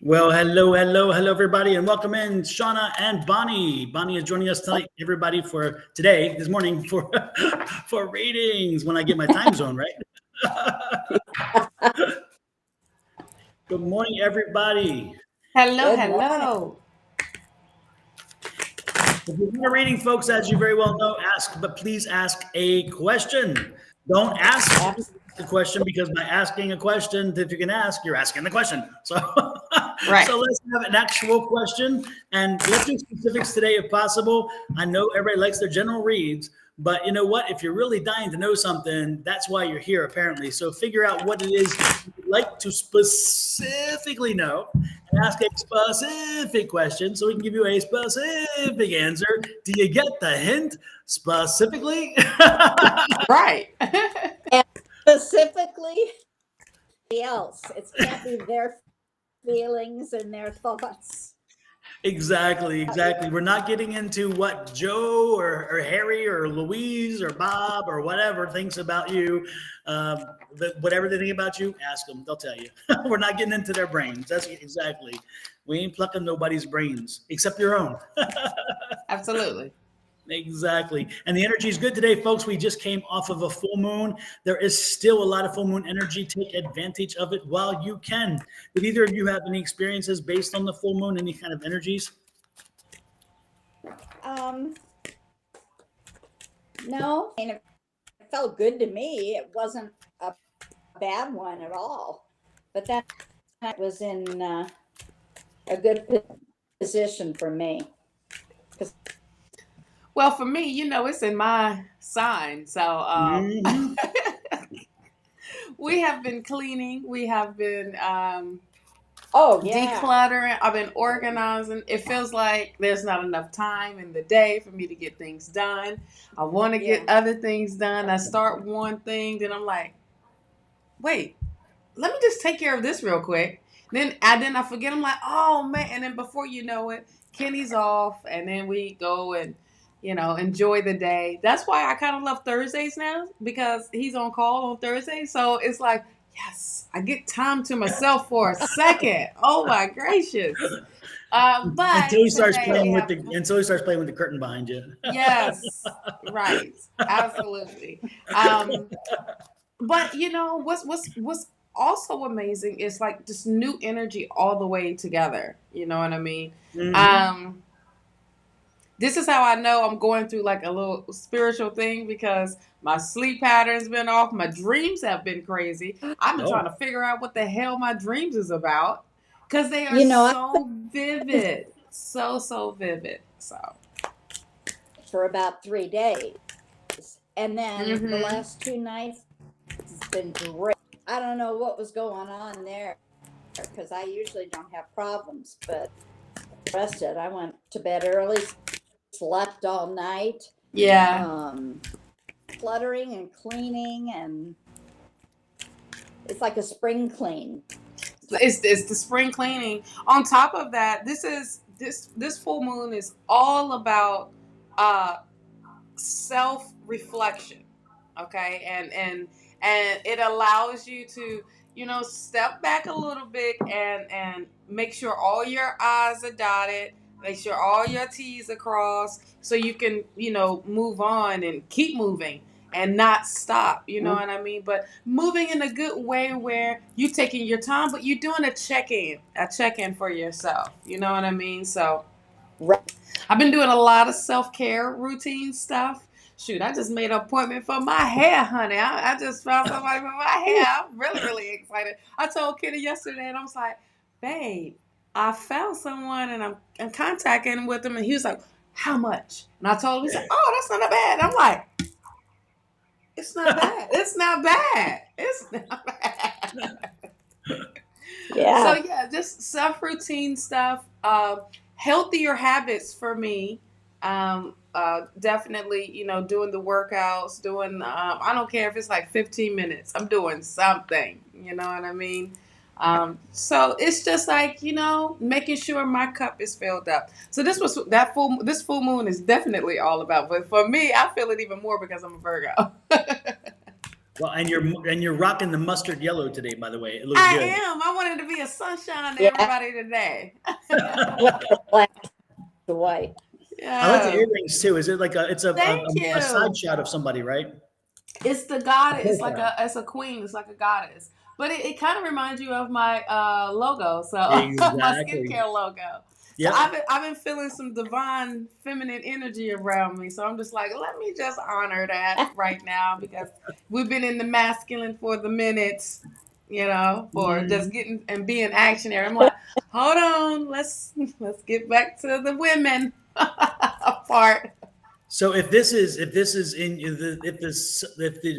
Well, hello, everybody, and welcome in Shawna and Bonnie. Bonnie is joining us tonight, everybody, for today, this morning, for for ratings when I get my time zone right. Good morning, everybody. Hello, Good morning. hello. If you want a reading, folks, as you very well know, but please ask a question. Don't ask Abs- the question because by asking a question that you can ask, you're asking the question. So, Right. so let's have an actual question and let's do specifics today if possible. I know everybody likes their general reads, but you know what? If you're really dying to know something, that's why you're here apparently. So figure out what it is you'd like to specifically know and ask a specific question so we can give you a specific answer. Do you get the hint? Specifically? Right. and specifically, else. It can't be their feelings and their thoughts. Exactly. We're not getting into what Joe or Harry or Louise or Bob or whatever thinks about you. Whatever they think about you, ask them. They'll tell you. We're not getting into their brains. That's exactly. We ain't plucking nobody's brains except your own. Absolutely. Exactly. And the energy is good today, folks. We just came off of a full moon. There is still a lot of full moon energy. Take advantage of it while you can. Did either of you have any experiences based on the full moon, any kind of energies? Um, no, and it felt good to me. It wasn't a bad one at all. But that was in a good position for me. Well, for me, it's in my sign. So Mm-hmm. we have been cleaning. We have been Oh, yeah. decluttering. I've been organizing. It feels like there's not enough time in the day for me to get things done. I want to get other things done. I start one thing, then I'm like, wait, let me just take care of this real quick. Then I forget. I'm like, oh man! And then before you know it, Kenny's off, and then we go and enjoy the day. That's why I kind of love Thursdays now because he's on call on Thursday. So it's like, yes, I get time to myself for a second. Oh my gracious! But today we have Until he starts playing with the curtain behind you. yes, right, absolutely. Um, but what's also amazing is like this new energy all the way together. You know what I mean? Mm-hmm. This is how I know I'm going through like a little spiritual thing because my sleep pattern's been off. My dreams have been crazy. I've been trying to figure out what the hell my dreams is about because they are so vivid, so vivid. So for about 3 days. And then the last 2 nights it's been great. I don't know what was going on there because I usually don't have problems, but rested. I went to bed early, slept all night. Yeah. Cluttering and cleaning, and it's like a spring clean. It's the spring cleaning. On top of that, this full moon is all about self reflection. Okay, and it allows you to step back a little bit and make sure all your I's are dotted, make sure all your T's are crossed, so you can move on and keep moving and not stop. You know what I mean? But moving in a good way where you're taking your time, but you're doing a check-in for yourself. You know what I mean? So I've been doing a lot of self-care routine stuff. Shoot, I just made an appointment for my hair, honey. I just found somebody for my hair. I'm really, really excited. I told Kitty yesterday, and I was like, babe, I found someone, and I'm contacting with him, and he was like, how much? And I told him, he said, oh, that's not bad. I'm like, it's not bad. It's not bad. It's not bad. Yeah. So, yeah, just self-routine stuff. Healthier habits for me. Definitely, doing the workouts, I don't care if it's like 15 minutes, I'm doing something, you know what I mean? So it's just like, making sure my cup is filled up. So this full moon is definitely all about, but for me, I feel it even more because I'm a Virgo. Well, and you're rocking the mustard yellow today, by the way. It looks I good. am. I wanted to be a sunshine to Yeah. everybody today. With the black, the white. I like the Yeah. earrings too. Is it like Thank a side you. shot of somebody, right? It's the goddess. It's Profile. it's a queen. It's like a goddess. But it kind of reminds you of my logo. So my Exactly. skincare logo. So Yep. I've been feeling some divine feminine energy around me. So I'm just like, let me just honor that right now because we've been in the masculine for the minutes, you know, for just getting and being actionary. I'm like, hold on, let's get back to the women part. So if the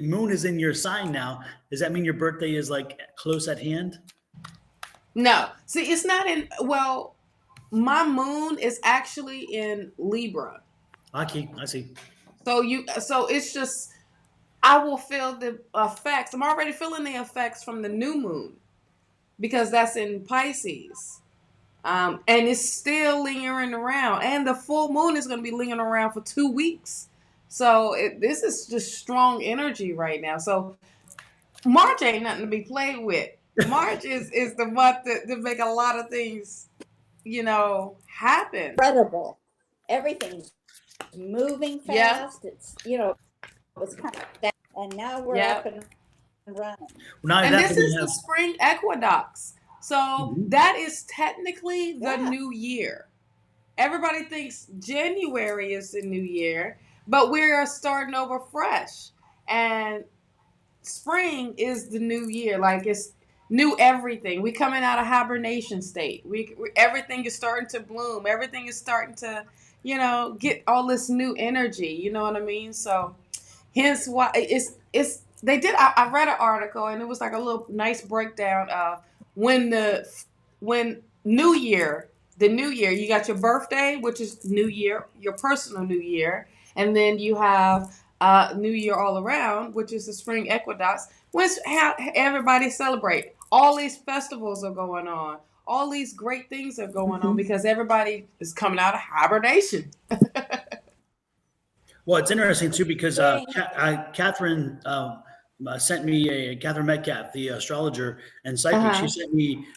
moon is in your sign now, does that mean your birthday is like close at hand? No, see, it's not in. Well, my moon is actually in Libra. I see. So it's just I will feel the effects. I'm already feeling the effects from the new moon because that's in Pisces. And it's still lingering around. And the full moon is going to be lingering around for 2 weeks. So this is just strong energy right now. So March ain't nothing to be played with. March is the month to make a lot of things, happen. Incredible. Everything's moving fast. Yeah. It's, it was kind of that. And now we're up and running. And this is the spring equinox. So that is technically the new year. Everybody thinks January is the new year, but we're starting over fresh. And spring is the new year. Like it's new everything. We coming out of hibernation state. Everything is starting to bloom. Everything is starting to, get all this new energy. You know what I mean? So hence why it's they did. I read an article and it was like a little nice breakdown of when New Year, the New Year, you got your birthday, which is New Year, your personal New Year, and then you have New Year all around, which is the spring equinox, which how everybody celebrate. All these festivals are going on. All these great things are going on because everybody is coming out of hibernation. Well, it's interesting too because Catherine sent me Catherine Metcalf, the astrologer and psychic. Uh-huh.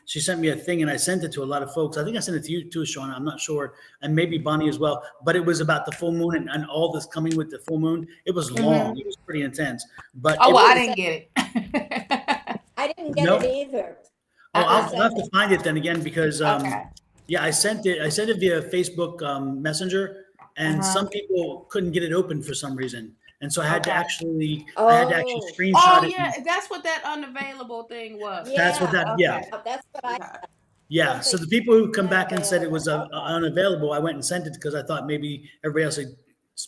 She sent me a thing, and I sent it to a lot of folks. I think I sent it to you too, Shawna. I'm not sure, and maybe Bonnie as well. But it was about the full moon and all this coming with the full moon. It was long. It was pretty intense. But I didn't get it. I didn't get it either. Oh, I'll have to find it then again because Okay. yeah, I sent it via Facebook Messenger, and some people couldn't get it open for some reason. And so I had to actually screenshot it. Oh yeah, that's what that unavailable thing was. That's what that. Okay. Yeah. That's what I. Yeah. So the people who come back and said it was unavailable, I went and sent it because I thought maybe everybody else had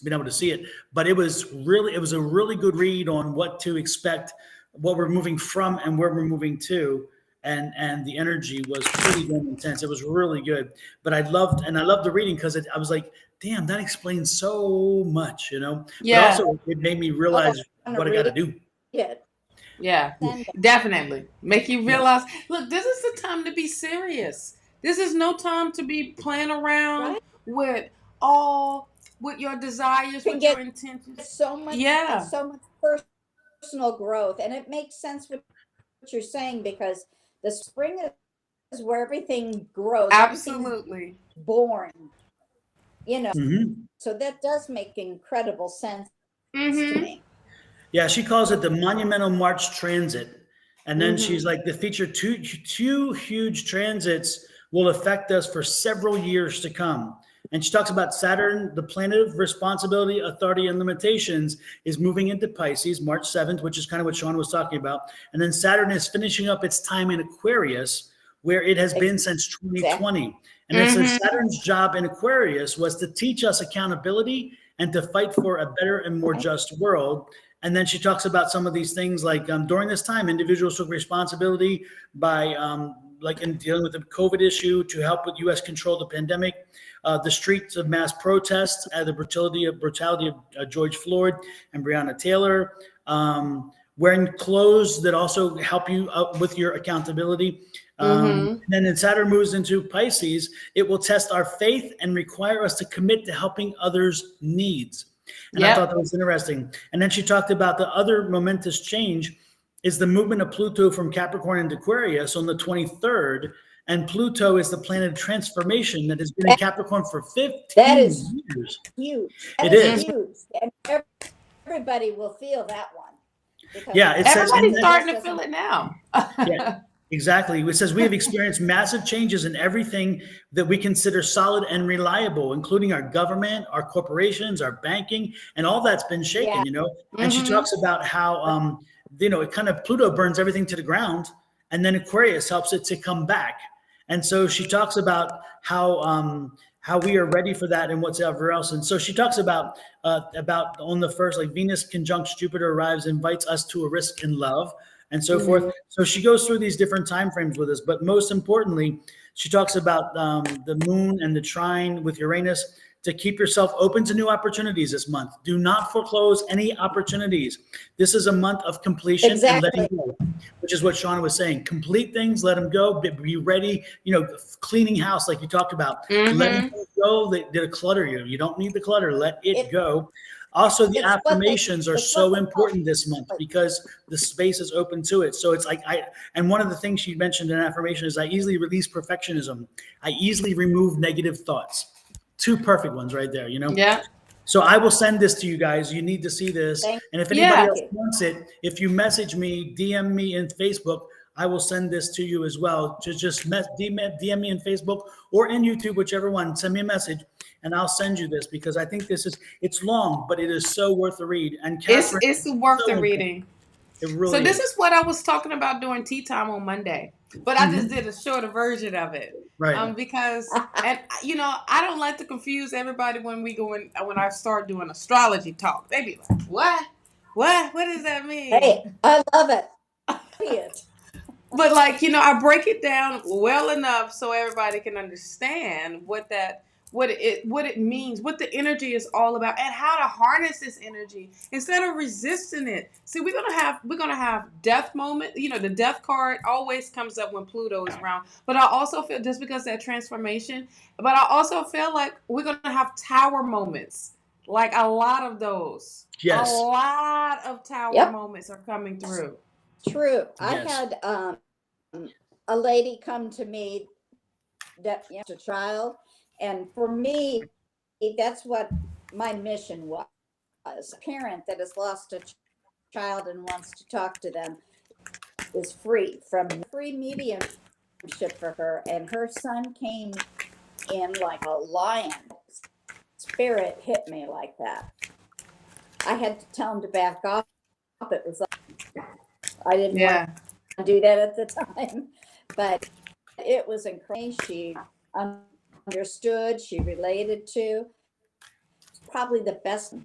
been able to see it. But it was a really good read on what to expect, what we're moving from and where we're moving to. And the energy was pretty damn intense. It was really good. But I loved the reading because I was like, damn, that explains so much, Yeah. But also it made me realize what I got to do. Yeah, definitely. Make you realize, look, this is the time to be serious. This is no time to be playing around with your desires, with your intentions. So much, so much personal growth. And it makes sense what you're saying because the spring is where everything grows. Absolutely. Born. So that does make incredible sense to me. Yeah, she calls it the Monumental March Transit. And then she's like, the feature two huge transits will affect us for several years to come. And she talks about Saturn, the planet of responsibility, authority, and limitations, is moving into Pisces March 7th, which is kind of what Shawna was talking about. And then Saturn is finishing up its time in Aquarius, where it has been since 2020. And then since Saturn's job in Aquarius was to teach us accountability and to fight for a better and more just world. And then she talks about some of these things like during this time, individuals took responsibility by like in dealing with the COVID issue to help with U.S. control the pandemic, the streets of mass protests, the brutality of George Floyd and Breonna Taylor, wearing clothes that also help you with your accountability. And then as Saturn moves into Pisces, it will test our faith and require us to commit to helping others' needs. And I thought that was interesting. And then she talked about the other momentous change is the movement of Pluto from Capricorn into Aquarius on the 23rd. And Pluto is the planet of transformation that has been in Capricorn for 15 years. Huge. It is huge. And everybody will feel that one. Yeah, it says everybody's starting to feel it now. Yeah, exactly. It says we have experienced massive changes in everything that we consider solid and reliable, including our government, our corporations, our banking, and all that's been shaken, you know. And she talks about how you know, it kind of Pluto burns everything to the ground, and then Aquarius helps it to come back. And so she talks about how we are ready for that and whatever else. And so she talks about on the first, like Venus conjunct Jupiter arrives, invites us to a risk in love and so forth. So she goes through these different time frames with us. But most importantly, she talks about the moon and the trine with Uranus to keep yourself open to new opportunities this month. Do not foreclose any opportunities. This is a month of completion and letting go, which is what Shawna was saying. Complete things, let them go, be ready, you know, cleaning house like you talked about. Letting go that clutter you. You don't need the clutter, let it go. Also, the affirmations are so important this month because the space is open to it. So it's like and one of the things she mentioned in affirmation is I easily release perfectionism. I easily remove negative thoughts. Two perfect ones right there, you know? Yeah. So I will send this to you guys. You need to see this. And if anybody else wants it, if you message me, DM me in Facebook, I will send this to you as well. Just DM me in Facebook or in YouTube, whichever one. Send me a message and I'll send you this because I think it's long, but it is so worth the read. And Catherine, it's worth the reading. It really so this is what I was talking about during tea time on Monday, but I just did a shorter version of it. Right. Because, and you know, I don't like to confuse everybody when I start doing astrology talk. They be like, what does that mean? Hey, I love it. But like, you know, I break it down well enough so everybody can understand what it means, what the energy is all about, and how to harness this energy instead of resisting it. See, we're gonna have death moment. You know, the death card always comes up when Pluto is around. But I also feel just because that transformation, but I also feel like we're gonna have tower moments. Like a lot of those. Yes. A lot of tower moments are coming through. True. I had a lady come to me that a child, and for me, that's what my mission was. A parent that has lost a child and wants to talk to them is free mediumship for her, and her son came in like a lion. Spirit hit me like that. I had to tell him to back off. It was I didn't want to do that at the time, but it was incredible. She understood, she related to. It's probably the best,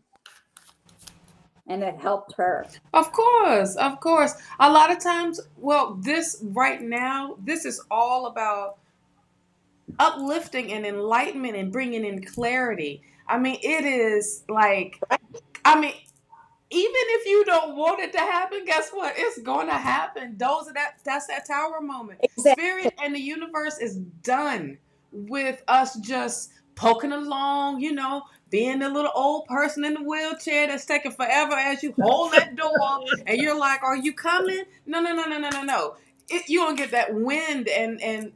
and it helped her. Of course. A lot of times, well, this right now, this is all about uplifting and enlightenment and bringing in clarity. I mean, it is like, even if you don't want it to happen, guess what? It's going to happen. That's that tower moment. Exactly. Spirit and the universe is done with us just poking along, you know, being the little old person in the wheelchair that's taking forever as you hold that door and you're like, are you coming? No. You don't get that wind and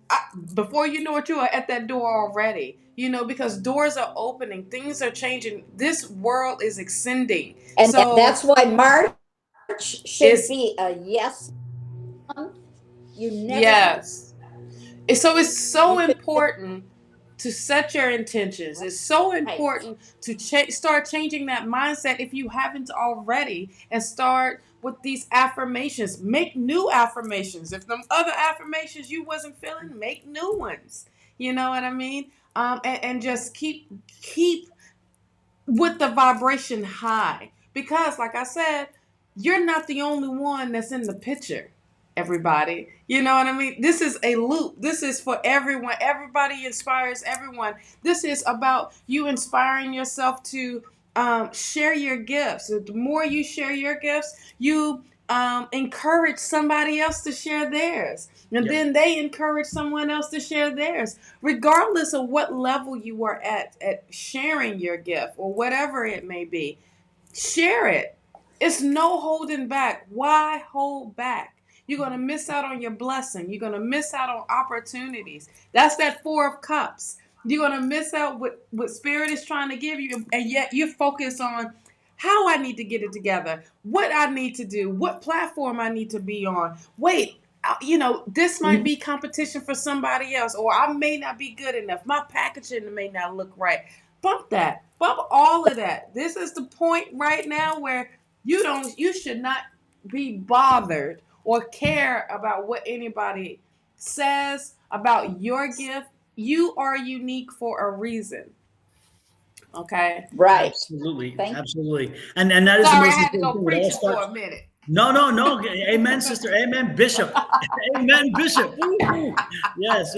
before you know it, you are at that door already. You know, because doors are opening, things are changing. This world is extending. And so that's why March should be a yes. You never. Yes. So it's so important to set your intentions. It's so important to start changing that mindset if you haven't already, and start with these affirmations. Make new affirmations. If them other affirmations you wasn't feeling, make new ones. You know what I mean? And just keep with the vibration high, because like I said, you're not the only one that's in the picture, everybody. You know what I mean? This is a loop. This is for everyone. Everybody inspires everyone. This is about you inspiring yourself to share your gifts. The more you share your gifts, you encourage somebody else to share theirs. And then they encourage someone else to share theirs. Regardless of what level you are at sharing your gift or whatever it may be, share it. It's no holding back. Why hold back? You're going to miss out on your blessing. You're going to miss out on opportunities. That's that Four of Cups. You're going to miss out what Spirit is trying to give you, and yet you focus on how I need to get it together, what I need to do, what platform I need to be on. Wait, this might be competition for somebody else, or I may not be good enough. My packaging may not look right. Bump that. Bump all of that. This is the point right now where you should not be bothered or care about what anybody says about your gift. You are unique for a reason. Okay. Right. Absolutely. Thank you. Absolutely. And that is the Sorry, I most had to go important thing. It all preaching for starts. a minute. No. Amen, sister. Amen, bishop. Amen, bishop. Woo-hoo. Yes.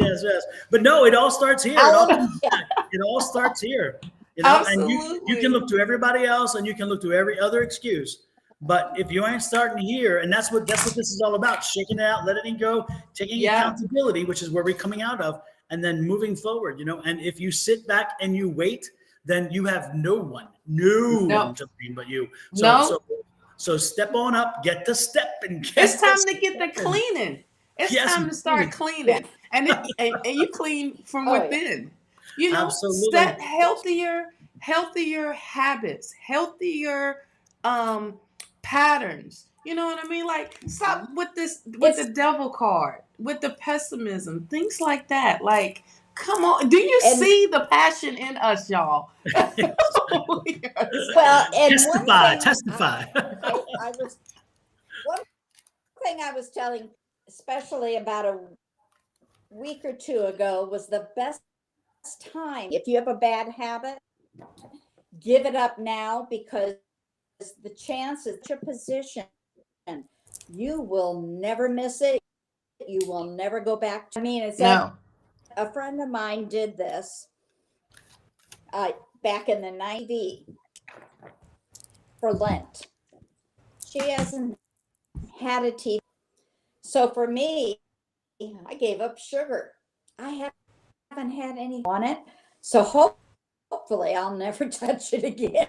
But no, it all starts here. It all starts here. Absolutely. And you can look to everybody else, and you can look to every other excuse. But if you ain't starting here, and that's what this is all about, shaking it out, letting it go, taking accountability, which is where we're coming out of, and then moving forward, And if you sit back and you wait, then you have no one to blame but you. So step on up, get the step, and it's time to get the cleaning. It's time to start cleaning, and you clean from within. Absolutely. Set healthier habits, healthier patterns. You know what I mean? Like, stop with the devil card, with the pessimism, things like that. Like, come on. Do you see the passion in us, y'all? Well, and testify. One thing I was telling, especially about a week or two ago, was the best time. If you have a bad habit, give it up now, because the chances, your position, you will never miss it. You will never go back. A friend of mine did this back in the 90s for Lent. She hasn't had a TV. So for me, I gave up sugar. I haven't had any on it. So hopefully I'll never touch it again.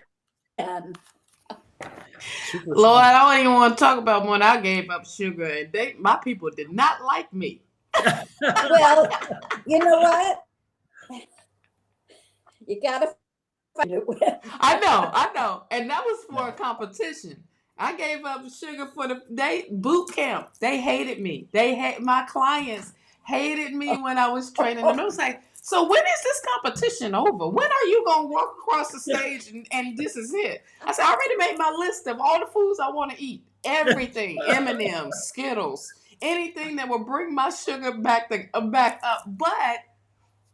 Lord, I don't even want to talk about when I gave up sugar, and my people did not like me. Well, you know what? You gotta find it with. I know, and that was for a competition. I gave up sugar for boot camp. They hated me. My clients hated me when I was training them. It was like, so when is this competition over? When are you gonna walk across the stage and this is it? I said, I already made my list of all the foods I want to eat. Everything, M&M's, Skittles, anything that will bring my sugar back up. But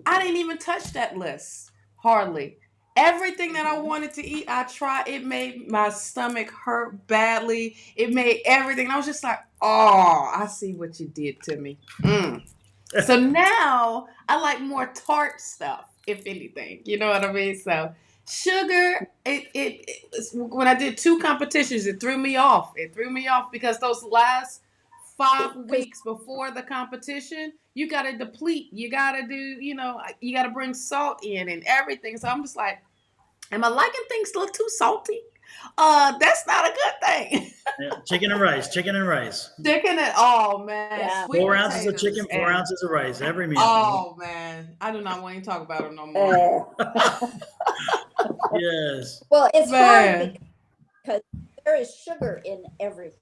I didn't even touch that list, hardly. Everything that I wanted to eat, I tried. It made my stomach hurt badly. It made everything. I was just like, oh, I see what you did to me. So now I like more tart stuff, if anything. You know what I mean? So sugar, when I did 2 competitions, it threw me off. It threw me off because those last 5 weeks before the competition, you got to deplete. You got to do, you got to bring salt in and everything. So I'm just like, am I liking things look too salty? That's not a good thing. Chicken and rice. Oh man. Yeah. 4 ounces of chicken, 4 ounces of rice every meal. Oh man. I do not want to talk about it no more. Yes. Well, it's hard because there is sugar in everything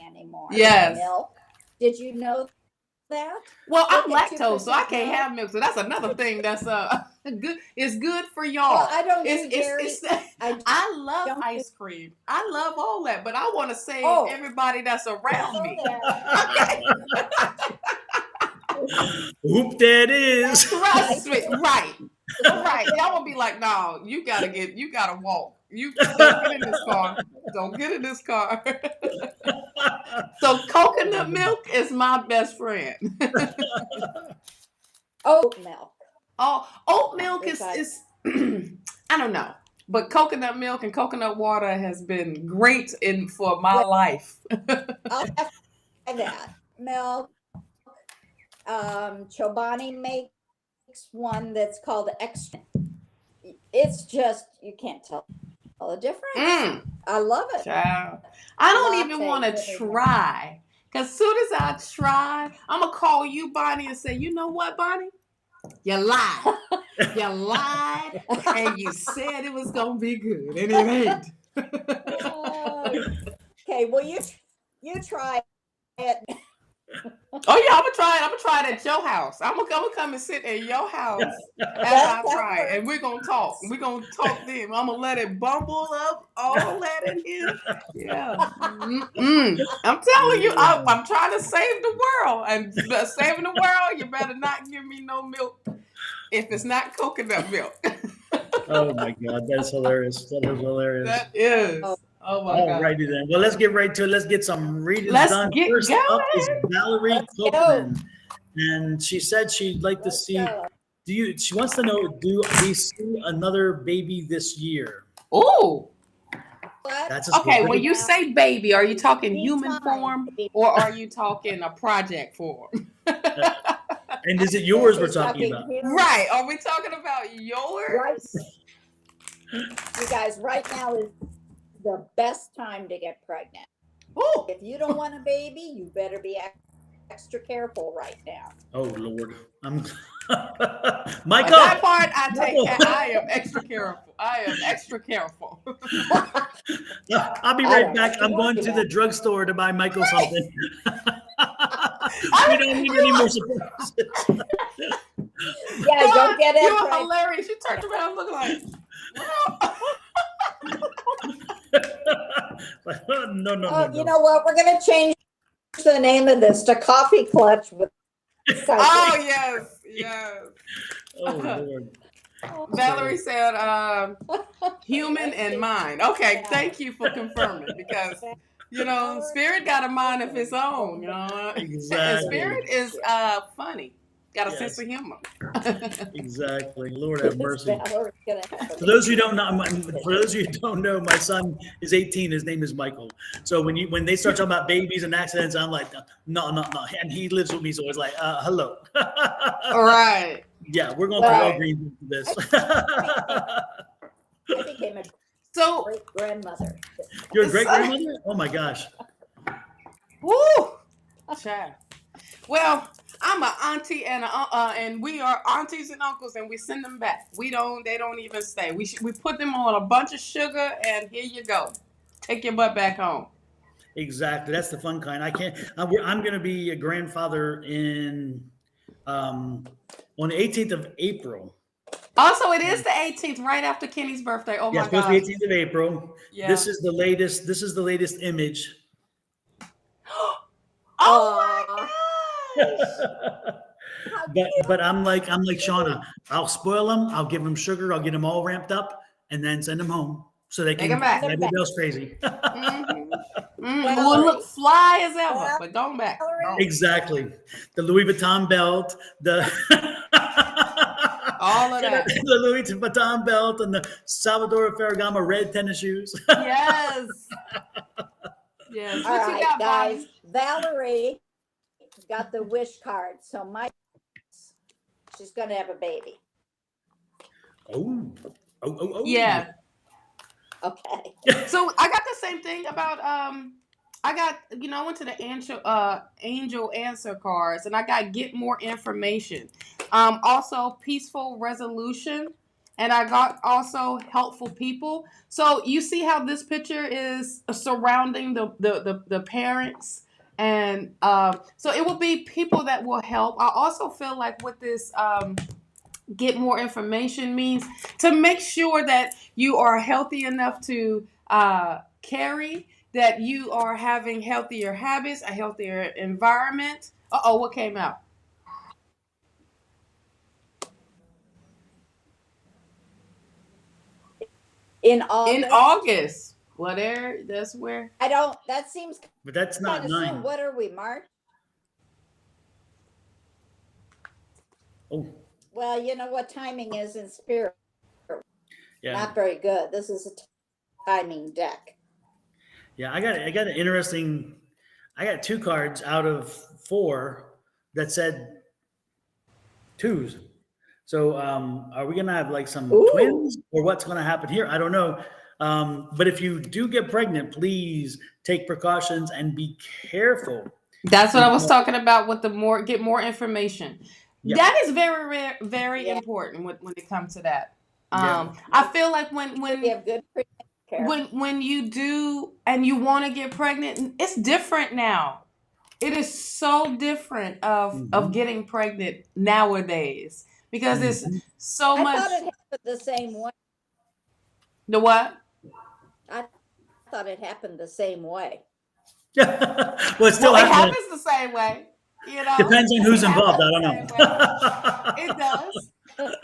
anymore. Yes. Milk. Did you know that? Well, I'm lactose, so I can't have milk. So that's another thing that's good. It's good for y'all. Well, I don't do dairy. I love ice cream. I love all that, but I want to save everybody that's around me. Okay. Oop, that is. Right. Y'all will be like, no, you gotta walk. You don't get in this car. Don't get in this car. So coconut milk is my best friend. Oat milk. Oh, oat milk is I don't know. but coconut milk and coconut water has been great for my life. I'll have that milk. Chobani makes one that's called extra. It's just, you can't tell the difference. I love it. Child. I don't even Latte want to every try. Because soon as I try, I'm going to call you, Bonnie, and say, you know what, Bonnie? You lied. You lied, and you said it was going to be good, and it ain't. Okay, well, you try it. Oh yeah, I'm gonna try it. I'm gonna try it at your house. I'm gonna come and sit at your house as I try it, and we're gonna talk. We're gonna talk then. I'm gonna let it bumble up all that in here. Yeah. I'm telling you, I'm trying to save the world, and saving the world, you better not give me no milk if it's not coconut milk. Oh my God, that's hilarious. That is hilarious. That is. Oh my All God. righty then. Well, let's get right to it. Let's get some readings Let's done. get First going. up is Valerie Let's go. Copeland. And she said she'd like to see, she wants to know, do we see another baby this year? Oh. That's okay. When you say baby, are you talking Be human fine. form or are you talking a project form? And is it yours we're talking about? Right. Are we talking about yours? Right. You guys, right now is the best time to get pregnant. Ooh. If you don't want a baby, you better be extra careful right now. Oh Lord, I'm Michael. That part I take care. I am extra careful. I am extra careful. I'll be right back. I'm going to the drugstore to buy Michael something. We don't need any more supplies. Yeah, go get it. You're hilarious. You turned around looking like, no. You know what? We're going to change the name of this to Coffee Clutch with Oh, yes. Oh, Lord. Valerie said, human and mind. Okay, thank you for confirming because, spirit got a mind of its own, Exactly. And spirit is funny. Got a sense of humor. Exactly. Lord have mercy. For those who don't know, my son is 18. His name is Michael. So when they start talking about babies and accidents, I'm like, no. And he lives with me, so it's like, hello. All right. Yeah, we're going to throw Walgreens into this. I became a great grandmother. You're a great grandmother? Oh my gosh. Woo! Child. Well, I'm an auntie and we are aunties and uncles and we send them back. They don't even stay. We put them on a bunch of sugar and here you go. Take your butt back home. Exactly. That's the fun kind. I'm going to be a grandfather on the 18th of April. Also, it is the 18th, right after Kenny's birthday. Oh my God. Yes, the 18th of April. Yeah. This is the latest image. Oh my God. but I'm like Shawna. I'll spoil them. I'll give them sugar. I'll get them all ramped up, and then send them home so they can drive everybody else crazy. We'll look fly as ever, but going back. Exactly. The Louis Vuitton belt. All of that. The Louis Vuitton belt and the Salvador Ferragamo red tennis shoes. Yes. Yes. All right, guys. Valerie got the wish card, so she's going to have a baby. Oh. Yeah. Okay. So I got the same thing about I went to the angel answer cards and I got get more information. Also peaceful resolution, and I got also helpful people. So you see how this picture is surrounding the parents, and so it will be people that will help. I also feel like with this get more information means to make sure that you are healthy enough to carry, that you are having healthier habits, a healthier environment. What came out? In August. Well, that's where. That seems. But that's not 9. Soon. What are we, March? Oh. Well, you know what timing is in spirit. Not very good. This is a timing deck. Yeah, I got an interesting. I got 2 cards out of 4 that said twos. So, are we gonna have like some twins, or what's gonna happen here? I don't know. But if you do get pregnant, please take precautions and be careful. That's what I was talking about with get more information. Yeah. That is very, very important when it comes to that. I feel like when You have good care. when you do and you want to get pregnant, it's different now. It is so different of getting pregnant nowadays because it's so much. I thought it happened the same way. The what? I thought it happened the same way. Well, it still happens the same way. You know, depends on who's involved. I don't know. It does.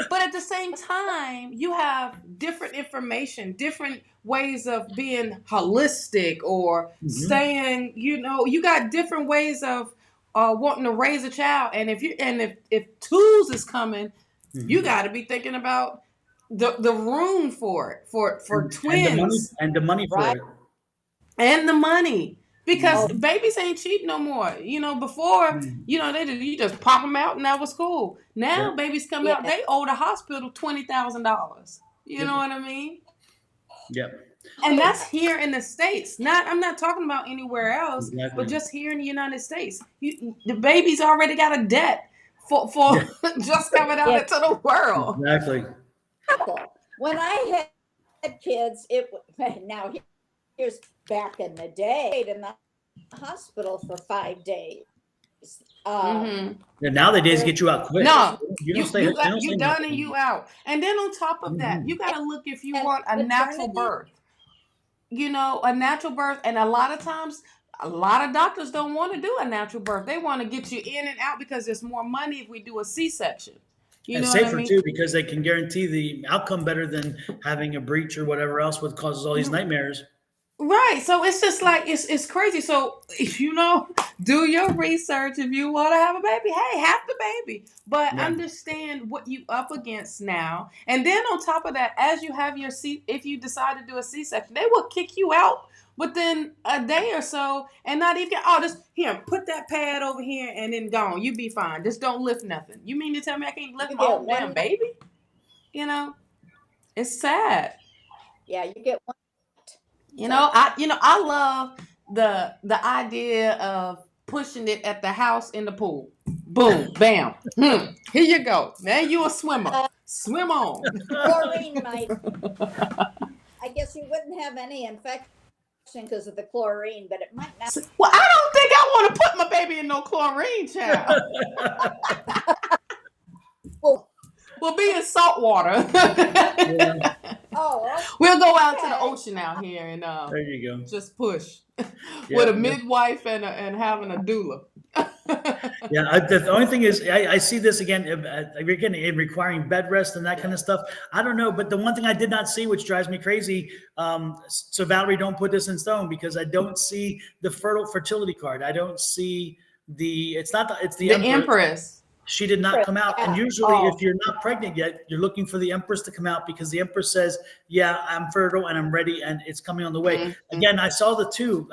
But at the same time, you have different information, different ways of being holistic or staying, you got different ways of wanting to raise a child. And if twos is coming, you got to be thinking about the room for it, for twins. And the money for it. And the money. Because babies ain't cheap no more. Before, you just pop them out and that was cool. Now babies come out, they owe the hospital $20,000. You know what I mean? Yep. And that's here in the States. I'm not talking about anywhere else, but just here in the United States. The baby's already got a debt for just coming out into the world. Exactly. When I had kids, now here's back in the day in the hospital for 5 days. Nowadays get you out quick. No, you done and you out. And then on top of that, you got to look if you want a natural birth. A natural birth. And a lot of times, a lot of doctors don't want to do a natural birth. They want to get you in and out because there's more money if we do a C-section. And safer too, because they can guarantee the outcome better than having a breach or whatever else, what causes all these nightmares. Right. So it's just like, it's crazy. So, do your research. If you want to have a baby, hey, have the baby. But understand what you up against now. And then on top of that, as you have if you decide to do a C-section, they will kick you out within a day or so and not even, just here, put that pad over here and then gone. You be fine. Just don't lift nothing. You mean to tell me I can't lift my own damn baby? It's sad. Yeah, you get one. I love the idea of pushing it at the house in the pool. Boom, bam. Here you go. Now you a swimmer. Swim on. Chlorine might. I guess you wouldn't have any infection because of the chlorine, but it might not. Well, I don't think I want to put my baby in no chlorine, child. We'll be in salt water. We'll go out to the ocean out here and there you go. Just push with a midwife and having a doula. The only thing is, I see this again in requiring bed rest and that kind of stuff. I don't know, but the one thing I did not see, which drives me crazy. So Valerie, don't put this in stone because I don't see the fertility card. I don't see it's the Empress. She did not come out. And usually if you're not pregnant yet, you're looking for the Empress to come out because the Empress says, yeah, I'm fertile and I'm ready and it's coming on the way. Again, I saw 2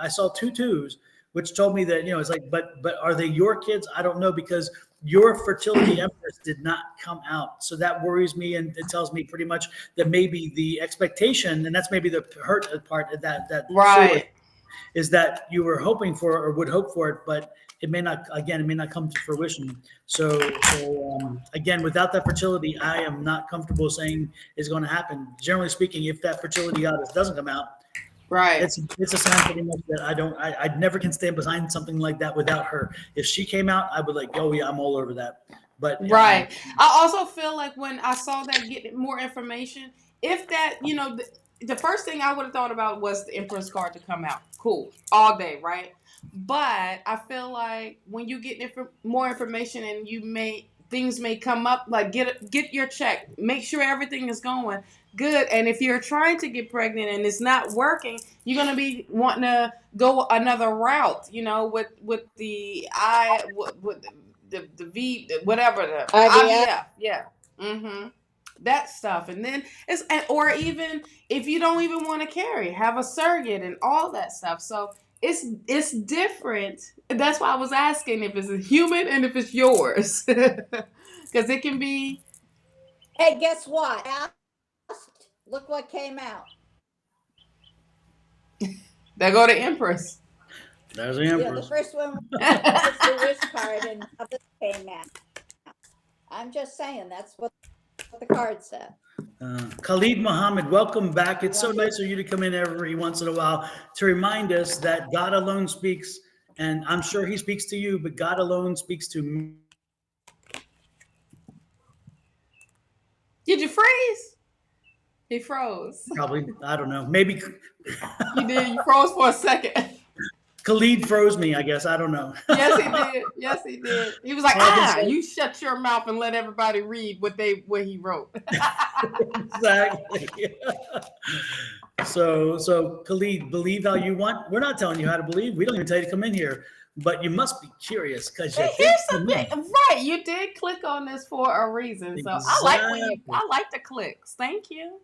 twos, which told me that, it's like, but are they your kids? I don't know because your fertility Empress did not come out. So that worries me. And it tells me pretty much that maybe the expectation, and that's maybe the hurt part of that right, is that you were hoping for or would hope for it, but it may not come to fruition. So again, without that fertility, I am not comfortable saying is going to happen. Generally speaking, if that fertility goddess doesn't come out, right, it's a sign pretty much that I never can stand behind something like that without her. If she came out, I would like, oh yeah, I'm all over that. But right. I also feel like when I saw that getting more information, if that, the first thing I would have thought about was the Empress card to come out. Cool. All day, right? But I feel like when you get more information and things may come up, like get your check, make sure everything is going good. And if you're trying to get pregnant and it's not working, you're gonna be wanting to go another route, with the the V, whatever the IVF. Yeah. that stuff. And then or even if you don't even want to carry, have a surrogate and all that stuff. So it's different. That's why I was asking if it's a human and if it's yours, because it can be. Hey, guess what? Look what came out. There go the Empress. There's the Empress. Yeah, the first one was the wish card, and now this came out. I'm just saying that's what the card said. Khalid Muhammad, welcome back. It's so nice of you to come in every once in a while to remind us that God alone speaks, and I'm sure he speaks to you, but God alone speaks to me. Did you freeze? He froze. Probably, I don't know. Maybe You did. You froze for a second. Khalid froze me, I guess. I don't know. Yes, he did. Yes, he did. He was like, you shut your mouth and let everybody read what he wrote. Exactly. So Khalid, believe how you want. We're not telling you how to believe. We don't even tell you to come in here, but you must be curious because here's the thing. Right, you did click on this for a reason. So Exactly. I like the clicks. Thank you.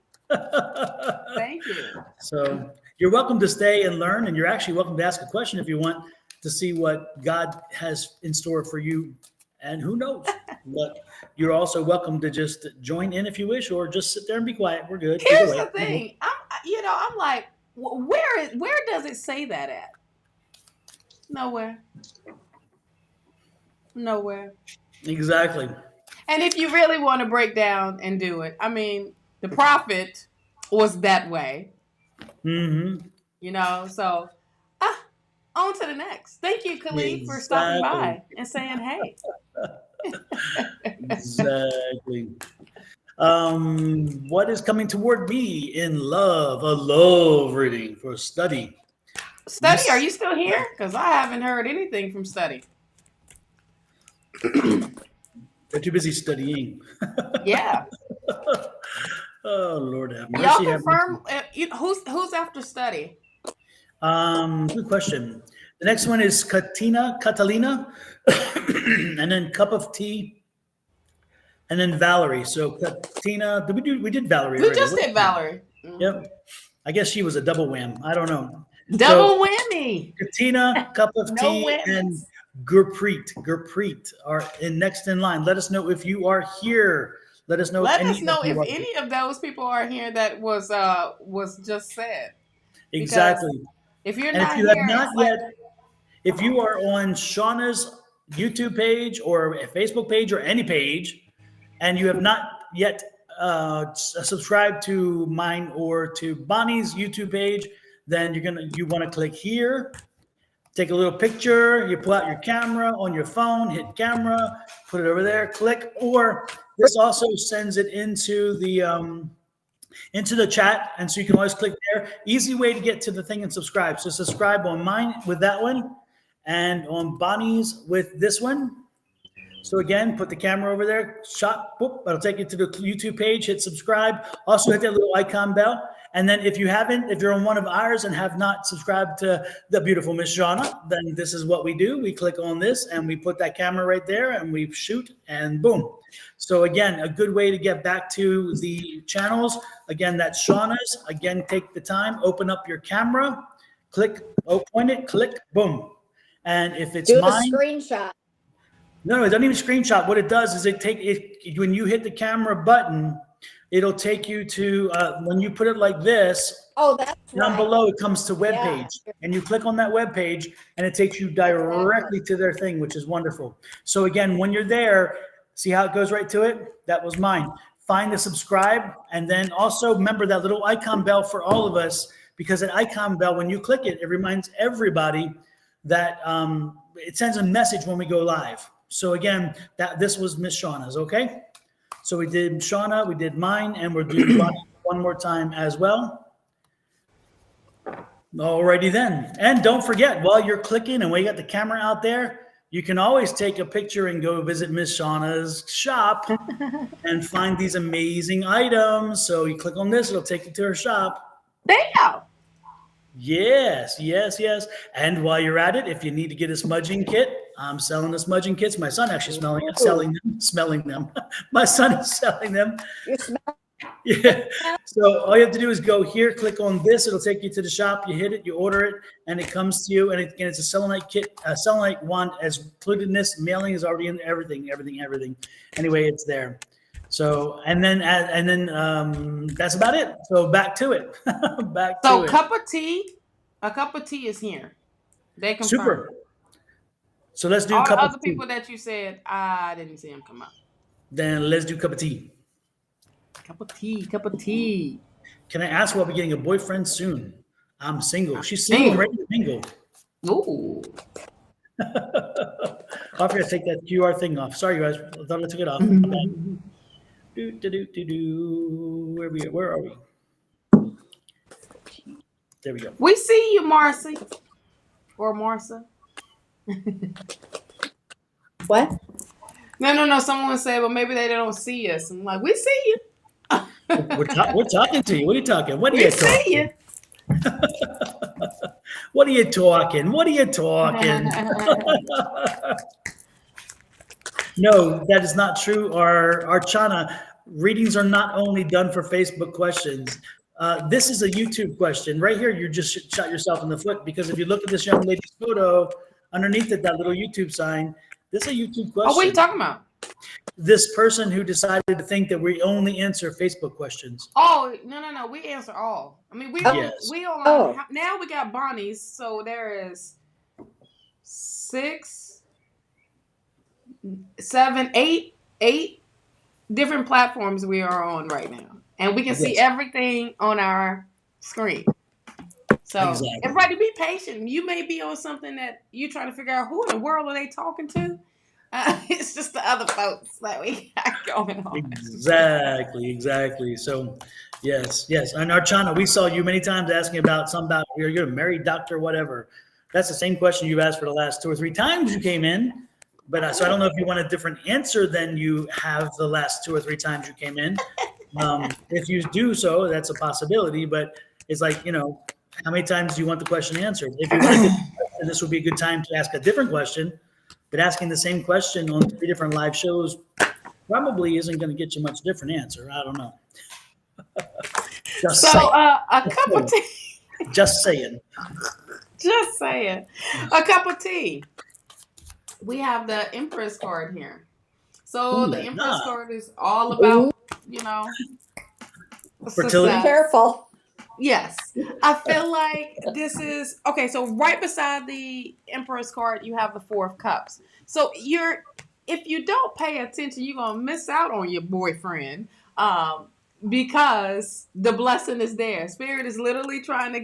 Thank you. So you're welcome to stay and learn, and you're actually welcome to ask a question if you want to see what God has in store for you. And who knows? But you're also welcome to just join in if you wish, or just sit there and be quiet. We're good. Here's the thing. I'm like, where does it say that at? Nowhere. Exactly. And if you really want to break down and do it, I mean, the prophet was that way. Mm-hmm. So on to the next. Thank you, Khalid, for stopping by and saying hey. Exactly. What is coming toward me in love? A love reading for study. Study, are you still here? Because I haven't heard anything from Study. They're too busy studying. Yeah. Oh, Lord have mercy. Y'all confirm who's after Study? Good question. The next one is Catalina, and then Cup of Tea, and then Valerie. So Katina, we did Valerie already. We just did Valerie. Yep. I guess she was a double wham. I don't know. Double whammy. Katina, Cup of Tea, and Gurpreet are next in line. Let us know if you are here. Let us know. Let us know if any of those people are here that was just said. Exactly. Because if you're not here, if you are on Shawna's YouTube page or a Facebook page or any page, and you have not yet subscribed to mine or to Bonnie's YouTube page, then you want to click here, take a little picture, you pull out your camera on your phone, hit camera, put it over there, click, or this also sends it into the chat, and so you can always click there. Easy way to get to the thing and subscribe. So subscribe on mine with that one, and on Bonnie's with this one. So again, put the camera over there, shot, boop, that'll take you to the YouTube page, hit subscribe. Also hit that little icon bell. And then if you're on one of ours and have not subscribed to the beautiful Miss Shawna, then this is what we do. We click on this and we put that camera right there and we shoot and boom. So again, a good way to get back to the channels. Again, that's Shawna's. Again, take the time, open up your camera, click, point it, click, boom. And if it's mine, do a screenshot. No, it doesn't even screenshot. What it does is when you hit the camera button, it'll take you to when you put it like this. Oh, that's down right. below. It comes to web page, and you click on that web page, and it takes you directly to their thing, which is wonderful. So again, when you're there, see how it goes right to it. That was mine. Find the subscribe, and then also remember that little icon bell for all of us, because that icon bell, when you click it, it reminds everybody that it sends a message when we go live. So again, this was Miss Shawna's, okay? So we did Shawna, we did mine, and we're doing one more time as well. Alrighty then. And don't forget, while you're clicking and while you got the camera out there, you can always take a picture and go visit Miss Shawna's shop and find these amazing items. So you click on this, it'll take you to her shop. Damn. Yes. And while you're at it, if you need to get a smudging kit, I'm selling the smudging kits. My son actually smelling them. My son is selling them. You smell Yeah. So all you have to do is go here, click on this. It'll take you to the shop. You hit it, you order it, and it comes to you. And it's a selenite kit, a selenite wand as included in this. Mailing is already in everything. Anyway, it's there. So and then that's about it. So back to it. So a cup of tea is here. They confirm. Super. So let's do all a cup the of other tea. people that you said I didn't see them come up. Then let's do a cup of tea. Cup of tea. Can I ask, will I be getting a boyfriend soon? I'm single. She's single and ready to mingle. Ooh. I forgot to take that QR thing off. Sorry, guys. I thought I took it off. Where are we? There we go. We see you, Marcy. Or Marcia. what? No. Someone said, well, maybe they don't see us. I'm like, we see you. We're talking to you. What are you talking? What are We you see talking? you. What are you talking? What are you talking? No, that is not true. Our Shawna, readings are not only done for Facebook questions. This is a YouTube question. Right here, you just shot yourself in the foot because if you look at this young lady's photo, underneath it, that little YouTube sign, this is a YouTube question. Oh, what are you talking about? This person who decided to think that we only answer Facebook questions. Oh, no. We answer all. I mean, Yes. Now we got Bonnie's. So there is 6, 7, 8 different platforms we are on right now. And we can see everything on our screen. So Everybody be patient. You may be on something that you're trying to figure out who in the world are they talking to. It's just the other folks that we got going on. Exactly. So, yes. And our Shawna, we saw you many times asking about you're a married doctor, whatever. That's the same question you've asked for the last 2 or 3 times you came in. But so I don't know if you want a different answer than you have the last 2 or 3 times you came in. If you do so, that's a possibility. But it's like, how many times do you want the question answered? If you want a different question, this would be a good time to ask a different question. But asking the same question on 3 different live shows probably isn't going to get you much different answer. I don't know. A cup of tea. Just saying. A cup of tea. We have the Empress card here. So the Empress card is all about, fertility. Be careful. Yes. I feel like this is okay. So right beside the Empress card, you have the 4 of Cups. So if you don't pay attention, you're going to miss out on your boyfriend because the blessing is there. Spirit is literally trying to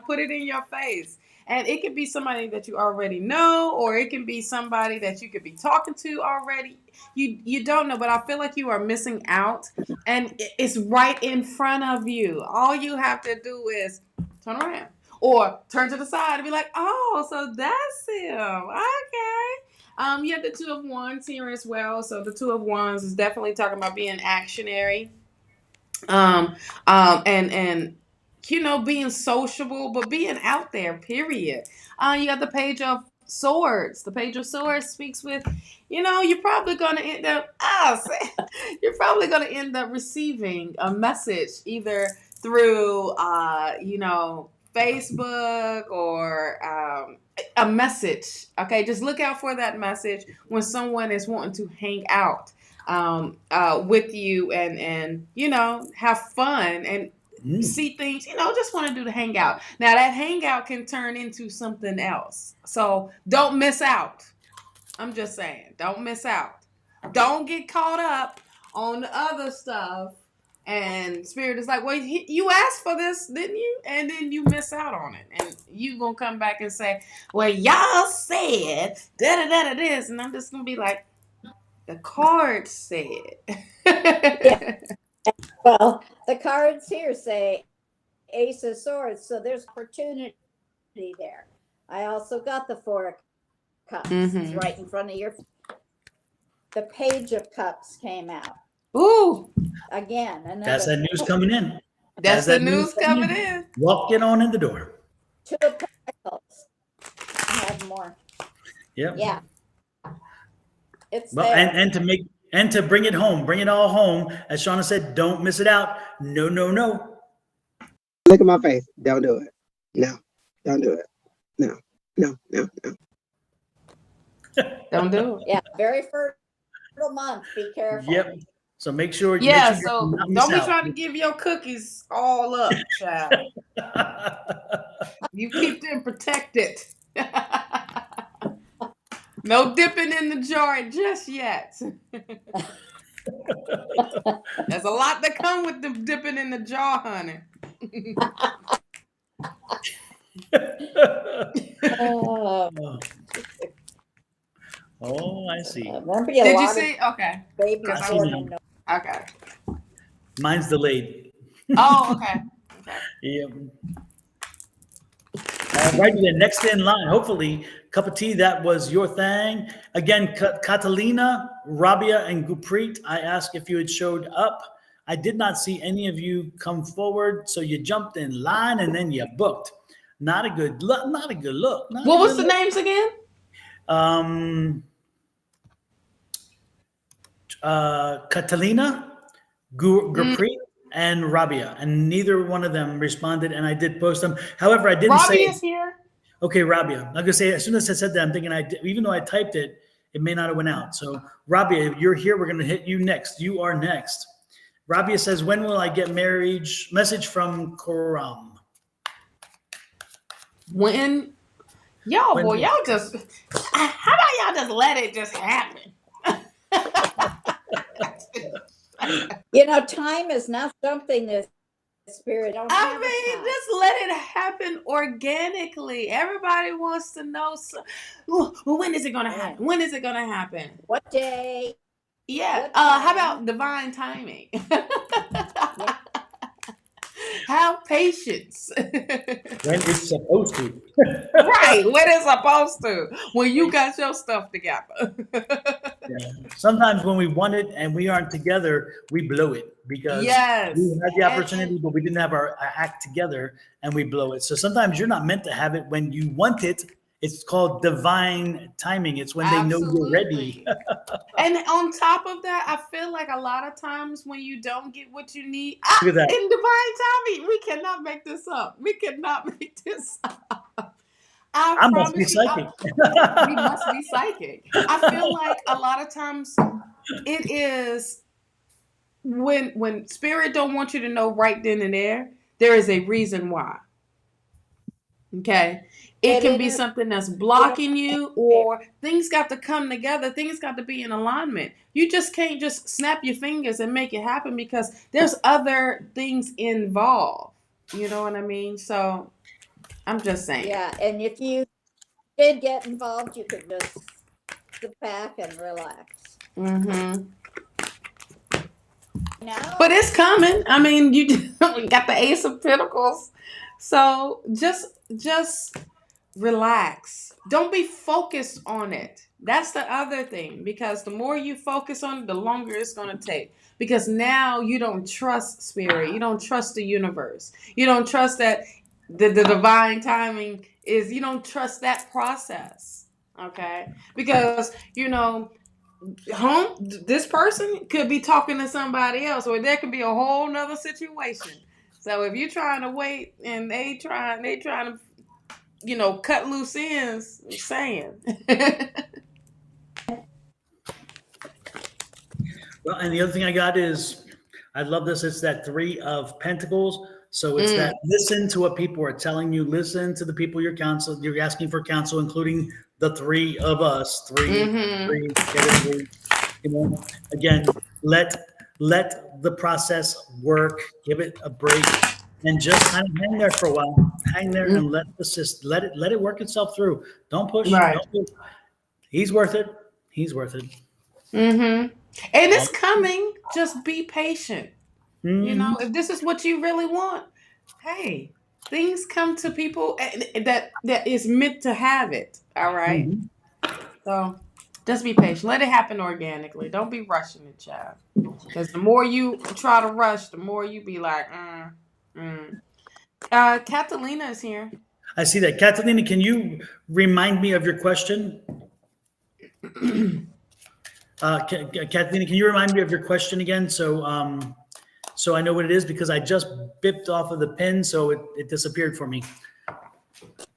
put it in your face. And it could be somebody that you already know, or it can be somebody that you could be talking to already. You don't know, but I feel like you are missing out, and it's right in front of you. All you have to do is turn around or turn to the side and be like, oh, so that's him. Okay. You have the 2 of Wands here as well. So the 2 of Wands is definitely talking about being actionary. And being sociable, but being out there, period. You got the Page of Swords. The Page of Swords speaks with, you're probably going to end up, receiving a message either through, Facebook or a message. Okay, just look out for that message when someone is wanting to hang out with you and have fun and see things, just want to do the hangout. Now that hangout can turn into something else. So don't miss out. I'm just saying, don't miss out. Don't get caught up on the other stuff. And Spirit is like, well, you asked for this, didn't you? And then you miss out on it. And you going to come back and say, well, y'all said da-da-da-da this. And I'm just going to be like, the card said. Yeah. Well, the cards here say Ace of Swords, so there's opportunity there. I also got the 4 of Cups. It's right in front of your. The Page of Cups came out. Ooh. Again. That's that news coming in. That's the news coming in. Walk on in the door. 2 of Pentacles. I have more. Yep. Yeah. It's Well, there. and to bring it home, bring it all home. As Shawna said, don't miss it out. No, no, no. Look at my face. Don't do it. No. Don't do it. No. No. No. No. Don't do it. Yeah. Very fertile month. Be careful. Yep. So make sure Yeah, you so do not miss don't be out. trying to give your cookies all up, child. You keep them protected. No dipping in the jar just yet. There's a lot that come with the dipping in the jar, honey. Oh, I see. Remember you Did you see? Okay. baby Because I see now. Okay. Mine's delayed. Oh, okay. Okay. Yep. All right, then next in line, hopefully, cup of tea, that was your thing. Again, Catalina, Rabia, and Guppreet, I asked if you had showed up. I did not see any of you come forward, so you jumped in line and then you booked. Not a good look. Not a good look. What was the names again? Catalina, Guppreet, and Rabia, and neither one of them responded, and I did post them. However, I didn't say. Rabia's here. Okay, Rabia. I'm gonna say as soon as I said that, I'm thinking even though I typed it, it may not have went out. So Rabia, you're here. We're gonna hit you next. You are next. Rabia says, "When will I get marriage?" Message from Koram. When y'all just how about y'all just let it just happen? Time is not something that spirit don't I have a mean, time. just let it happen organically. Everybody wants to know. When is it going to happen? When is it going to happen? What day? Yeah. What How time? about divine timing? Yeah. Have patience. When it's supposed to. Right. When it's supposed to. When you got your stuff together. Yeah. Sometimes when we want it and we aren't together, we blow it because Yes. we had the opportunity, but we didn't have our act together and we blow it. So sometimes you're not meant to have it when you want it. It's called divine timing. It's when they know you're ready. And on top of that, I feel like a lot of times when you don't get what you need, Look at that. in divine timing, we cannot make this up. We cannot make this up. I must be promise you, psychic. we must be psychic. I feel like a lot of times it is when spirit don't want you to know right then and there is a reason why. Okay. It can be something that's blocking you, or things got to come together. Things got to be in alignment. You just can't just snap your fingers and make it happen because there's other things involved. You know what I mean? So I'm just saying. Yeah, and if you did get involved, you could just sit back and relax. Mm-hmm. But it's coming. I mean, you got the Ace of Pentacles. So just relax. Don't be focused on it. That's the other thing, because the more you focus on it, the longer it's going to take. Because now you don't trust spirit. You don't trust the universe. You don't trust that the divine timing is, you don't trust that process. Okay? Because, this person could be talking to somebody else, or there could be a whole nother situation. So if you're trying to wait and they trying to cut loose ends, I'm saying. Well, and the other thing I got is, I love this. It's that 3 of Pentacles. So it's that listen to what people are telling you. Listen to the people you're asking for counsel, including the 3 of us. Three. Again, let the process work. Give it a break, and just kind of hang there for a while. Hang there and let it work itself through. Don't push. Right. Don't push. He's worth it. He's worth it. And it's coming. Just be patient. If this is what you really want, hey, things come to people that is meant to have it. All right. So just be patient. Let it happen organically. Don't be rushing it, child. Because the more you try to rush, the more you be like, Catalina is here. I see that. Catalina, can you remind me of your question? Kathleen, can you remind me of your question again? So I know what it is, because I just bipped off of the pin, so it disappeared for me.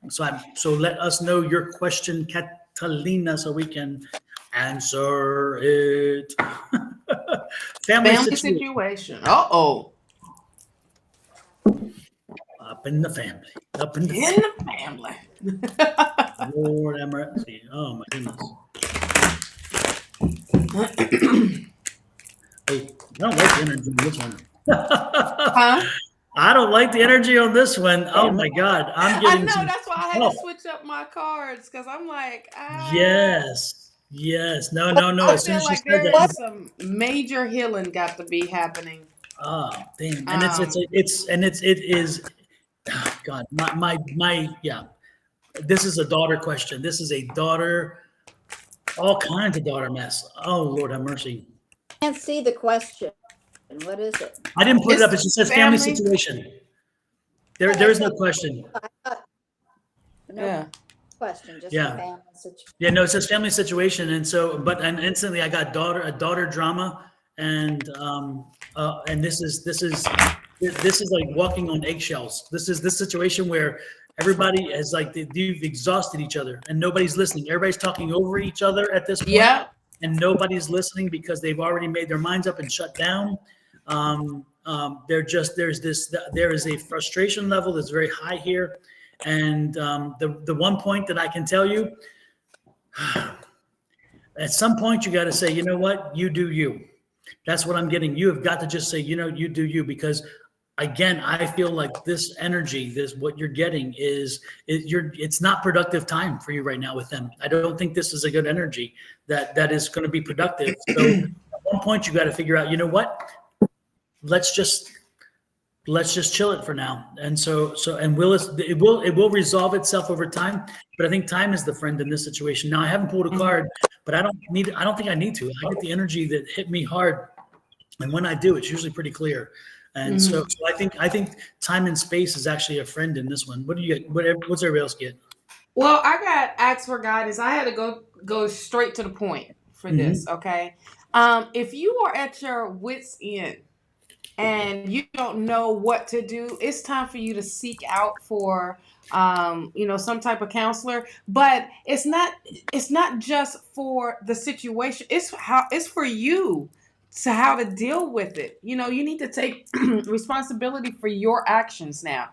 So let us know your question, Catalina, so we can answer it. Family situation. Uh-oh. Up in the family. Up in the In family. the family. Lord have mercy. Oh my goodness. Hey, I don't like the energy on this one. Huh? I don't like the energy on this one. Oh my God. I'm I getting know, some. that's why I had Oh, to switch up my cards, because I'm like, yes. Yes. No, no, no. I As soon feel as she like said there that, is some major healing got to be happening. oh, damn. And it is, oh, God, yeah. This is a daughter question. This is a daughter, all kinds of daughter mess. Oh, Lord have mercy. Can't see the question. What is it? I didn't put it up. It It's just says family family. situation. Oh, There is that's no question. no Yeah. question, just a Yeah. family situation. Yeah, no, it says family situation. And instantly I got a daughter drama. And this is like walking on eggshells. This is this situation where everybody is like, you've exhausted each other and nobody's listening. Everybody's talking over each other at this point. Yep. And nobody's listening because they've already made their minds up and shut down. There is a frustration level that's very high here. And the one point that I can tell you, at some point you got to say, you know what, you do you. That's what I'm getting. You have got to just say, you do you, because again, I feel like this energy, what you're getting it's not productive time for you right now with them. I don't think this is a good energy that is going to be productive. So at one point you got to figure out, you know what, let's just chill it for now. And and it will resolve itself over time. But I think time is the friend in this situation. Now I haven't pulled a card, but I don't think I need to. I get the energy that hit me hard. And when I do, it's usually pretty clear. And so I think time and space is actually a friend in this one. What do you get? What's everybody else get? Well, I got asked for guidance. I had to go straight to the point for this, okay? If you are at your wit's end and you don't know what to do, it's time for you to seek out for some type of counselor. But it's not just for the situation. It's for you to how to deal with it. You need to take responsibility for your actions now.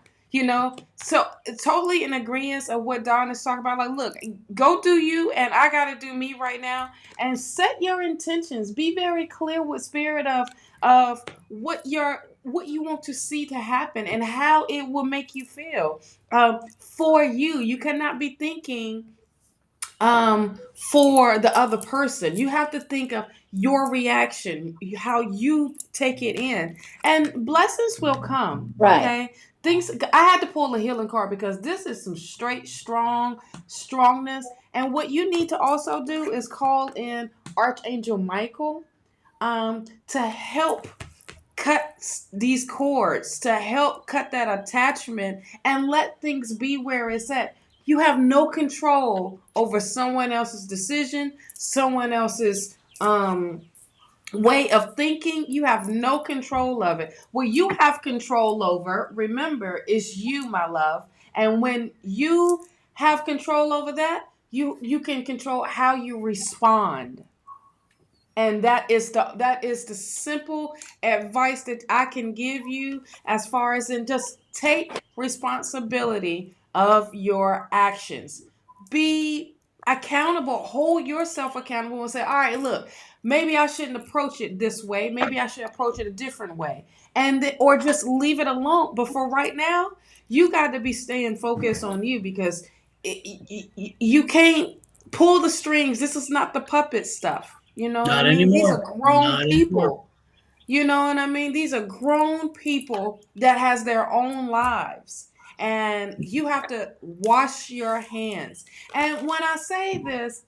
So totally in agreement of what Don is talking about. Like, look, go do you, and I got to do me right now, and set your intentions. Be very clear with spirit of what you want to see to happen and how it will make you feel. For you, you cannot be thinking for the other person. You have to think of your reaction, how you take it in, and blessings will come. Right. Okay. I had to pull a healing card because this is some straight strongness. And what you need to also do is call in Archangel Michael to help cut these cords, to help cut that attachment and let things be where it's at. You have no control over someone else's decision, someone else's way of thinking. You have no control of it. What you have control over, remember, is you, my love. And when you have control over that, you can control how you respond. And that is the simple advice that I can give you, as far as in just take responsibility of your actions. Be accountable, hold yourself accountable, and say, all right, look, maybe I shouldn't approach it this way. Maybe I should approach it a different way. Or just leave it alone. But for right now, you got to be staying focused on you, because you can't pull the strings. This is not the puppet stuff. You know what I Not mean? These anymore. are grown Not anymore. people. You know what I mean? These are grown people that has their own lives. And you have to wash your hands. And when I say this,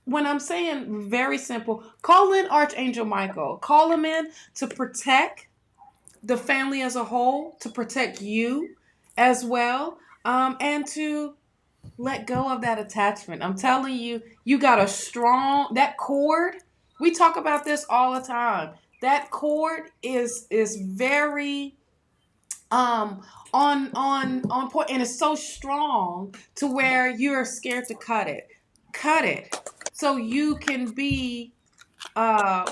when I'm saying very simple, call in Archangel Michael. Call him in to protect the family as a whole, to protect you as well, and to Let go of that attachment. I'm telling you, you got a strong that cord. We talk about this all the time. That cord is very um on point, and it's so strong to where you're scared to cut it so you can be uh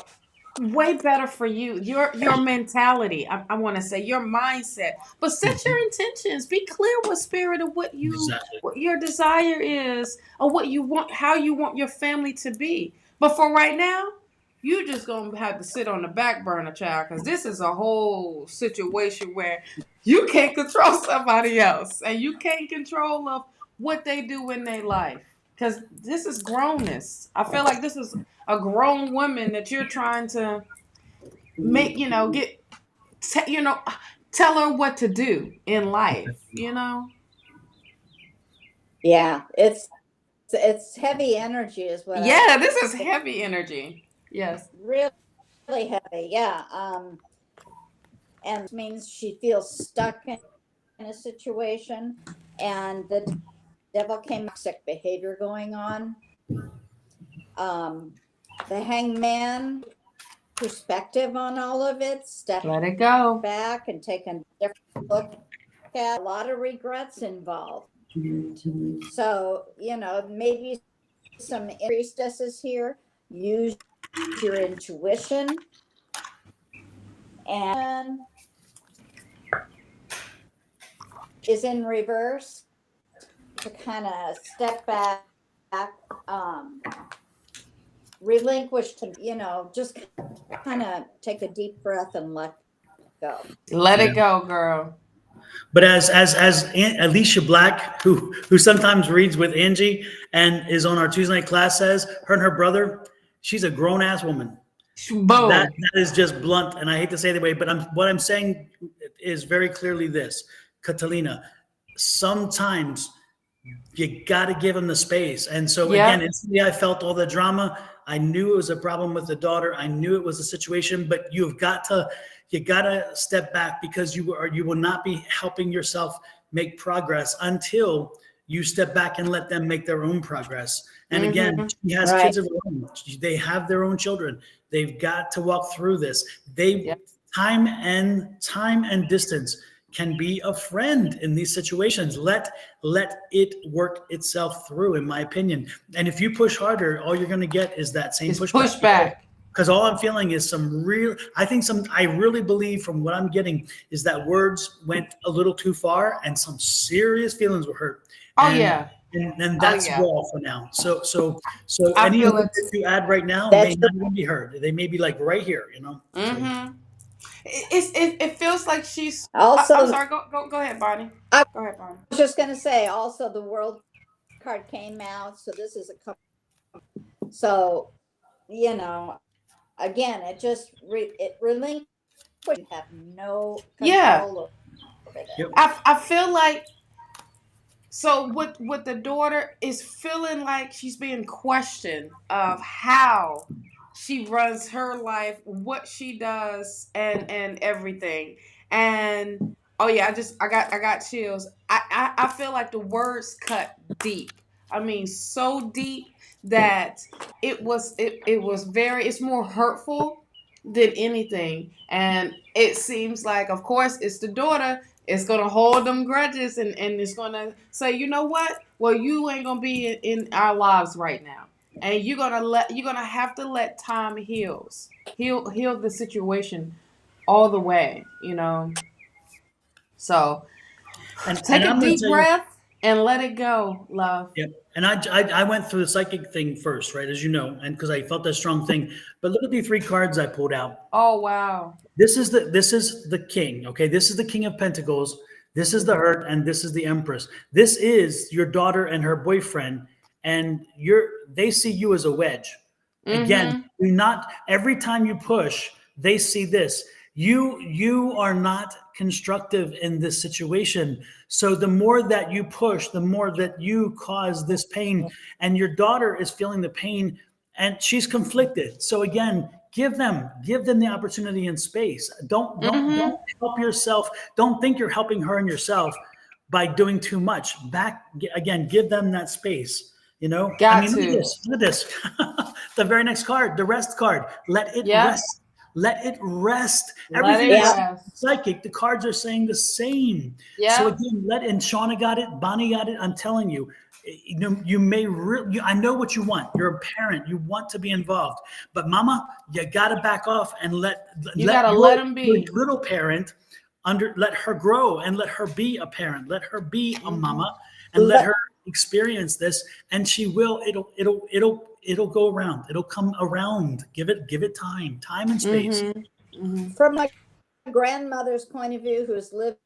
way better for you, your mentality. I want to say your mindset, but set your intentions. Be clear with spirit of Exactly. what your desire is, or what you want, how you want your family to be. But for right now, you just gonna have to sit on the back burner, child, because this is a whole situation where you can't control somebody else, and you can't control of what they do in their life, because this is grownness. I feel like this is a grown woman that you're trying to make, get, tell her what to do in life, Yeah, it's heavy energy is what I Yeah, this is heavy energy. Yes. really heavy. Yeah. And means she feels stuck in a situation, and the devil came toxic behavior going on. The hangman perspective on all of it, step Let it go. back and take a different look at a lot of regrets involved. So, maybe some priestesses here, use your intuition, and is in reverse to kind of step back, um, relinquish to, just kind of take a deep breath and let go. Let Yeah. it go, girl. But as Alicia Black, who sometimes reads with Angie and is on our Tuesday night class, says, her and her brother, she's a grown ass woman. That Boom. is just blunt, and I hate to say it that way, but what I'm saying is very clearly this, Catalina. Sometimes you got to give them the space, and so again, Yep. instantly I felt all the drama. I knew it was a problem with the daughter. I knew it was a situation, but you got to step back, because you will not be helping yourself make progress until you step back and let them make their own progress. And again, she has Right. kids of her own. They have their own children. They've got to walk through this. Yep. Time and distance can be a friend in these situations. Let it work itself through, in my opinion. And if you push harder, all you're going to get is that same It's pushback. pushback. Because all I'm feeling is I really believe from what I'm getting is that words went a little too far and some serious feelings were hurt. Oh And yeah. and Oh that's yeah. raw for now. So I any feel words it. that you add right now may That's not even be heard. They may be like right here, So, It feels like she's. I'm also, sorry. Go ahead, Bonnie. I Go ahead, Bonnie. was just going to say, also the world card came out. So this is a couple. So, again, it just, it relinquished, have no Yeah. control over it. yep. I feel like, so with the daughter is feeling like she's being questioned of how she runs her life, what she does, and everything. And oh yeah, I got chills. I feel like the words cut deep. I mean, so deep that it was very, it's more hurtful than anything. And it seems like, of course, it's the daughter. It's gonna hold them grudges, and it's gonna say, you know what? Well, you ain't gonna be in our lives right now, and you're gonna have to let time heal the situation all the way. So And take a I'm going to deep tell you. breath and let it go, love. Yep. And I went through the psychic thing first, right? As you know, and because I felt that strong thing. But look at the three cards I pulled out. Oh wow. This is the king. Okay. This is the king of pentacles. This is the hurt, and this is the empress. This is your daughter and her boyfriend, and they see you as a wedge. Again, Mm-hmm. do not, every time you push, they see this. You are not constructive in this situation. So the more that you push, the more that you cause this pain, and your daughter is feeling the pain, and she's conflicted. So again, give them the opportunity and space. Don't Mm-hmm. help yourself. Don't think you're helping her and yourself, by doing too much. Again, give them that space. You know, Got look at to. this. Look at this. The very next card, the rest card. Let it Yep. rest. Let it rest. Let Everything it is rest. psychic. The cards are saying the same. Yep. So again, and Shawna got it. Bonnie got it. I'm telling you, you may really. I know what you want. You're a parent. You want to be involved, but Mama, you got to back off and let them be. your little parent let her grow and let her be a parent. Let her be a mama and let her experience this, and she will. It'll go around. It'll come around. Give it time and space. From my grandmother's point of view, who's lived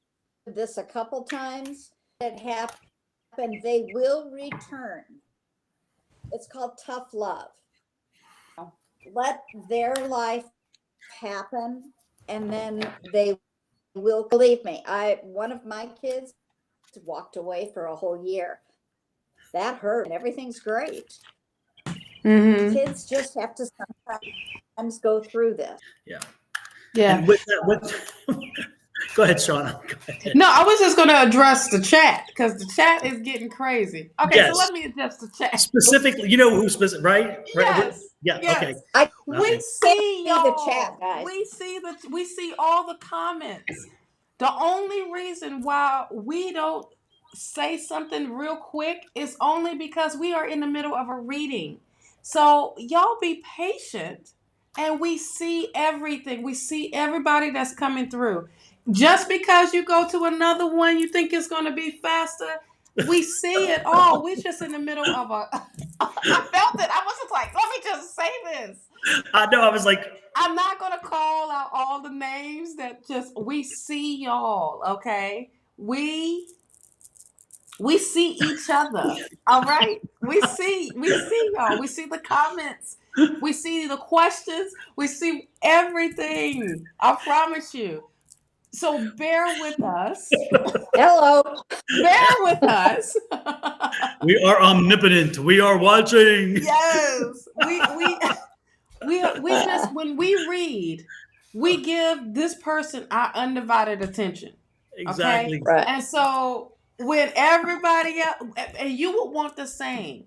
this a couple times, it happened. They will return. It's called tough love. Let their life happen, and then they will. Believe me, one of my kids walked away for a whole year. That hurt, and everything's great. Kids just have to sometimes go through this. Yeah. Yeah. And with that, go ahead, Shawna. Go ahead. No, I was just going to address the chat because the chat is getting crazy. Okay, Yes. so let me address the chat. Specifically, you know who specific, right? Yes. Yeah. Yes. Okay. We see y'all. The chat, guys. We see all the comments. The only reason why we don't say something real quick is only because we are in the middle of a reading. So y'all be patient, and we see everything. We see everybody that's coming through. Just because you go to another one, you think it's going to be faster. We see it all. We're just in the middle of a. I felt it. I was just like, let me just say this. I know. I was like, I'm not going to call out all the names we see y'all, okay? We see each other, all right? We see y'all. We see the comments. We see the questions. We see everything. I promise you. So bear with us. Hello. Bear with us. We are omnipotent. We are watching. Yes. We just, when we read, we give this person our undivided attention. Exactly. Okay? Right. And so when everybody else, and you would want the same.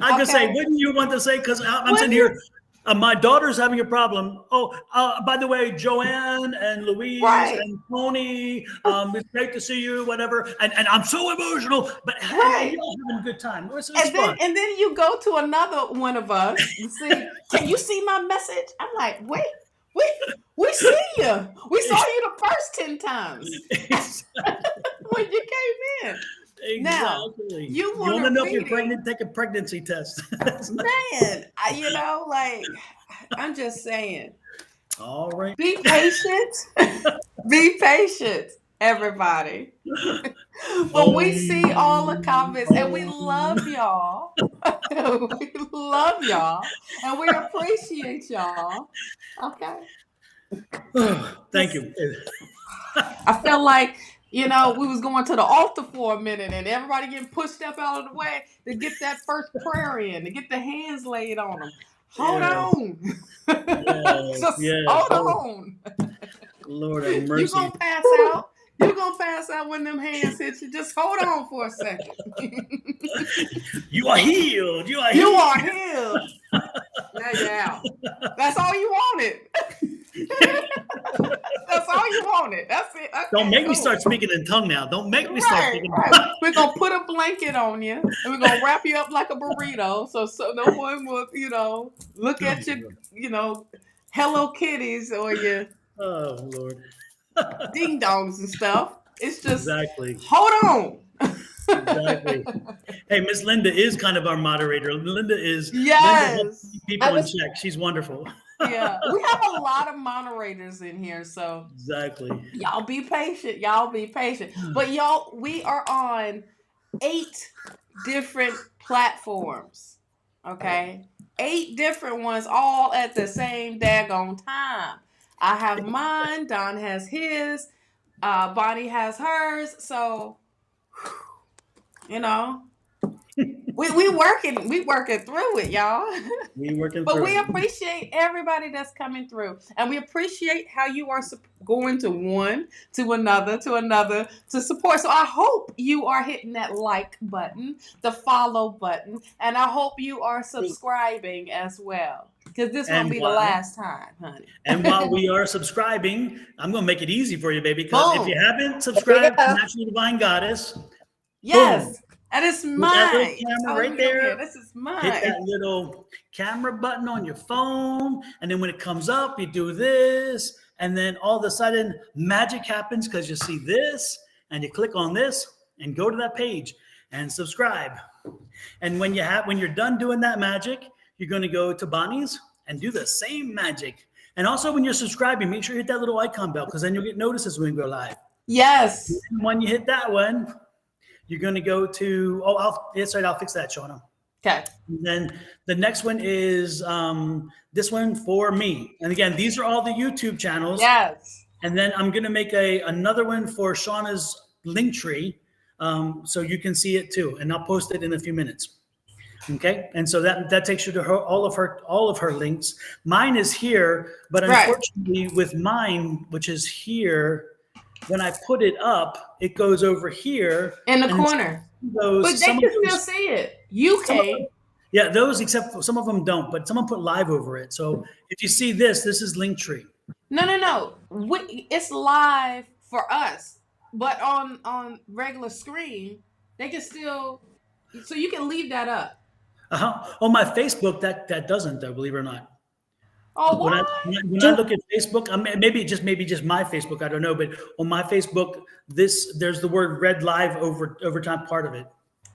I could say, wouldn't you want to say? Because I'm sitting here. My daughter's having a problem. Oh, by the way, Joanne and Louise and Tony, it's great to see you, whatever. And I'm so emotional, but hey, you're having a good time. It's fun. And then you go to another one of us and see, can you see my message? I'm like, wait, we see you. We saw you the first 10 times when you came in. Exactly. Now, you want to know if you're pregnant? Take a pregnancy test. Man, I'm just saying. All right. Be patient. Be patient, everybody. But we see all the comments, and we love y'all. We love y'all, and we appreciate y'all. Okay. Thank you. I felt like, we was going to the altar for a minute, and everybody getting pushed up out of the way to get that first prayer in, to get the hands laid on them. Hold on. Hold on. Lord have mercy. You're going to pass out. You're going to pass out when them hands hit you. Just hold on for a second. You are healed. You are healed. Now you're out. That's all you wanted. That's all you wanted. That's it. Okay, don't make me start speaking in tongue now. Don't make me start speaking in tongue. We're going to put a blanket on you, and we're going to wrap you up like a burrito so no one will, look at you, Hello Kitties or your Lord. ding dongs and stuff. It's just, exactly. Hold on. Exactly. Hey, Miss Linda is kind of our moderator. Linda helps people in check. She's wonderful. Yeah, we have a lot of moderators in here, so exactly. Y'all be patient. But we are on 8 different platforms. Okay, 8 different ones, all at the same daggone time. I have mine. Don has his. Bonnie has hers. So, we working through it, y'all. We working But through we it. appreciate everybody that's coming through, and we appreciate how you are going to one to another to support. So I hope you are hitting that like button, the follow button, and I hope you are subscribing as well, because this won't be the last time, honey. And while we are subscribing, I'm going to make it easy for you, baby, because if Boom. you haven't subscribed to Natural Divine Goddess, Yes. boom. And it's With that little mine. camera right there. This is mine. Hit that little camera button on your phone. And then when it comes up, you do this. And then all of a sudden, magic happens because you see this and you click on this and go to that page and subscribe. And when you're done doing that magic, you're going to go to Bonnie's and do the same magic. And also when you're subscribing, make sure you hit that little icon bell, because then you'll get notices when we go live. Yes. And when you hit that one, you're going to go to, I'll fix that, Shawna. Okay. And then the next one is this one for me. And again, these are all the YouTube channels. Yes. And then I'm going to make another one for Shawna's link tree, so you can see it too. And I'll post it in a few minutes. Okay. And so that takes you to all of her links. Mine is here, but unfortunately with mine, which is here, when I put it up, it goes over here in the corner. But they can still see it. UK. Yeah, those, except for some of them don't, but someone put live over it. So if you see this is Linktree. No. It's live for us, but on regular screen, they can still. So you can leave that up. On my Facebook, that doesn't, though, believe it or not. Oh, when I look at Facebook, maybe just my Facebook, I don't know, but on my Facebook, there's the word read live over time part of it.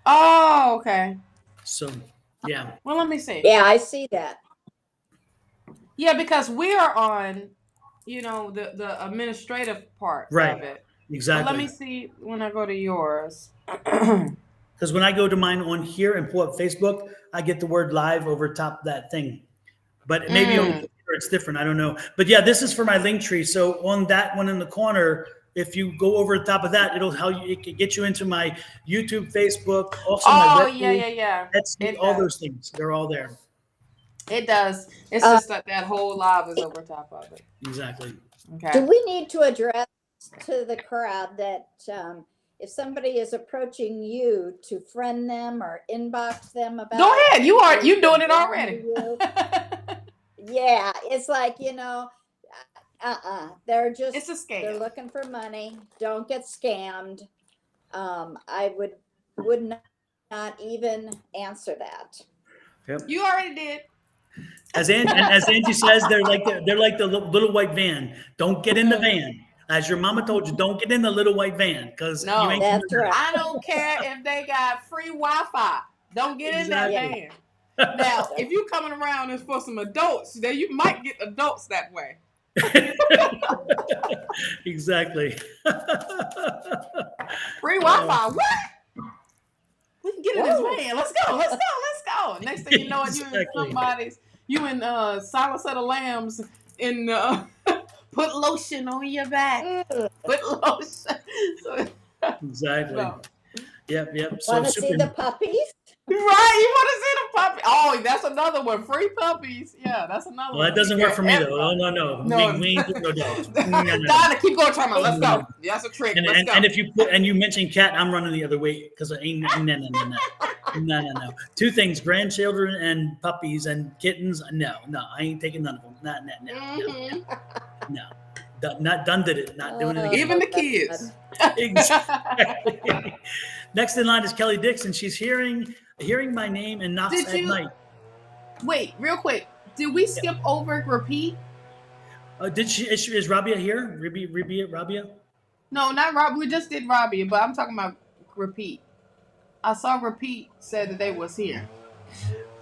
Oh, okay. So, yeah. Well, let me see. Yeah, I see that. Yeah, because we are on, the administrative part of it. Exactly. But let me see when I go to yours. Because when I go to mine on here and pull up Facebook, I get the word live over top of that thing. But maybe on computer it's different. I don't know. But yeah, this is for my link tree. So on that one in the corner, if you go over the top of that, it can get you into my YouTube, Facebook, also my webpage, Etsy, all those things. They're all there. It does. It's just that whole live is over top of it. Exactly. Okay. Do we need to address to the crowd that if somebody is approaching you, to friend them or inbox them about? Go ahead. You doing it already. Yeah, it's like, they're just, it's a scam. They're looking for money. Don't get scammed. I would not even answer that. Yep. You already did. As Angie says, they're like the little white van. Don't get in the van. As your mama told you, don't get in the little white van, because no, you ain't. That's right. I don't care if they got free Wi-Fi. Don't get in that van. Now, if you coming around and for some adults, then you might get adults that way. Exactly. Free Wi-Fi. What? We can get in this van. Let's go. Next thing you know, you in Silence of the Lambs in put lotion on your back. Put lotion. Exactly. No. Yep. Want to see the puppies? Right, you want to see the puppy? Oh, that's another one. Free puppies. Yeah, that's another one. Well, that doesn't work for me though. No. We ain't doing no dogs. Donna, keep going, Charlie. Let's go. That's a trick. Let's go. And if you mention cat, I'm running the other way, because I ain't no. Two things: grandchildren and puppies and kittens. No, I ain't taking none of them. No. Not done did it. Not doing it again. Even the kids. Exactly. Next in line is Kelly Dixon. She's hearing my name and knocks at night. Wait, real quick. Did we skip over repeat? Did she? Is Rabia here? Rabia? No, not Rob. We just did Rabia, but I'm talking about repeat. I saw repeat said that they was here.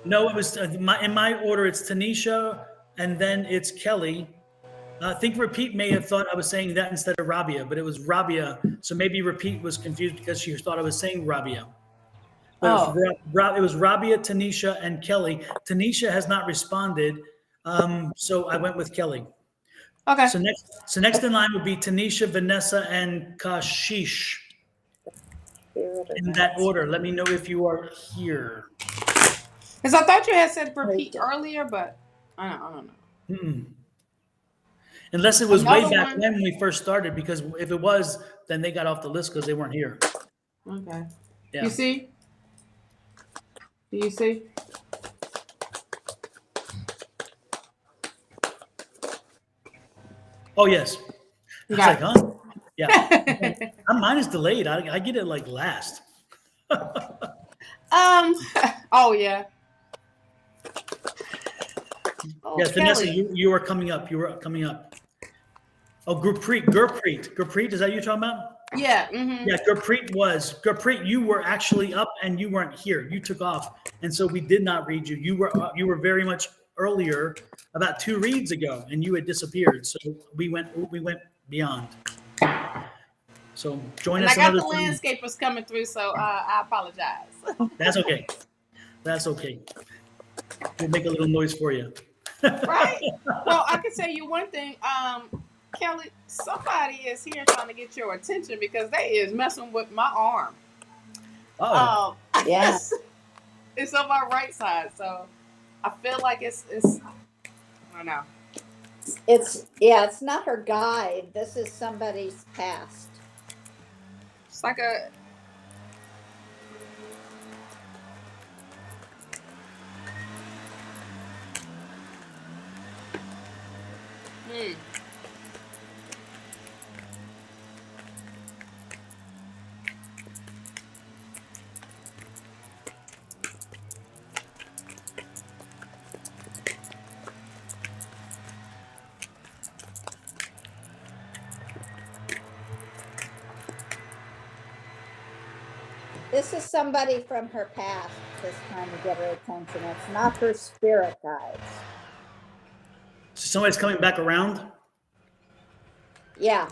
No, it was in my order. It's Tanisha, and then it's Kelly. I think Repeat may have thought I was saying that instead of Rabia, but it was Rabia. So maybe Repeat was confused because she thought I was saying Rabia. But it was Rabia, Tanisha, and Kelly. Tanisha has not responded, so I went with Kelly. Okay. So next in line would be Tanisha, Vanessa, and Kashish. in that order. Let me know if you are here. Because I thought you had said repeat earlier, but I don't know. Unless it was way Another back one. when we first started, because if it was, then they got off the list because they weren't here. Okay. Yeah. You see? Do you see? Oh, yes. I was Got like, huh? Yeah. Mine is delayed. I get it like last. Oh yeah. Oh, Yes, Vanessa, Kelly. you are coming up. You were coming up. Oh, Gurpreet, is that you talking about? Yeah. Mm-hmm. Yeah, Gurpreet. You were actually up and you weren't here. You took off, and so we did not read you. You were very much earlier, about 2 reads ago, and you had disappeared. So we went beyond. So join And us I got another the time. landscapers coming through, so I apologize. That's okay. That's okay. We'll make a little noise for you. Right? Well, I can tell you one thing, Kelly. Somebody is here trying to get your attention because they is messing with my arm. Oh, Yes. It's on my right side, so I feel like it's I don't know. It's not her guide. This is somebody's past. It's like a This is somebody from her past that's trying to get her attention. It's not her spirit guides. so somebody's coming back around. Yeah.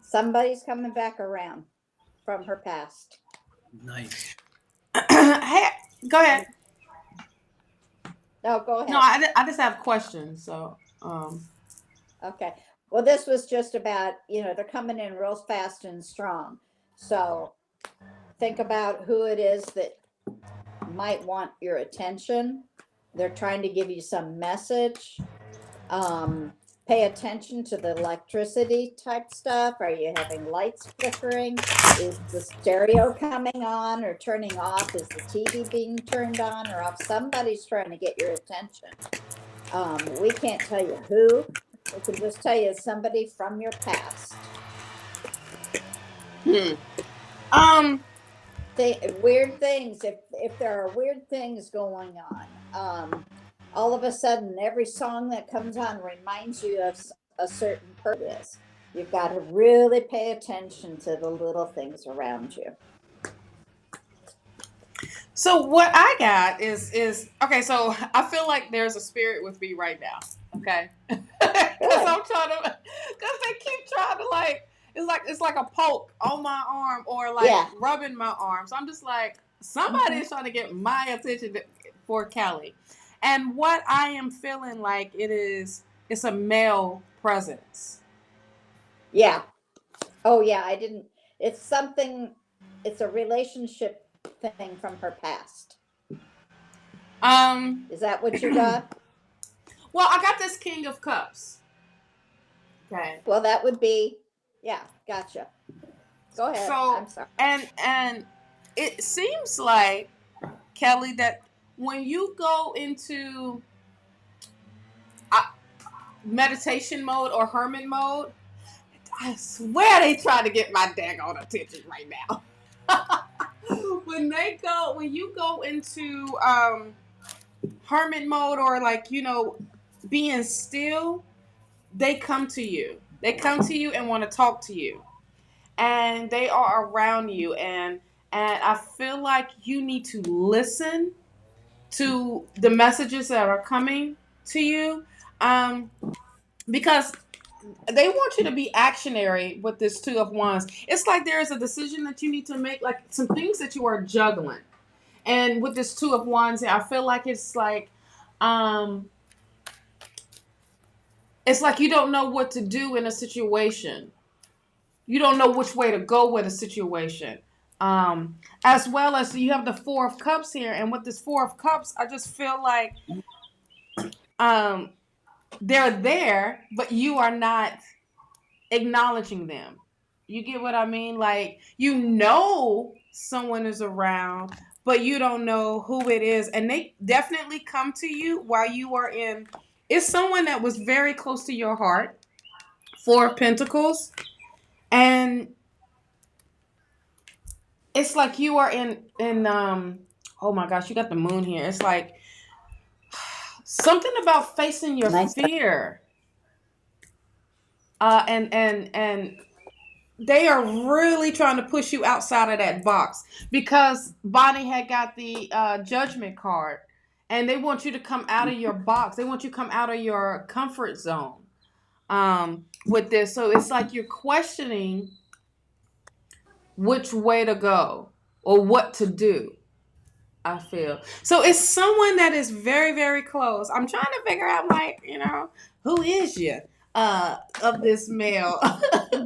Somebody's coming back around from her past. Nice. hey, go ahead. No, go ahead. No, I just have questions. So, Okay. Well, this was just about, they're coming in real fast and strong. So think about who it is that might want your attention. They're trying to give you some message. Pay attention to the electricity type stuff. Are you having lights flickering? Is the stereo coming on or turning off? Is the TV being turned on or off? Somebody's trying to get your attention. We can't tell you who. We can just tell you somebody from your past. Weird things. If there are weird things going on, all of a sudden, every song that comes on reminds you of a certain purpose. You've got to really pay attention to the little things around you. so what I got is okay. So I feel like there's a spirit with me right now. Okay, because I'm trying to, because they keep trying to it's like a poke on my arm or rubbing my arm. So I'm just like somebody is trying to get my attention for Kelly, and what I am feeling like it's a male presence. Yeah. Oh yeah. I didn't. It's something. It's a relationship thing from her past. Is that what you got? Well, I got this King of Cups. Okay. Well, that would be, yeah, gotcha. Go ahead. So, I'm sorry. and it seems like, Kelly, that when you go into meditation mode or hermit mode, I swear they try to get my daggone attention right now. when you go into hermit mode or being still, they come to you. They come to you and want to talk to you. And they are around you, and I feel like you need to listen to the messages that are coming to you, because they want you to be actionary with this Two of Wands. It's like there is a decision that you need to make, like some things that you are juggling. And with this Two of Wands, I feel like it's like you don't know what to do in a situation. You don't know which way to go with a situation. As well as you have the Four of Cups here. And with this Four of Cups, I just feel like they're there, but you are not acknowledging them. You get what I mean? Like, you know someone is around, but you don't know who it is. And they definitely come to you while you are in. It's someone that was very close to your heart. Four of Pentacles. And it's like you are in oh my gosh, you got the moon here. It's like something about facing your fear. And they are really trying to push you outside of that box, because Bonnie had got the Judgment card, and they want you to come out of your box. They want you to come out of your comfort zone with this. So it's like you're questioning which way to go or what to do. I feel so. It's someone that is very, very close. I'm trying to figure out, like, who is you of this male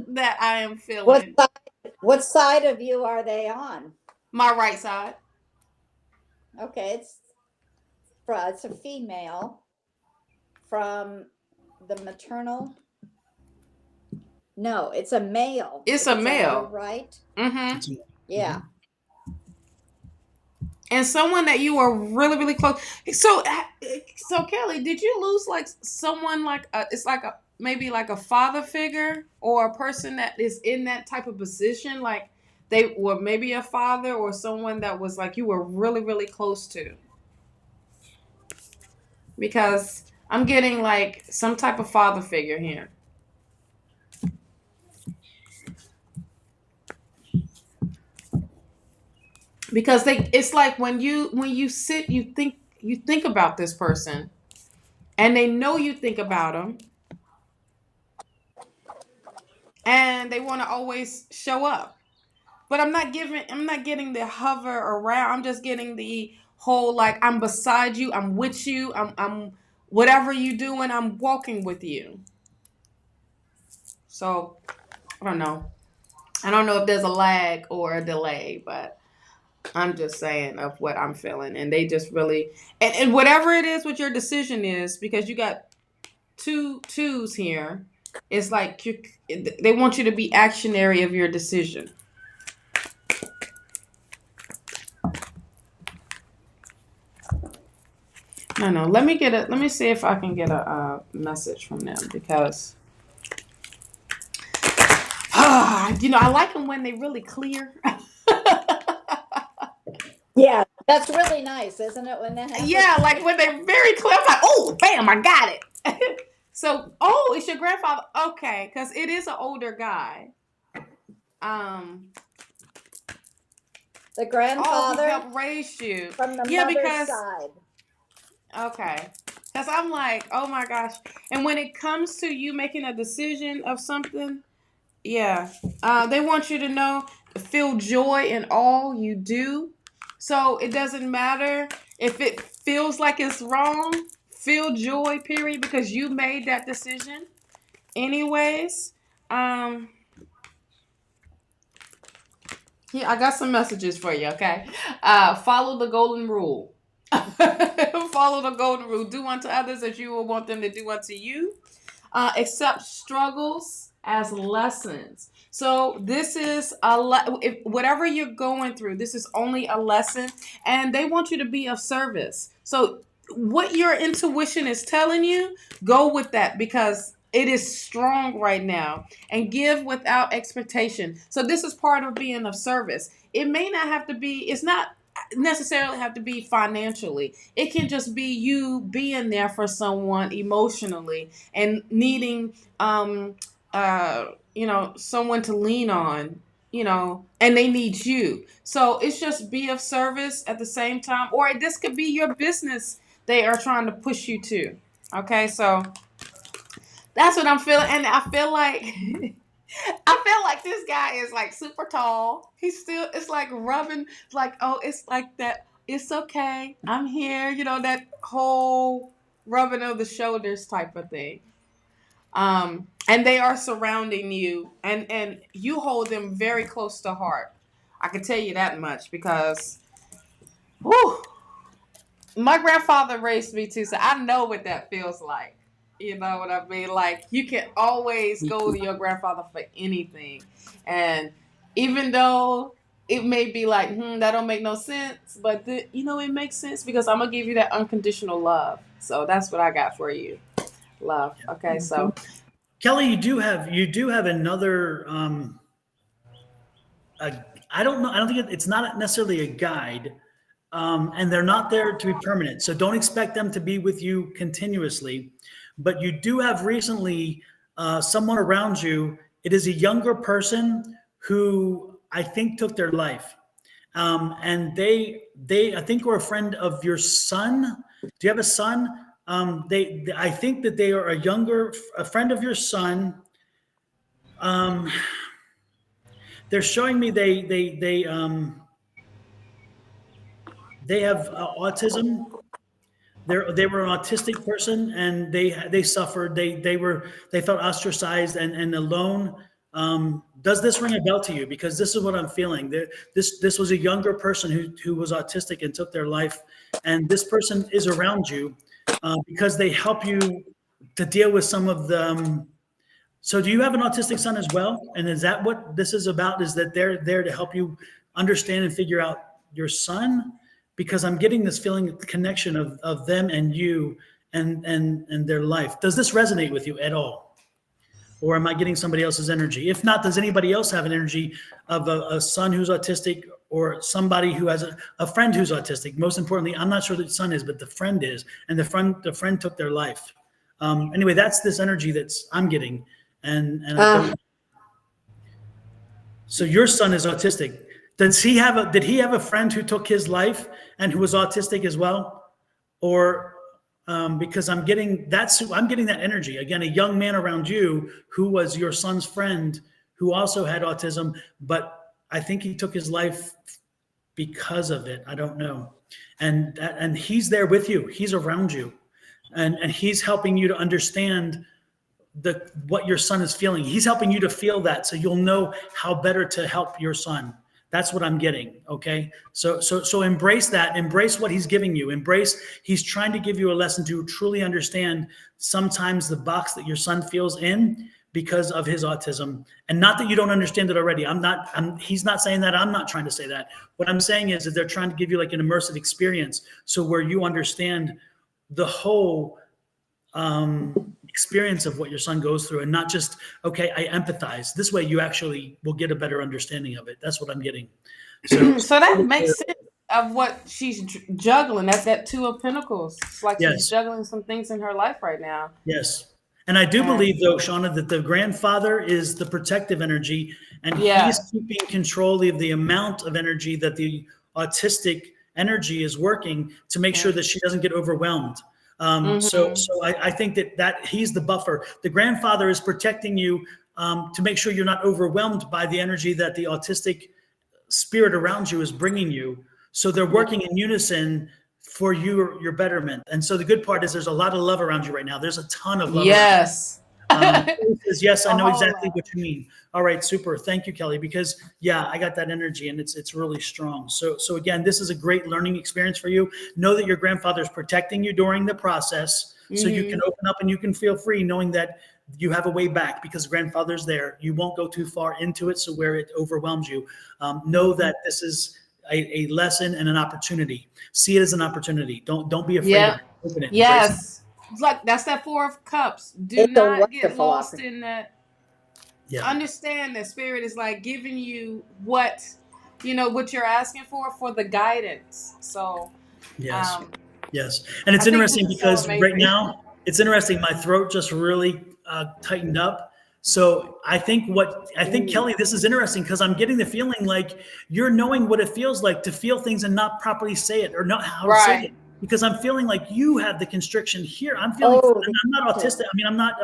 that I am feeling. What side of you are they on? My right side. Okay, it's a female from the maternal. No, it's a male. It's a male, right? Mm-hmm. Yeah. And someone that you are really, really close. So Kelly, did you lose like someone like it's like maybe like a father figure, or a person that is in that type of position, like they were maybe a father or someone that was like you were really, really close to? Because I'm getting like some type of father figure here. Because it's like when you sit, you think about this person, and they know you think about them, and they want to always show up. But I'm not getting the hover around. I'm just getting the whole, like, I'm beside you, I'm with you, I'm whatever you do, and I'm walking with you. So I don't know. I don't know if there's a lag or a delay, but I'm just saying of what I'm feeling. And they just really, and whatever it is what your decision is, because you got two twos here, it's like they want you to be actionary of your decision. No. Let me see if I can get a message from them, because I like them when they really clear. Yeah, that's really nice, isn't it? When that happens. Yeah, like when they're very clear. I'm like, oh, bam, I got it. So, it's your grandfather. Okay, because it is an older guy. The grandfather who helped raise you from the mother's side. Okay, because I'm like, oh my gosh. And when it comes to you making a decision of something, yeah, they want you to feel joy in all you do. So it doesn't matter if it feels like it's wrong. Feel joy, period, because you made that decision. Anyways, yeah, I got some messages for you. Okay, follow the golden rule. Follow the golden rule. Do unto others as you will want them to do unto you. Accept struggles as lessons. So this is whatever you're going through, this is only a lesson, and they want you to be of service. So what your intuition is telling you, go with that, because it is strong right now. And give without expectation. So this is part of being of service. It may not have to be, it's not necessarily have to be financially. It can just be you being there for someone emotionally and needing someone to lean on, and they need you. So it's just be of service at the same time. Or this could be your business they are trying to push you to. Okay, so that's what I'm feeling. And I feel like this guy is like super tall. It's like rubbing, like, oh, it's like that. It's okay, I'm here. That whole rubbing of the shoulders type of thing. And they are surrounding you, and you hold them very close to heart. I can tell you that much because, whew, my grandfather raised me too, so I know what that feels like. You know what I mean? Like, you can always go to your grandfather for anything. And even though it may be like, that don't make no sense, but it makes sense because I'm gonna give you that unconditional love. So that's what I got for you. Love. Okay, so Kelly, you do have another I don't know. I don't think it's not necessarily a guide, and they're not there to be permanent. So don't expect them to be with you continuously. But you do have recently someone around you. It is a younger person who I think took their life, and they I think were a friend of your son. Do you have a son? I think that they are a friend of your son. Um, they're showing me they have autism. They were an autistic person, and they suffered. They felt ostracized and alone. Does this ring a bell to you? Because this is what I'm feeling. This was a younger person who was autistic and took their life, and this person is around you because they help you to deal with some of the. So do you have an autistic son as well? And is that what this is about? Is that they're there to help you understand and figure out your son? Because I'm getting this feeling of the connection of them and you and their life. Does this resonate with you at all? Or am I getting somebody else's energy? If not, does anybody else have an energy of a son who's autistic or somebody who has a friend who's autistic? Most importantly, I'm not sure the son is, but the friend is, and the friend took their life. Anyway, that's this energy that's I'm getting. And I don't. So your son is autistic. Did he have a friend who took his life and who was autistic as well? Or because I'm getting that energy again, a young man around you who was your son's friend who also had autism, but I think he took his life because of it. I don't know. And he's there with you. He's around you, and he's helping you to understand what your son is feeling. He's helping you to feel that, so you'll know how better to help your son. That's what I'm getting. Okay. So embrace that. Embrace what he's giving you. He's trying to give you a lesson to truly understand sometimes the box that your son feels in because of his autism. And not that you don't understand it already. He's not saying that. I'm not trying to say that. What I'm saying is that they're trying to give you like an immersive experience. So where you understand the whole, experience of what your son goes through, and not just, okay, I empathize. This way you actually will get a better understanding of it. That's what I'm getting. So that makes sense of what she's juggling. That's that Two of Pentacles. It's like she's juggling some things in her life right now. Yes. And I do believe, though, Shawna, that the grandfather is the protective energy, and he's keeping control of the amount of energy that the autistic energy is working to make sure that she doesn't get overwhelmed. So I think that he's the buffer. The grandfather is protecting you to make sure you're not overwhelmed by the energy that the autistic spirit around you is bringing you. So they're working in unison for your betterment. And so the good part is there's a lot of love around you right now. There's a ton of love. Yes. Yes, I know exactly what you mean. All right, super. Thank you, Kelly, because I got that energy and it's really strong. So again, this is a great learning experience for you. Know that your grandfather is protecting you during the process, so you can open up and you can feel free knowing that you have a way back because grandfather's there. You won't go too far into it, so where it overwhelms you. Know that this is a lesson and an opportunity. See it as an opportunity. Don't be afraid of it. Open it. Yes. It's like that's that Four of Cups. Do not get lost in that. Yeah. Understand that Spirit is like giving you what you're asking for the guidance. So yes. And it's interesting because right now it's interesting. My throat just really tightened up. So I think Kelly, this is interesting because I'm getting the feeling like you're knowing what it feels like to feel things and not properly say it or not how to say it. Because I'm feeling like you have the constriction here. I'm feeling I'm not autistic. I mean, I'm not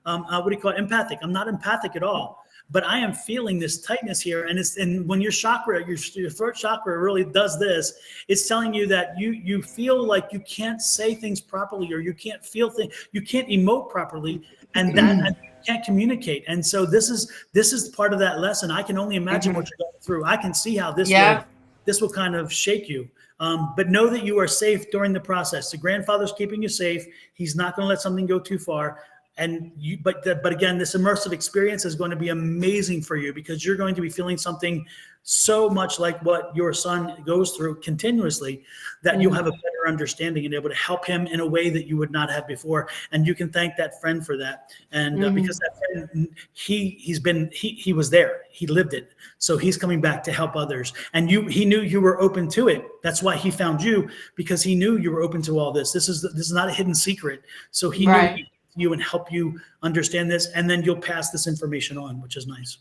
what do you call it? Empathic. I'm not empathic at all, but I am feeling this tightness here. And when your chakra, your throat chakra really does this, it's telling you that you feel like you can't say things properly, or you can't feel things, you can't emote properly, and that and you can't communicate. And so this is part of that lesson. I can only imagine what you're going through. I can see how this will kind of shake you. But know that you are safe during the process. The grandfather's keeping you safe. He's not going to let something go too far. And but again, this immersive experience is going to be amazing for you, because you're going to be feeling something so much like what your son goes through continuously, that you'll have a better understanding and able to help him in a way that you would not have before. And you can thank that friend for that. And because that friend, he was there, he lived it. So he's coming back to help others. And he knew you were open to it. That's why he found you, because he knew you were open to all this. This is not a hidden secret. So he knew you and help you understand this, and then you'll pass this information on, which is nice.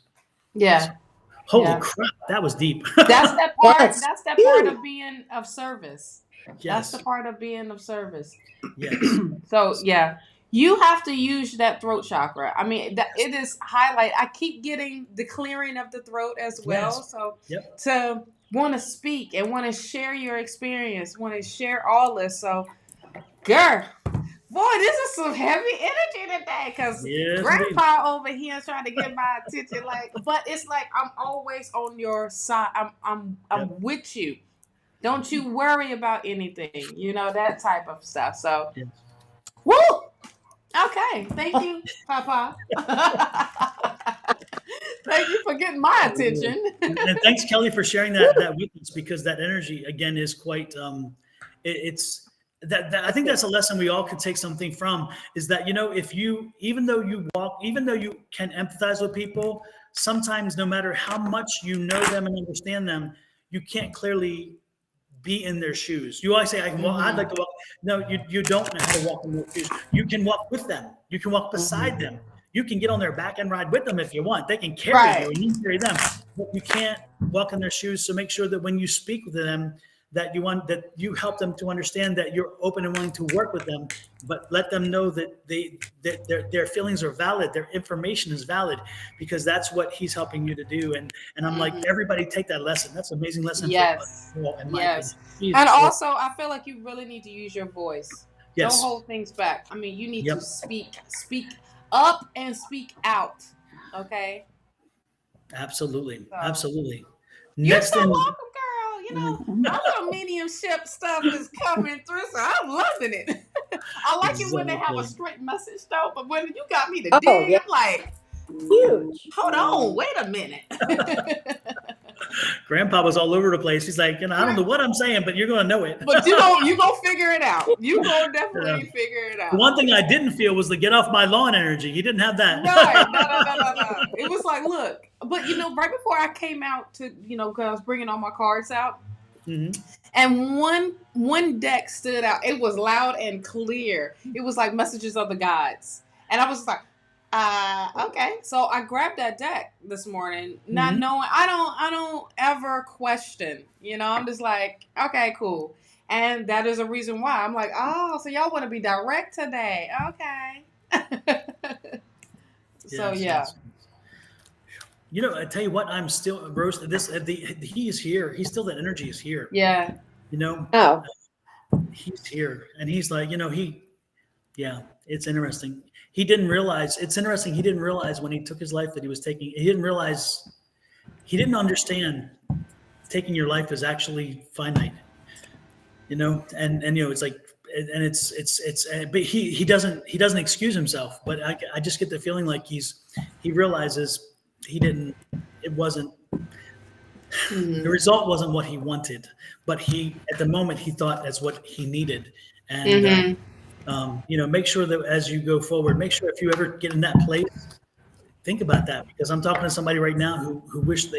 Yeah. Holy crap, that was deep. That's that part. That's that part of being of service. Yes. That's the part of being of service. Yes. So yeah, you have to use that throat chakra. I mean, it is highlight. I keep getting the clearing of the throat as well. Yes. So Yep. to want to speak and want to share your experience, want to share all this. So, girl. Boy, this is some heavy energy today, because Grandpa over here trying to get my attention. But it's like I'm always on your side. I'm with you. Don't you worry about anything. You know, that type of stuff. So, woo! Okay, thank you, Papa. Thank you for getting my attention. And thanks, Kelly, for sharing that with us, because that energy again is quite. It's. That I think that's a lesson we all could take something from, is that, if you, even though you can empathize with people, sometimes no matter how much you know them and understand them, you can't clearly be in their shoes. You always say, I'd like to walk. No, you don't know how to walk in their shoes. You can walk with them. You can walk beside them. You can get on their back and ride with them if you want. They can carry you and you carry them, but you can't walk in their shoes. So make sure that when you speak with them, that you help them to understand that you're open and willing to work with them, but let them know that their feelings are valid, their information is valid, because that's what he's helping you to do. And I'm like, everybody take that lesson. That's an amazing lesson. Yes. And also, I feel like you really need to use your voice. Don't hold things back. I mean, you need to speak up and speak out. Okay. Absolutely. Absolutely. You're so welcome, girl. My little mediumship stuff is coming through, so I'm loving it. I like it when they have a straight message, though, but when you got me to dig, I'm like, huge. Hold on, wait a minute. Grandpa was all over the place. He's like, I don't know what I'm saying, but you're going to know it. But you gonna figure it out. You gonna definitely figure it out. The one thing I didn't feel was the get off my lawn energy. He didn't have that. Right. No. It was like, look, but right before I came out to, because I was bringing all my cards out, and one deck stood out. It was loud and clear. It was like Messages of the Gods, and I was like, okay. So I grabbed that deck this morning, not knowing. I don't ever question. I'm just like, okay, cool. And that is a reason why I'm like, oh, so y'all want to be direct today, okay? So yeah. I tell you what, I'm still roasted. He is here. He's still, that energy is here. Yeah. Oh. He's here, and he's like, it's interesting. He didn't realize. It's interesting. He didn't realize when he took his life that he was taking. He didn't understand taking your life is actually finite. It's like, and it's but he doesn't excuse himself. But I just get the feeling like he realizes it wasn't, the result wasn't what he wanted, but at the moment he thought that's what he needed. And make sure that as you go forward, make sure if you ever get in that place, think about that, because I'm talking to somebody right now who wish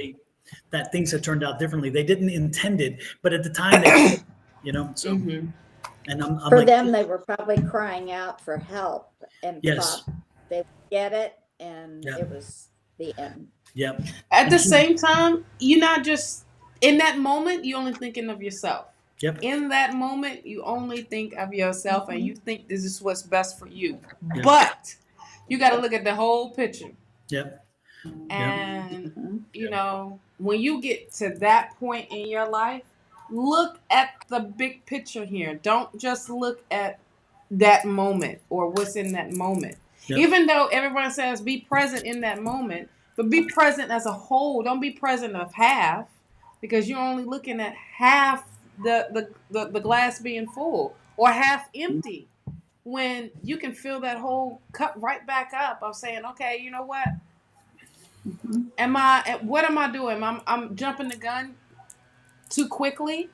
that things had turned out differently. They didn't intend it, but at the time they so and I'm for like, them, they were probably crying out for help and thought they would get it, and it was the end. Yep. At the same time, you're not just in that moment, you're only thinking of yourself. Yep. In that moment, you only think of yourself and you think this is what's best for you. Yep. But You got to look at the whole picture. Yep. And, you know, when you get to that point in your life, look at the big picture here. Don't just look at that moment or what's in that moment. Yep. Even though everyone says be present in that moment, but be present as a whole. Don't be present of half, because you're only looking at half the glass being full or half empty, when you can fill that whole cup right back up of saying, okay, you know what? What am I doing? I'm jumping the gun too quickly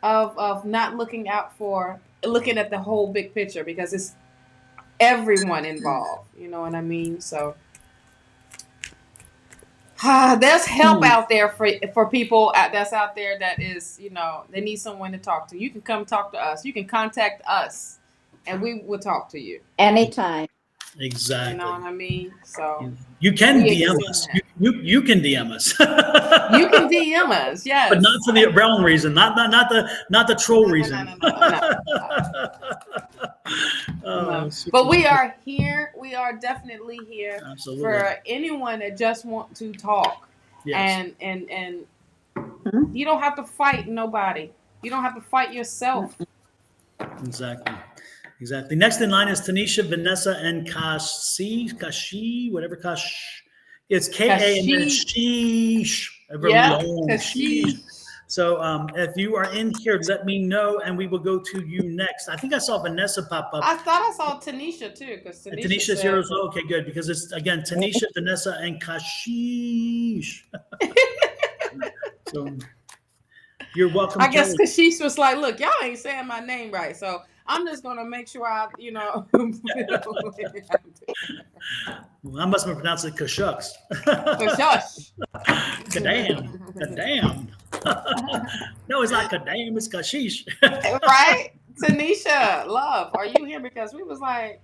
of not looking at the whole big picture, because it's everyone involved. You know what I mean? So there's help out there for people that's out there that is, you know, they need someone to talk to. You can come talk to us. You can contact us and we will talk to you anytime. Exactly. You know what I mean? So you can DM us. You can DM us. You can DM us, yes, but not for the wrong reason. Not the troll reason. No. But we are here. We are definitely here. Absolutely. For anyone that just want to talk. Yes. And you don't have to fight nobody. You don't have to fight yourself. Exactly. Next in line is Tanisha, Vanessa, and Kashi, whatever Kash. It's K-A and then sheesh. Sheesh. So if you are in here, let me know and we will go to you next. I think I saw Vanessa pop up. I thought I saw Tanisha too, because Tanisha's here as well. Okay, good, because it's again Tanisha, Vanessa, and Kashish. So you're welcome. I guess Kashish was like, "Look, y'all ain't saying my name right, so I'm just gonna make sure I, you know." Well, I must have pronounced it Kashucks. Kashush. Kadam. No, it's not Kadam, it's Kashish. Right? Tanisha, love, are you here? Because we was like,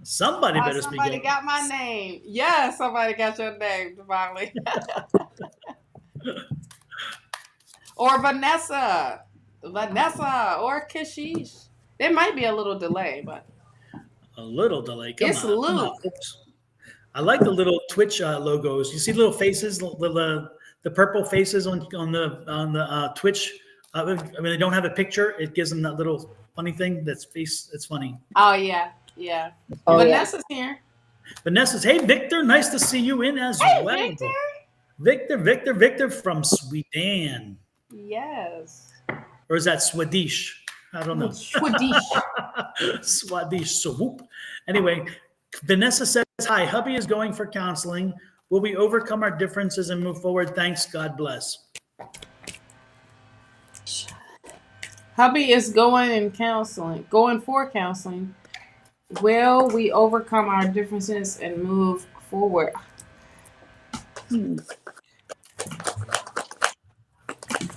somebody better speak up. Somebody got my name. Yes, somebody got your name, divinely. Or Vanessa, or Kashish. There might be a little delay, but a little delay. Come it's on. Luke. I like the little Twitch logos. You see little faces, the purple faces on the Twitch. I mean, they don't have a picture. It gives them that little funny thing. That's face. It's funny. Oh yeah. Oh, Vanessa's here. Vanessa's. Hey, Victor. Nice to see you in as well. Victor from Sweden. Yes. Or is that Swedish? I don't know. Swedish. So whoop. Anyway, Vanessa says, hi, hubby is going for counseling. Will we overcome our differences and move forward? Thanks. God bless. Hubby is going for counseling. Will we overcome our differences and move forward?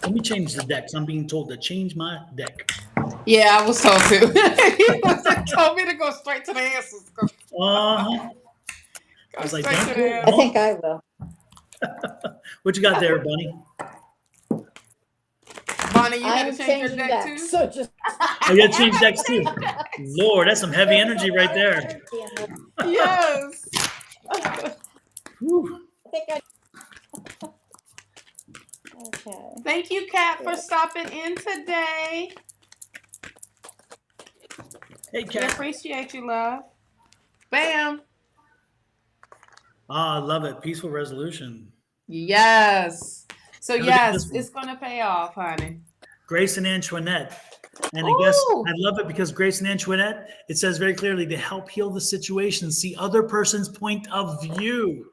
Let me change the deck. I'm being told to change my deck. Yeah, I was told to. He told me to go straight to the answers. I was like, I think I will. What you got there, Bunny? Bonnie, you got to change your deck too? So just Oh, you got to change decks too. Lord, that's some heavy energy right there. Yes. Whew. I think I. Okay. Thank you, Kat, for stopping in today. Hey, We Kat. appreciate you, love. Bam. I love it. Peaceful resolution. Yes. So Look it's going to pay off, honey. Grace and Antoinette. And I guess I love it because Grace and Antoinette, it says very clearly to help heal the situation, see other person's point of view.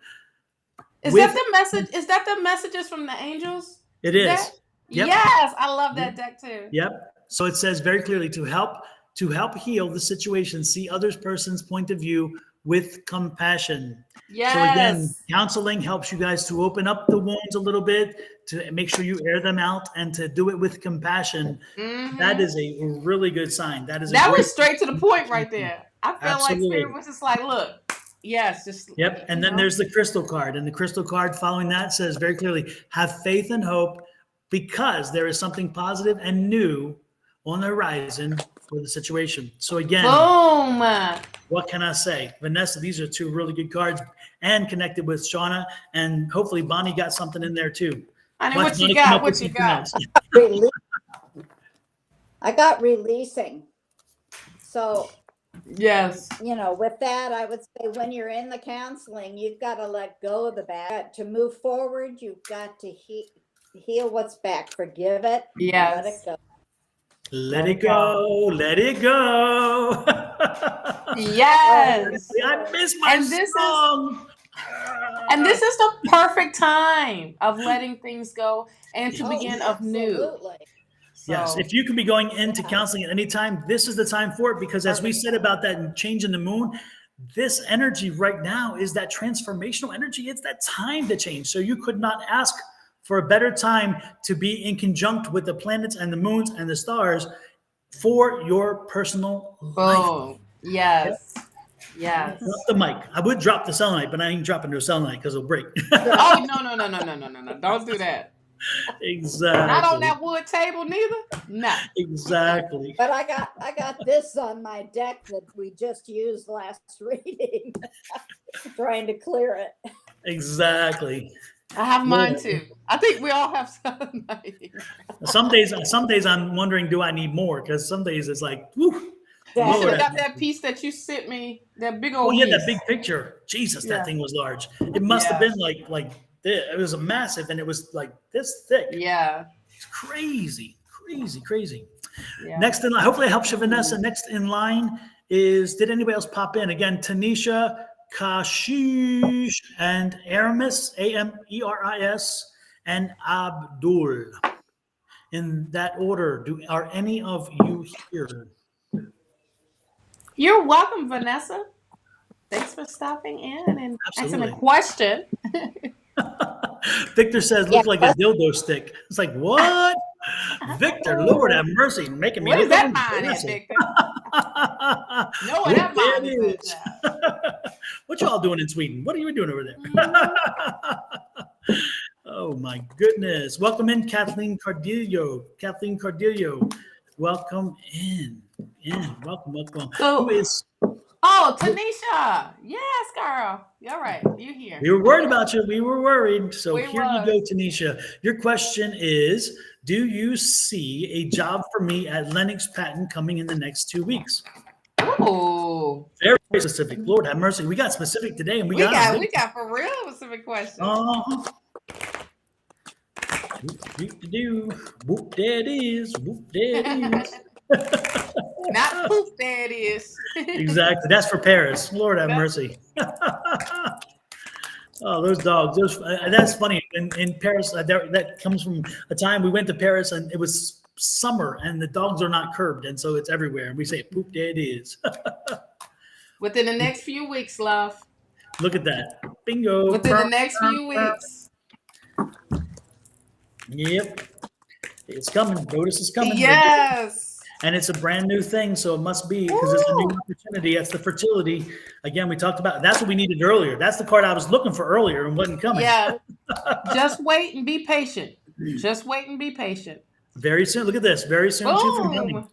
Is that the message? Is that the messages from the angels? It is. Yep. Yes, I love that deck too. Yep. So it says very clearly to help heal the situation, see others person's point of view with compassion. Yes. So again, counseling helps you guys to open up the wounds a little bit, to make sure you air them out, and to do it with compassion. Mm-hmm. That is a really good sign. That was straight to the point right there. I feel like Spirit was just like, look, yes, just yep. And then there's the crystal card, and the crystal card following that says very clearly, have faith and hope, because there is something positive and new on the horizon for the situation. So again, Boom. what can I say? Vanessa, these are two really good cards and connected with Shawna, and hopefully Bonnie got something in there too. Honey, Watch what you Bonnie come got? up with What you something got? else. I got releasing. So, Yes. with that, I would say when you're in the counseling, you've got to let go of the bad. To move forward, you've got to heal what's back. Forgive it. Yes. Let it go. Let it go. Let it go. Yes. I miss my song. And this is the perfect time of letting things go and to begin of new. Absolutely. Yes, if you can be going into counseling at any time, this is the time for it, because as we said about that change in the moon, this energy right now is that transformational energy. It's that time to change. So you could not ask for a better time to be in conjunct with the planets and the moons and the stars for your personal life. Boom. Yes. Yes. Drop the mic. I would drop the selenite, but I ain't dropping no selenite because it'll break. Oh, no. Don't do that. Exactly. Not on that wood table neither. No. Exactly. But I got this on my deck that we just used last reading. Trying to clear it. Exactly. I have mine too. I think we all have selenite. Some days I'm wondering, do I need more? Because some days it's like, whew. You should Lord, have got that piece that you sent me, that big old oh yeah, piece. that big picture. Jesus, Yeah. that thing was large. It must have been like this. It was a massive, and it was like this thick. Yeah. It's crazy. Yeah. Next in line, hopefully I helped you, Vanessa. Next in line is, did anybody else pop in? Again, Tanisha, Kashish, and Aramis, Ameris, and Abdul. In that order, are any of you here? You're welcome, Vanessa. Thanks for stopping in and asking a question. Victor says, look like a dildo stick. It's like, what? Victor, Lord have mercy, making me What look is that like mine at, aggressive. Victor? No, what that mine is at. What y'all doing in Sweden? What are you doing over there? Oh my goodness. Welcome in, Kathleen Cardillo. Welcome in. Welcome. So, Who is? Oh, Tanisha. Yes, girl. You're right. You're here. We were worried about you. We were worried. So We here you go, Tanisha. Your question is, do you see a job for me at Lennox Patton coming in the next 2 weeks? Oh, very specific. Lord have mercy. We got specific today, and we got for real specific questions. Whoop, there it is. Not poof, there it is. Exactly. That's for Paris. Lord have mercy. Oh, those dogs. That's funny. In Paris, that comes from a time we went to Paris and it was summer and the dogs are not curbed. And so it's everywhere. And we say, poop, there it is. Within the next few weeks, love. Look at that. Bingo. Within the next few weeks. Yep. It's coming. Notice is coming. Yes. And it's a brand new thing, so it must be, because it's a new opportunity. That's the fertility. Again, we talked about, that's what we needed earlier. That's the card I was looking for earlier and wasn't coming. Yeah. Just wait and be patient. Very soon. Look at this. Very soon, too, from Bonnie.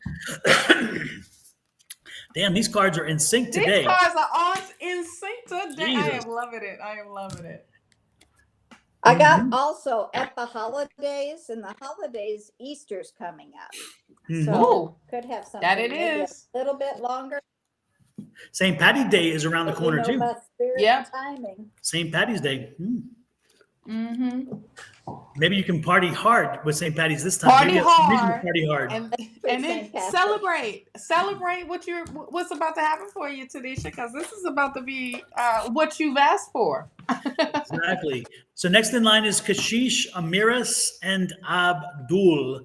Damn, these cards are in sync today. These cards are in sync today. Jesus. I am loving it. I got also at the holidays, and the holidays, Easter's coming up. So could have something that it maybe is a little bit longer. St. Patty's Day is around the corner, too. Yeah. Timing. St. Patty's Day. Maybe you can party hard with St. Patty's this time. Party hard. And then celebrate what's about to happen for you, Tanisha, because this is about to be what you've asked for. Exactly. So next in line is Kashish, Amiris, and Abdul.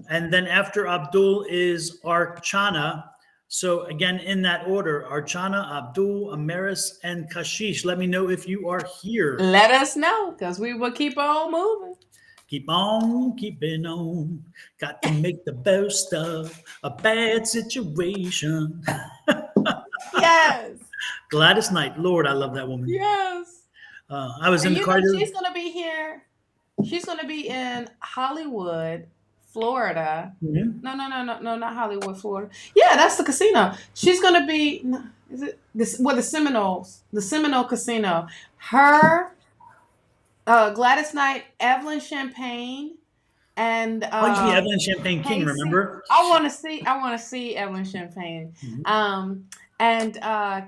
And then after Abdul is Archana. So again, in that order, Archana, Abdul, Amiris, and Kashish. Let me know if you are here. Let us know, because we will keep on moving. Keep on keeping on. Got to make the best of a bad situation. Yes. Gladys Knight. Lord, I love that woman. Yes. I was in the car. She's going to be here. She's going to be in Hollywood Florida. Mhm. No, not Hollywood, Florida. Yeah, that's the casino. She's gonna be. Is it this? Well, the Seminoles, the Seminole Casino. Her, Gladys Knight, Evelyn Champagne, and Oh, you mean Evelyn Champagne King, Casey. remember? I want to see. I want to see Evelyn Champagne. Mhm. And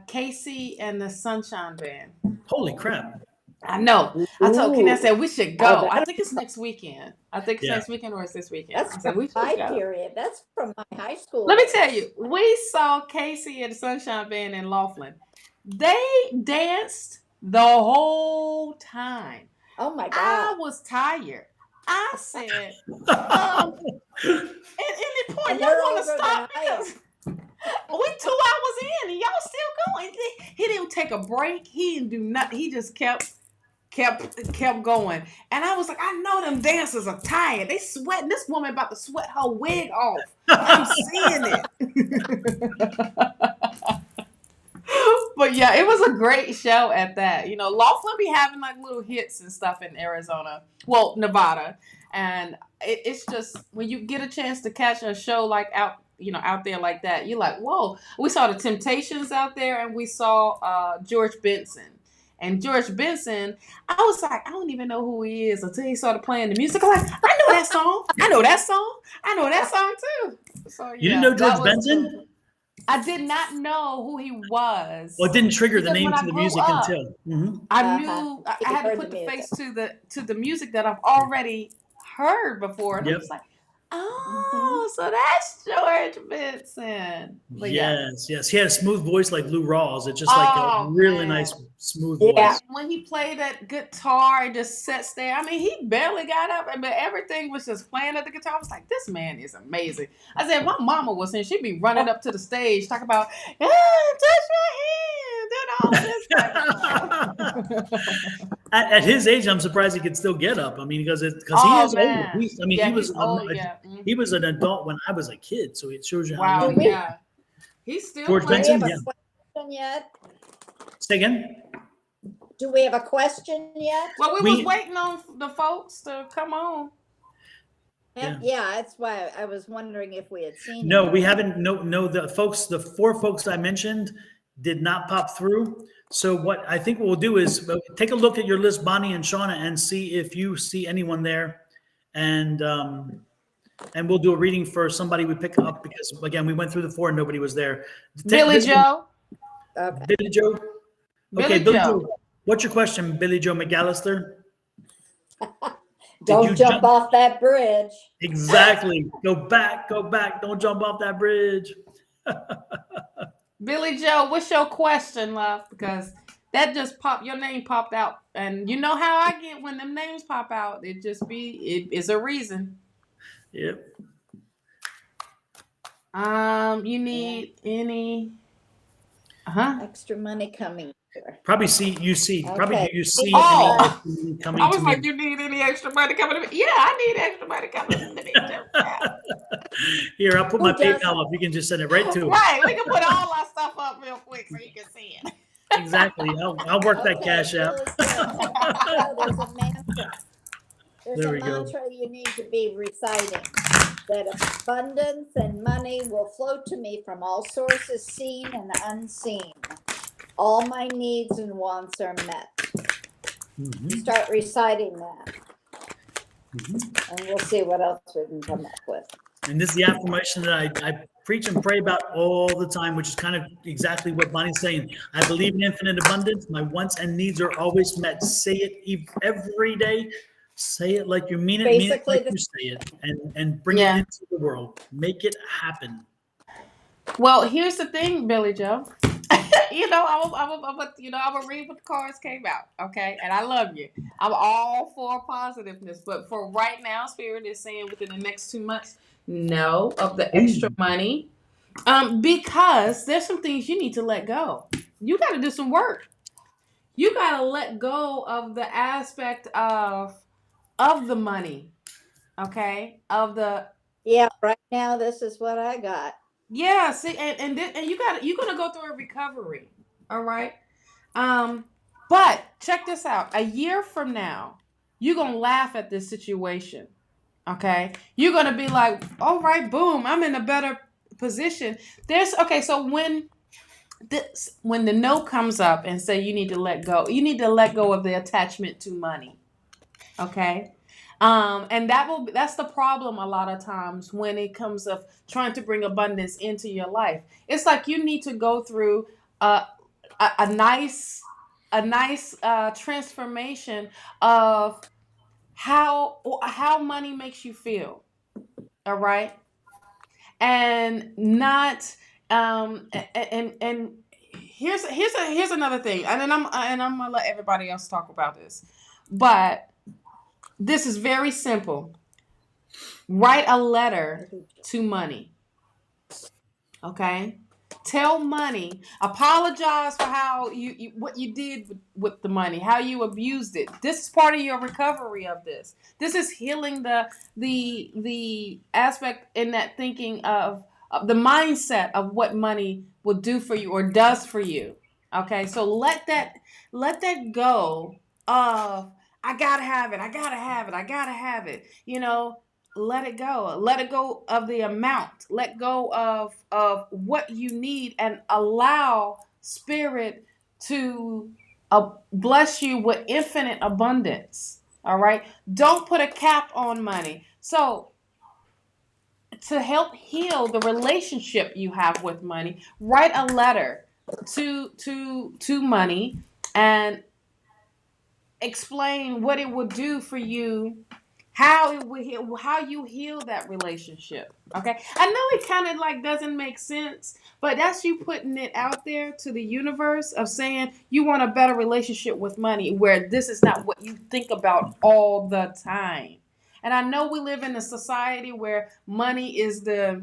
Casey and the Sunshine Band. Holy crap. I know. I told Kenny, I Ooh. said we should Oh, go. I that, think it's next weekend. I think it's Yeah. next weekend or it's this weekend. that's I said from we should my go. period. That's from my high school. Let me days. tell you, we saw Casey and the Sunshine Band in Laughlin. They danced the whole time. Oh my I God. was tired. I said, at any point, And y'all they're want to older stop than I am. because we 2 hours in and y'all still going. He didn't take a break. He didn't do nothing. He just kept going. And I was like, I know them dancers are tired. They sweating. This woman about to sweat her wig off. I'm seeing it. But yeah, it was a great show at that. You know, Laughlin be having like little hits and stuff in Arizona. Well, Nevada. And it's just when you get a chance to catch a show like out there like that, you're like, whoa. We saw the Temptations out there and we saw George Benson. And George Benson, I was like, I don't even know who he is until he started playing the music. I'm like, I know that song. I know that song. I know that song too. So You didn't know George Benson? Cool. I did not know who he was. Well, it didn't trigger the because name when to the music until. Mm-hmm. I knew I had to put the face to the music that I've already heard before. And I was like, oh, so that's George Benson. But yes. He had a smooth voice like Lou Rawls. It's just like a really nice, smooth voice. When he played that guitar, he just sits there. I mean, he barely got up, but everything was just playing at the guitar. I was like, this man is amazing. I said, if my mama was here, she'd be running up to the stage, talking about, touch my hand, doing all this. At his age, I'm surprised he could still get up. I mean, because he is older. He was an adult when I was a kid, so it shows you how young. Yeah, he's still George Benson. Do we have a question yet? Say again. Do we have a question yet? Well, we was waiting on the folks to come on. Yeah, that's why I was wondering if we had seen. No, we haven't. No, the 4 folks I mentioned did not pop through. So what I think we'll do is take a look at your list, Bonnie and Shawna, and see if you see anyone there, and we'll do a reading for somebody we pick up because again we went through the 4 and nobody was there. Billy Joe. Okay. Billy Joe. Okay, Billy Joe. What's your question, Billy Joe McAllister? Don't jump off that bridge. Exactly. Go back. Don't jump off that bridge. Billy Joe, what's your question, love? Because that just your name popped out. And you know how I get when them names pop out. It's a reason. Yep. You need any extra money coming here. Probably you see coming. I was like, you need any extra money coming to me? Yeah, I need extra money coming to me. Here, I'll put my PayPal up. You can just send it right to it. Right, we can put all our stuff up real quick so you can see it. Exactly. I'll work that cash out. There's a mantra. There's a mantra you need to be reciting. That abundance and money will flow to me from all sources seen and unseen. All my needs and wants are met. Mm-hmm. Start reciting that. Mm-hmm. And we'll see what else we can come up with. And this is the affirmation that I preach and pray about all the time, which is kind of exactly what Bonnie's saying. I believe in infinite abundance. My wants and needs are always met. Say it every day. Say it like you mean it. Basically, mean it like you say it, and bring it into the world. Make it happen. Well, here's the thing, Billy Joe. I'm gonna read what the cards came out, okay? And I love you. I'm all for positiveness, but for right now, Spirit is saying within the next 2 months, no of the extra money, because there's some things you need to let go. You got to do some work. You got to let go of the aspect of the money, okay? Right now this is what I got. Yeah, see, and you're gonna go through a recovery, all right? But check this out. A year from now, you're gonna laugh at this situation, Okay. You're going to be like, all right, boom, I'm in a better position. So when the no comes up and say you need to let go, you need to let go of the attachment to money. Okay. And that's the problem a lot of times when it comes of trying to bring abundance into your life. It's like you need to go through a nice transformation of how money makes you feel. All right. And not and here's another thing, and then I'm gonna let everybody else talk about this, but this is very simple. Write a letter to money. Okay. Tell money, apologize for how you what you did with the money, how you abused it. This is part of your recovery of this. This is healing the aspect in that thinking of the mindset of what money will do for you or does for you. Okay, so let that go of I gotta have it, I gotta have it, I gotta have it. Let it go. Let it go of the amount. Let go of what you need and allow spirit to bless you with infinite abundance. All right. Don't put a cap on money. So to help heal the relationship you have with money, write a letter to money and explain what it would do for you, how it will heal, how you heal that relationship. Okay, I know it kind of like doesn't make sense, but that's you putting it out there to the universe of saying you want a better relationship with money, where this is not what you think about all the time. And I know we live in a society where money is the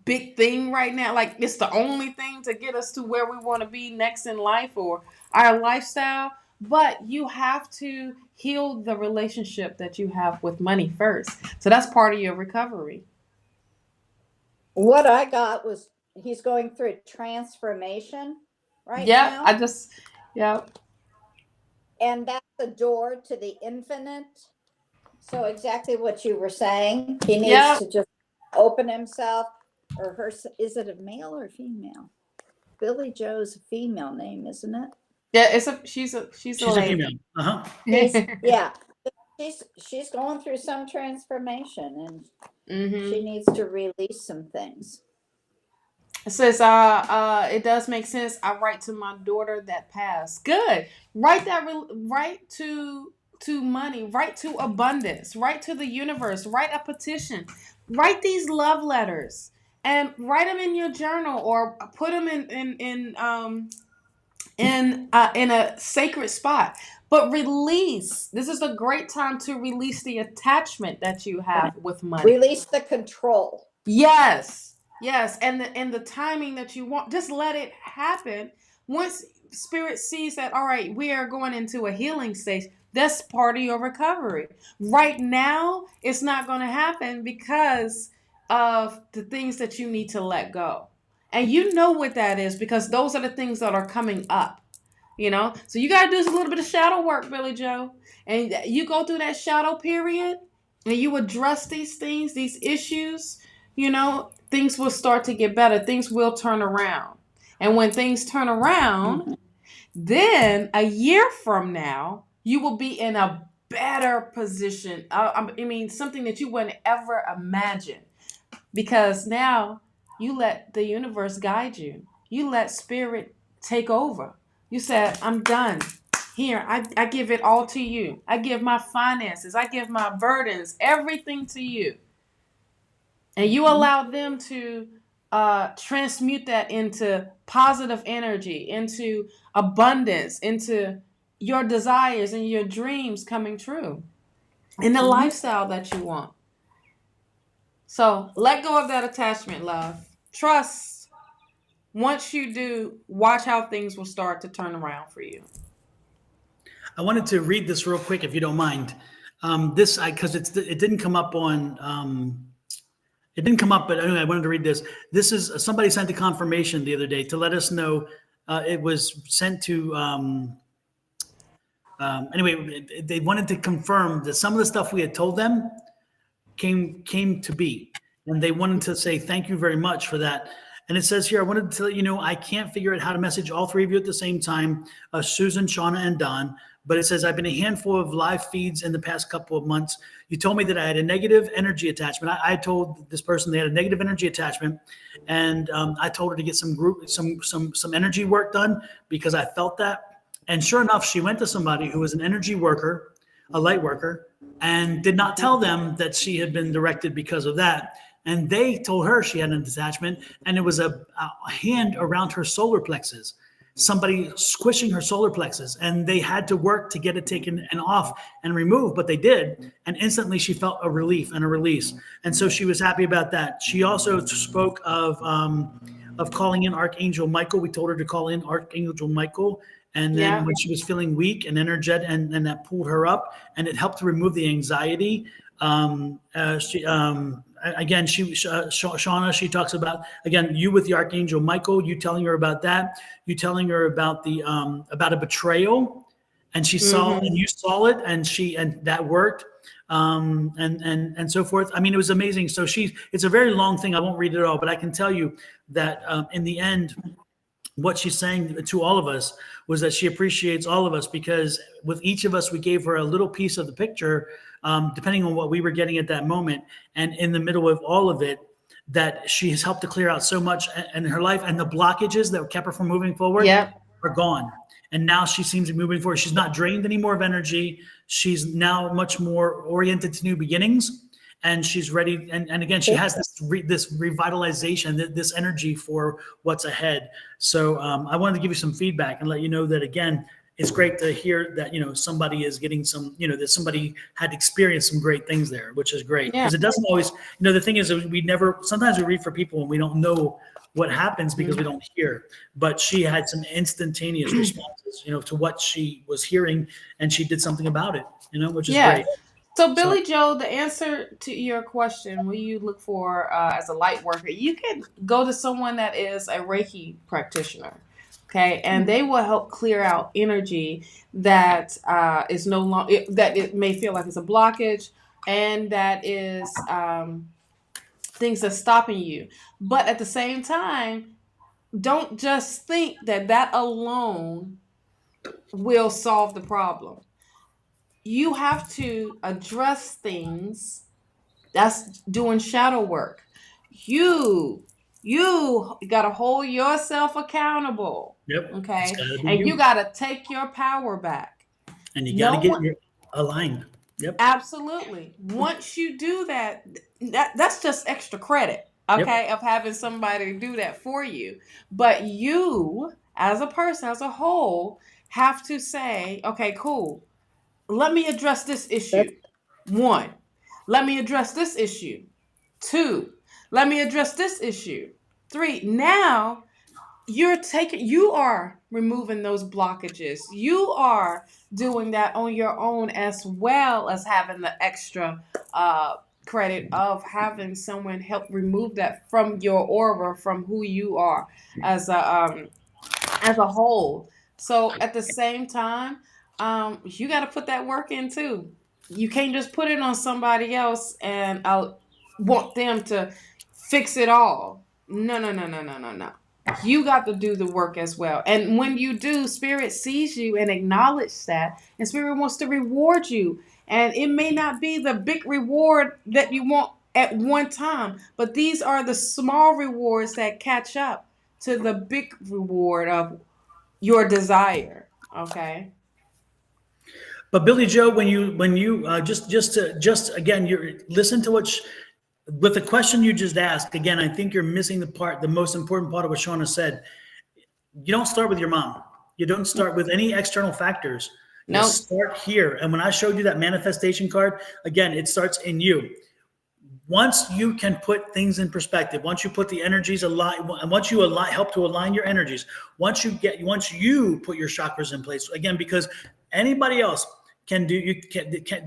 big thing right now. Like it's the only thing to get us to where we want to be next in life or our lifestyle. But you have to heal the relationship that you have with money first. So that's part of your recovery. What I got was he's going through a transformation right Yep. now. Yep. And that's the door to the infinite. So exactly what you were saying. He needs Yep. to just open himself or her. Is it a male or female? Billy Joe's a female name, isn't it? Yeah, she's a She's a lady. female. Uh-huh. Yeah. She's going through some transformation and she needs to release some things. It says, it does make sense. I write to my daughter that passed. Good. Write to money. Write to abundance. Write to the universe. Write a petition. Write these love letters and write them in your journal or put them in a sacred spot. But release. This is a great time to release the attachment that you have with money. Release the control. Yes. Yes. And the timing that you want, just let it happen. Once spirit sees that, all right, we are going into a healing stage, that's part of your recovery. Right now, it's not going to happen because of the things that you need to let go. And you know what that is because those are the things that are coming up. So you got to do a little bit of shadow work, Billy Joe. And you go through that shadow period and you address these things, these issues, things will start to get better. Things will turn around. And when things turn around, then a year from now, you will be in a better position. I mean, something that you wouldn't ever imagine. Because now you let the universe guide you. You let spirit take over. You said, I'm done. Here, I give it all to you. I give my finances. I give my burdens, everything to you. And you allow them to transmute that into positive energy, into abundance, into your desires and your dreams coming true, in the lifestyle that you want. So let go of that attachment, love. Trust. Once you do, watch how things will start to turn around for you. I wanted to read this real quick, if you don't mind. Because it didn't come up on. It didn't come up, but anyway, I wanted to read this. This is somebody sent a confirmation the other day to let us know it was sent to. Anyway, they wanted to confirm that some of the stuff we had told them came to be, and they wanted to say thank you very much for that. And it says here, I wanted to let you know I can't figure out how to message all three of you at the same time, Susan, Shawna, and Don. But it says, I've been a handful of live feeds in the past couple of months. You told me that I had a negative energy attachment. I told this person they had a negative energy attachment, and I told her to get some energy work done because I felt that. And sure enough, she went to somebody who was an energy worker, a light worker, and did not tell them that she had been directed because of that. And they told her she had an attachment, and it was a hand around her solar plexus, somebody squishing her solar plexus, and they had to work to get it taken and off and removed, but they did. And instantly she felt a relief and a release. And so she was happy about that. She also spoke of calling in Archangel Michael. We told her to call in Archangel Michael. And then when she was feeling weak and energetic, and that pulled her up, and it helped to remove the anxiety. Shawna, she talks about, again, you with the Archangel Michael, you telling her about that, you telling her about the about a betrayal, and she saw, and you saw it, and that worked, and so forth. I mean, it was amazing. So it's a very long thing. I won't read it all, but I can tell you that in the end, what she's saying to all of us was that she appreciates all of us, because with each of us, we gave her a little piece of the picture, depending on what we were getting at that moment. And in the middle of all of it, that she has helped to clear out so much in her life, and the blockages that kept her from moving forward are gone. And now she seems to be moving forward. She's not drained anymore of energy. She's now much more oriented to new beginnings. And she's ready. And again, she has this revitalization, this energy for what's ahead. So I wanted to give you some feedback and let you know that, again, it's great to hear that, somebody is getting some, that somebody had experienced some great things there, which is great. Because it doesn't always, the thing is, sometimes we read for people and we don't know what happens because we don't hear. But she had some instantaneous responses, to what she was hearing, and she did something about it, which is great. So, Billy Joe, the answer to your question, what you look for as a light worker, you can go to someone that is a Reiki practitioner, okay? And they will help clear out energy that is no longer, that it may feel like it's a blockage, and that is things that's stopping you. But at the same time, don't just think that alone will solve the problem. You have to address things. That's doing shadow work. You got to hold yourself accountable. Yep. Okay. And you got to take your power back. And you got to get aligned. Yep. Absolutely. Once you do that, that's just extra credit. Okay. Of having somebody do that for you. But you, as a person, as a whole, have to say, okay, cool. Let me address this issue. 1. Let me address this issue. 2. Let me address this issue. 3. Now you are removing those blockages. You are doing that on your own, as well as having the extra credit of having someone help remove that from your aura, from who you are as a whole. So at the same time, you got to put that work in too. You can't just put it on somebody else and want them to fix it all. No. You got to do the work as well. And when you do, Spirit sees you and acknowledges that. And Spirit wants to reward you. And it may not be the big reward that you want at one time, but these are the small rewards that catch up to the big reward of your desire. Okay. But Billy Joe, when you again, you listen to with the question you just asked. Again, I think you're missing the most important part of what Shawna said. You don't start with your mom. You don't start with any external factors. No. You start here. And when I showed you that manifestation card, again, it starts in you. Once you can put things in perspective, once you put the energies align, once you help to align your energies, once you put your chakras in place, again, because anybody else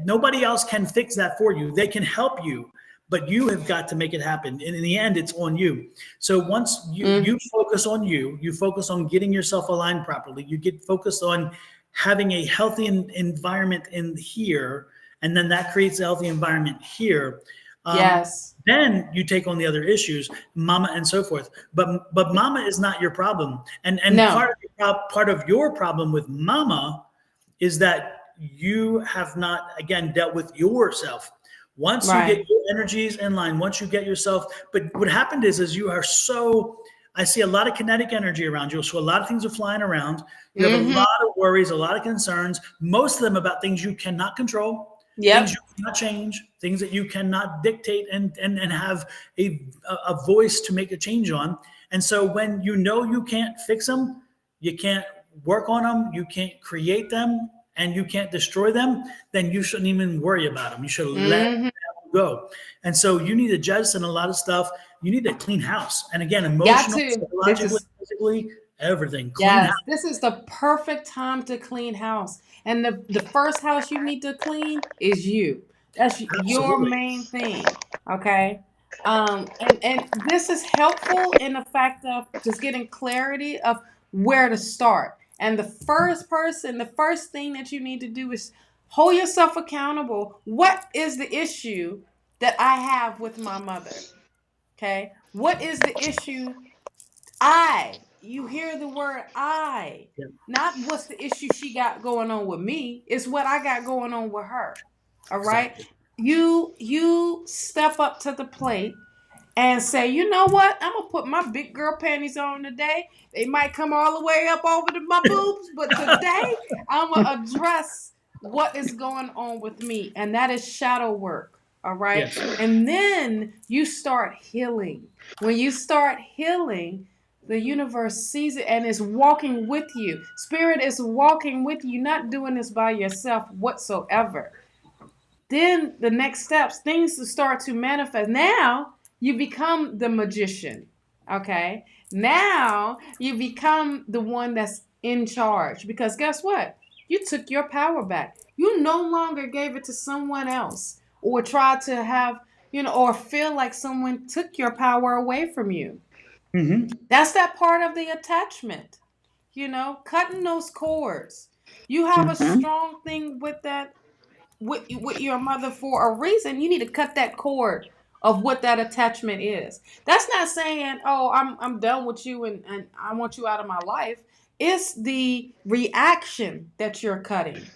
nobody else can fix that for you. They can help you, but you have got to make it happen. And in the end, it's on you. So once you focus on you focus on getting yourself aligned properly, you get focused on having a healthy environment in here, and then that creates a healthy environment here. Yes. Then you take on the other issues, mama and so forth. But mama is not your problem. And No. part of your problem with mama is that you have not, again, dealt with yourself. Once you get Right. your energies in line, once you get yourself, but what happened is you are so, I see a lot of kinetic energy around you. So a lot of things are flying around. You have a lot of worries, a lot of concerns, most of them about things you cannot control, things Yep. you cannot change, things that you cannot dictate and have a voice to make a change on. And so when you know you can't fix them, you can't work on them, you can't create them, and you can't destroy them, then you shouldn't even worry about them. You should let them go. And so you need to jettison a lot of stuff. You need to clean house. And again, Got emotional, to. This psychologically, is physically, everything. Clean house. Yes, this is the perfect time to clean house. And the first house you need to clean is you. That's your Absolutely. main thing. Okay. And this is helpful in the fact of just getting clarity of where to start. And the first thing that you need to do is hold yourself accountable. What is the issue that I have with my mother? Okay. What is the issue you hear the word Yeah, not what's the issue she got going on with me, it's what I got going on with her. All right. exactly. You step up to the plate and say, you know what? I'm gonna put my big girl panties on today. They might come all the way up over to my boobs, but today I'm gonna address what is going on with me, and that is shadow work. All right. Yes. And then you start healing. When you start healing, the universe sees it and is walking with you. Spirit is walking with you, not doing this by yourself whatsoever. Then the next steps, things start to manifest. Now you become the magician. Okay. Now you become the one that's in charge because guess what? You took your power back. You no longer gave it to someone else or tried to have, or feel like someone took your power away from you. Mm-hmm. That's that part of the attachment, cutting those cords. You have a strong thing with that with your mother for a reason. You need to cut that cord of what that attachment is. That's not saying, "Oh, I'm done with you and I want you out of my life." It's the reaction that you're cutting.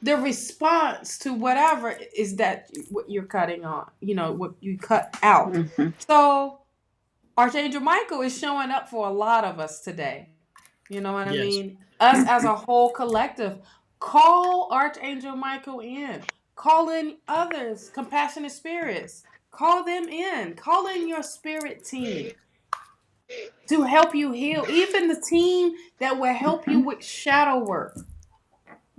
The response to whatever is that what you're cutting on, what you cut out. So Archangel Michael is showing up for a lot of us today. You know what I Yes. mean? Us as a whole collective. Call Archangel Michael in. Call in others, compassionate spirits. Call them in. Call in your spirit team to help you heal. Even the team that will help you with shadow work.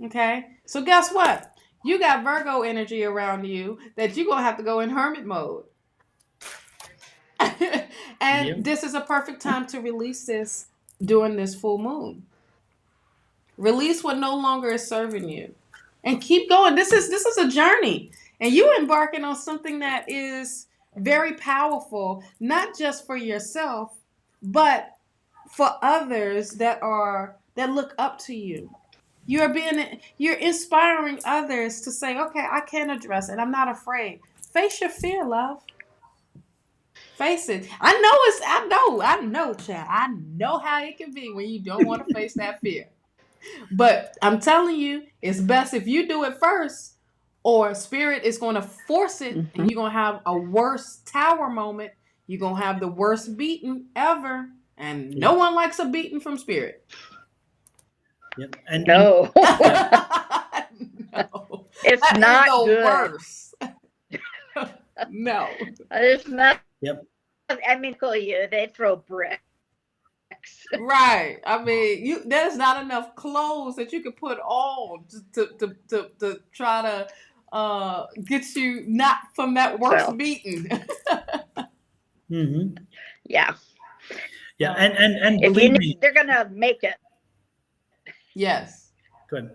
Okay? So guess what? You got Virgo energy around you that you're going to have to go in hermit mode. And Yep. this is a perfect time to release this during this full moon. Release what no longer is serving you. And keep going. This is a journey. And you embarking on something that is very powerful, not just for yourself, but for others that look up to you. You're inspiring others to say, okay, I can address it. I'm not afraid. Face your fear, love. Face it. I know, child. I know how it can be when you don't want to face that fear. But I'm telling you, it's best if you do it first, or spirit is going to force it, and you're going to have a worse tower moment. You're going to have the worst beating ever. And no one likes a beating from spirit. Yep. No. No. It's That not is the good. worst. No. It's not. Yep. I mean, they throw bricks. Right. I mean, there's not enough clothes that you can put on to try to get you not from that worst beating. Mm-hmm. Yeah. Yeah. And If believe me, they're gonna make it. Yes. good.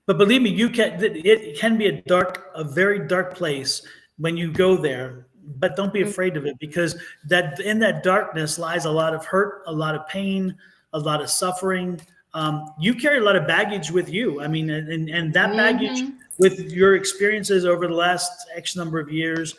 But believe me, it can be a very dark place when you go there. But don't be afraid of it, because that in that darkness lies a lot of hurt, a lot of pain, a lot of suffering, you carry a lot of baggage with you. I mean, and that baggage with your experiences over the last X number of years,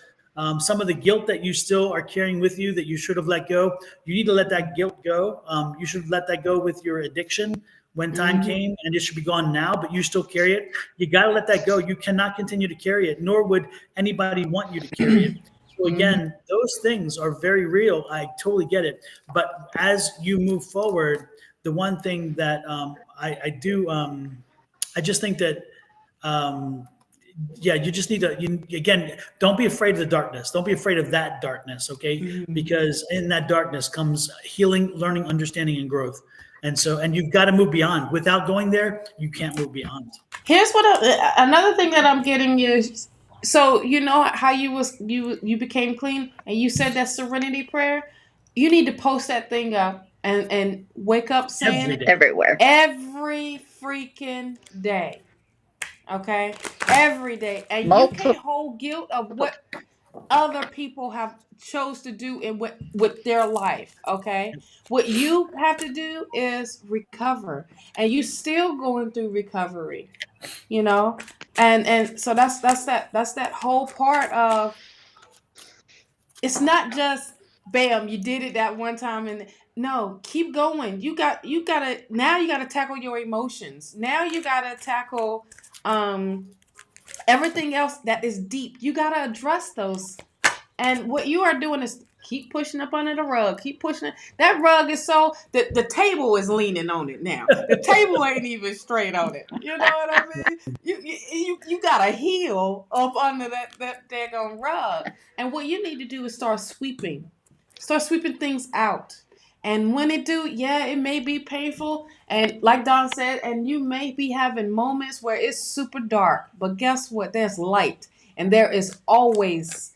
some of the guilt that you still are carrying with you that you should have let go, you need to let that guilt go. You should let that go with your addiction when time came, and it should be gone now, but you still carry it. You got to let that go. You cannot continue to carry it, nor would anybody want you to carry it. So again, those things are very real. I totally get it. But as you move forward, the one thing that I do, I just think that, yeah, you just need to, again, don't be afraid of the darkness. Don't be afraid of that darkness, okay? Because in that darkness comes healing, learning, understanding, and growth. And so, and you've got to move beyond. Without going there, you can't move beyond. Here's what another thing that I'm getting is, so you know how you became clean, and you said that serenity prayer. You need to post that thing up and wake up saying it everywhere. every freaking day. Okay, every day, and you can't hold guilt of what other people have chose to do in with their life. Okay, what you have to do is recover, and you still going through recovery, you know. And so that's that whole part of, it's not just bam, you did it that one time, and no, keep going. You gotta now, you gotta tackle your emotions. Now you gotta tackle everything else that is deep. You gotta address those. And what you are doing is keep pushing up under the rug. Keep pushing it. That rug is so that the table is leaning on it now. The table ain't even straight on it. You know what I mean? You gotta heal up under that daggone rug. And what you need to do is start sweeping. Start sweeping things out. And when it do, yeah, it may be painful. And like Don said, and you may be having moments where it's super dark. But guess what? There's light. And there is always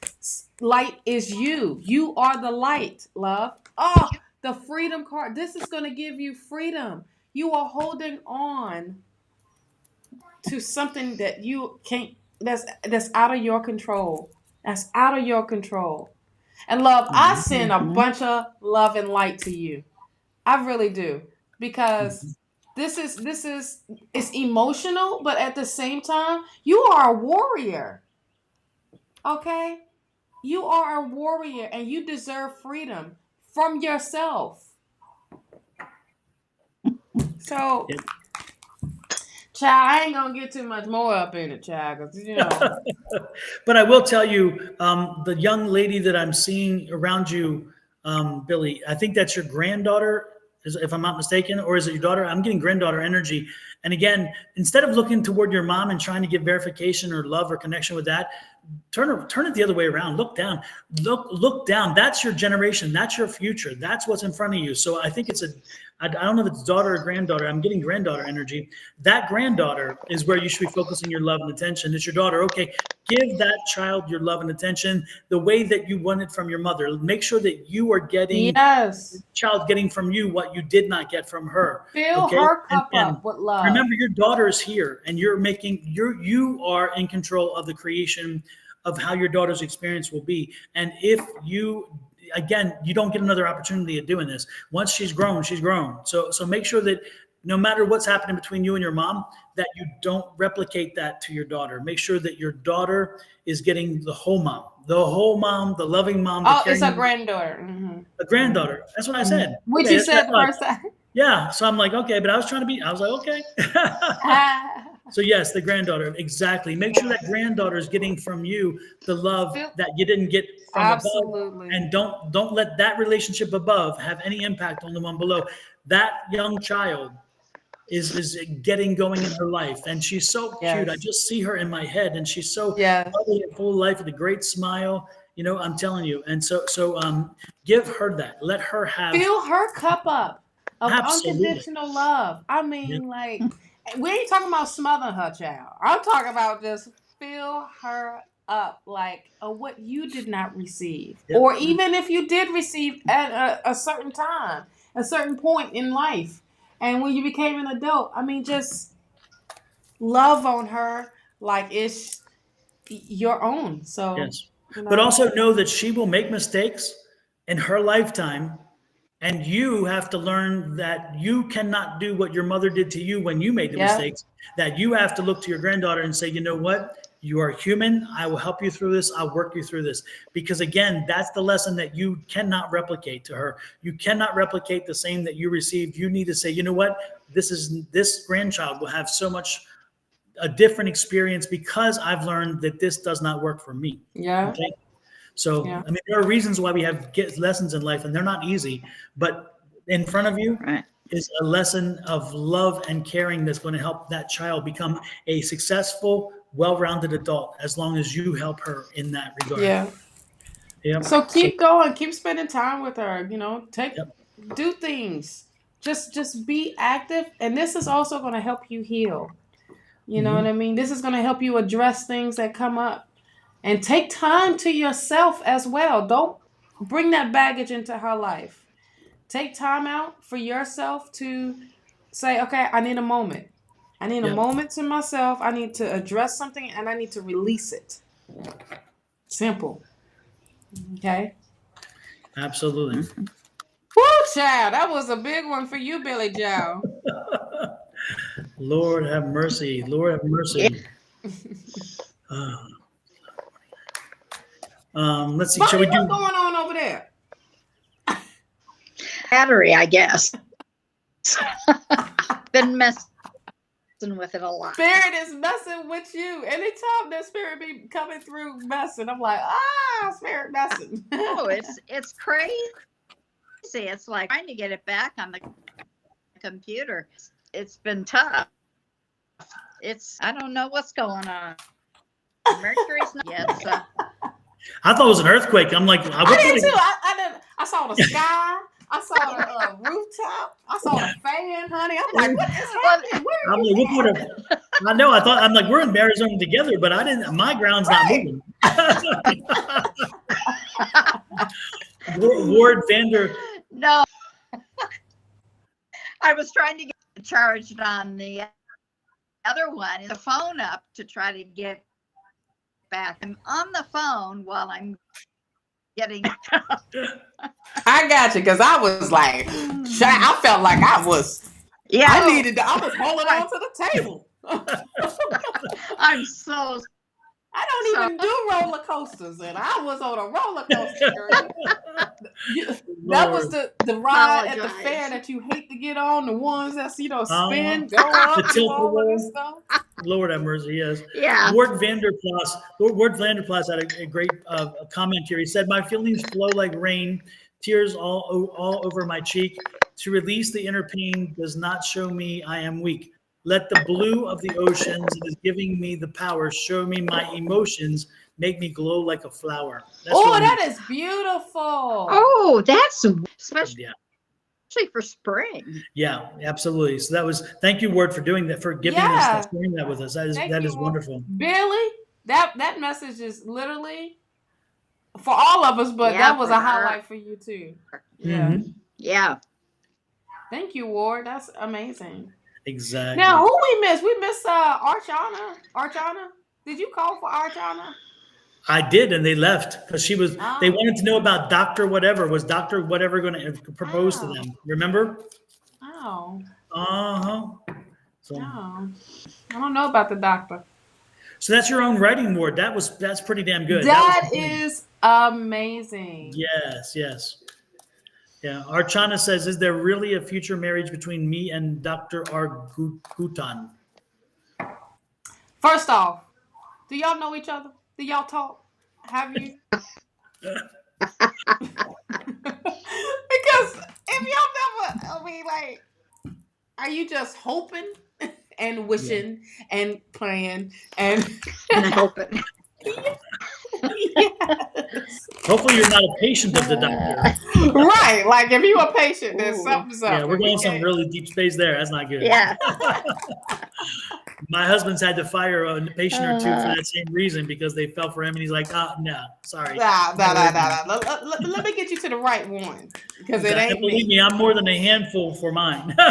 light is you. You are the light, love. Oh, the freedom card. This is going to give you freedom. You are holding on to something that you can't, that's out of your control. That's out of your control. And love, I send a bunch of love and light to you. I really do. Because this is it's emotional, but at the same time, you are a warrior. Okay? You are a warrior, and you deserve freedom from yourself. So, child, I ain't gonna get too much more up in it, child, because you know. But I will tell you, the young lady that I'm seeing around you, Billy, I think that's your granddaughter, if I'm not mistaken, or is it your daughter? I'm getting granddaughter energy. And again, instead of looking toward your mom and trying to get verification or love or connection with that, turn it the other way around. Look down. Look down. That's your generation. That's your future. That's what's in front of you. So I think it's I don't know if it's daughter or granddaughter. I'm getting granddaughter energy. That granddaughter is where you should be focusing your love and attention. It's your daughter. Okay, give that child your love and attention the way that you want it from your mother. Make sure that you are getting, Yes, child getting from you what you did not get from her. fill Okay, her cup and up with love. remember, your daughter is here, and you are in control of the creation of how your daughter's experience will be. And if you, again, you don't get another opportunity of doing this. Once she's grown, she's grown. So make sure that no matter what's happening between you and your mom, that you don't replicate that to your daughter. Make sure that your daughter is getting the whole mom, the loving mom. Oh, it's a granddaughter. A granddaughter. That's what I said. What Okay, you said the first time. Yeah. So I'm like, okay, but I was like, okay. So yes, the granddaughter, exactly. Make sure that granddaughter is getting from you the love that you didn't get from above, and don't let that relationship above have any impact on the one below. That young child is getting going in her life, and she's so cute. I just see her in my head, and she's so lovely and full of life with a great smile. You know, I'm telling you. And so give her that. Let her have, fill her cup up of unconditional love. I mean, like, we ain't talking about smothering her, child. I'm talking about just fill her up, like what you did not receive, or even if you did receive at a certain time, a certain point in life, and when you became an adult. I mean, just love on her like it's your own. So, yes. But also know that she will make mistakes in her lifetime, And you have to learn that you cannot do what your mother did to you when you made the mistakes, that you have to look to your granddaughter and say, you know what? You are human. I will help you through this. I'll work you through this. Because again, that's the lesson that you cannot replicate to her. You cannot replicate the same that you received. You need to say, you know what? This grandchild will have so much a different experience because I've learned that this does not work for me. Yeah. Okay? So, I mean, there are reasons why we have lessons in life, and they're not easy, but in front of you is a lesson of love and caring that's going to help that child become a successful, well-rounded adult, as long as you help her in that regard. Yeah. Yep. So keep going, keep spending time with her, Yep. do things. Just be active, and this is also going to help you heal. You know what I mean? This is going to help you address things that come up. And take time to yourself as well. Don't bring that baggage into her life. Take time out for yourself to say, okay, I need a moment. I need a moment to myself. I need to address something, and I need to release it. Simple. Okay? Absolutely. Woo, child. That was a big one for you, Billy Joe. Lord have mercy. Lord have mercy. Let's see. Bonnie, Shall we what's going on over there? Battery, I guess. Been messing with it a lot. Spirit is messing with you. Anytime that spirit be coming through messing, I'm like, spirit messing. Oh, it's crazy. It's like trying to get it back on the computer. It's been tough. I don't know what's going on. Mercury's not yet. So. I thought it was an earthquake. I'm like, I did too. I saw the sky. I saw the rooftop. I saw the fan, honey. I'm like, what is happening? I'm like, we're in Arizona together, but my ground's not moving. Ward Vander. No. I was trying to get charged on the other one, the phone up to try to get back. I'm on the phone while I'm getting. I got you, because I was like, I felt like I was. Yeah, I was holding on to the table. I'm so. I don't even do roller coasters, and I was on a roller coaster. That was the ride at the fair that you hate to get on, the ones that spin, go up, do all of this stuff. Lord have mercy, yes. Yeah. Ward Vanderplas had a great comment here. He said, "My feelings flow like rain, tears all over my cheek. To release the inner pain does not show me I am weak. Let the blue of the oceans that is giving me the power show me my emotions, make me glow like a flower." That is beautiful. Oh, that's especially for spring. Yeah, absolutely. So thank you, Ward, for doing that, for giving us, sharing that with us. That is wonderful. Billy, that message is literally for all of us, but that was a highlight for you too. Yeah. Mm-hmm. Yeah. Thank you, Ward. That's amazing. Exactly. Now, who we missed? We missed Archana. Archana? Did you call for Archana? I did, and they left because they wanted to know about Dr. Whatever. Was Dr. Whatever going to propose to them? Remember? Oh. Uh-huh. So, I don't know about the doctor. So that's your own writing, Ward. That's pretty damn good. That is amazing. Yes. Yeah. Archana says, "Is there really a future marriage between me and Dr. Argutan?" First off, do y'all know each other? Do y'all talk? Have you? Because if y'all never, are you just hoping and wishing and praying and hoping? Yes. Hopefully you're not a patient of the doctor. Right. Like if you're a patient, there's something. Yeah, we're going some really deep space there. That's not good. Yeah. My husband's had to fire a patient or two for that same reason because they fell for him, and he's like, "Oh no, sorry." Nah. Let me get you to the right one because it ain't Believe me. me, I'm more than a handful for mine. He's like,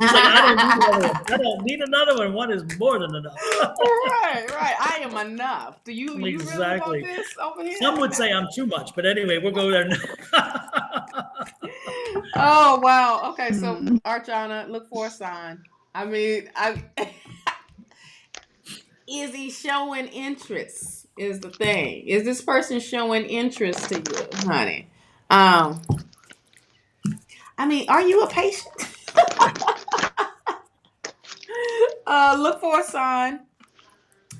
I don't need another one. I don't need another one. One is more than enough. Right. I am enough. Do you really Exactly. want this over here? Some would say I'm too much, but anyway, we'll go there. Oh wow. Okay, so Archana, look for a sign. I mean, is he showing interest? Is the thing. Is this person showing interest to you, honey? I mean, are you a patient? Look for a sign.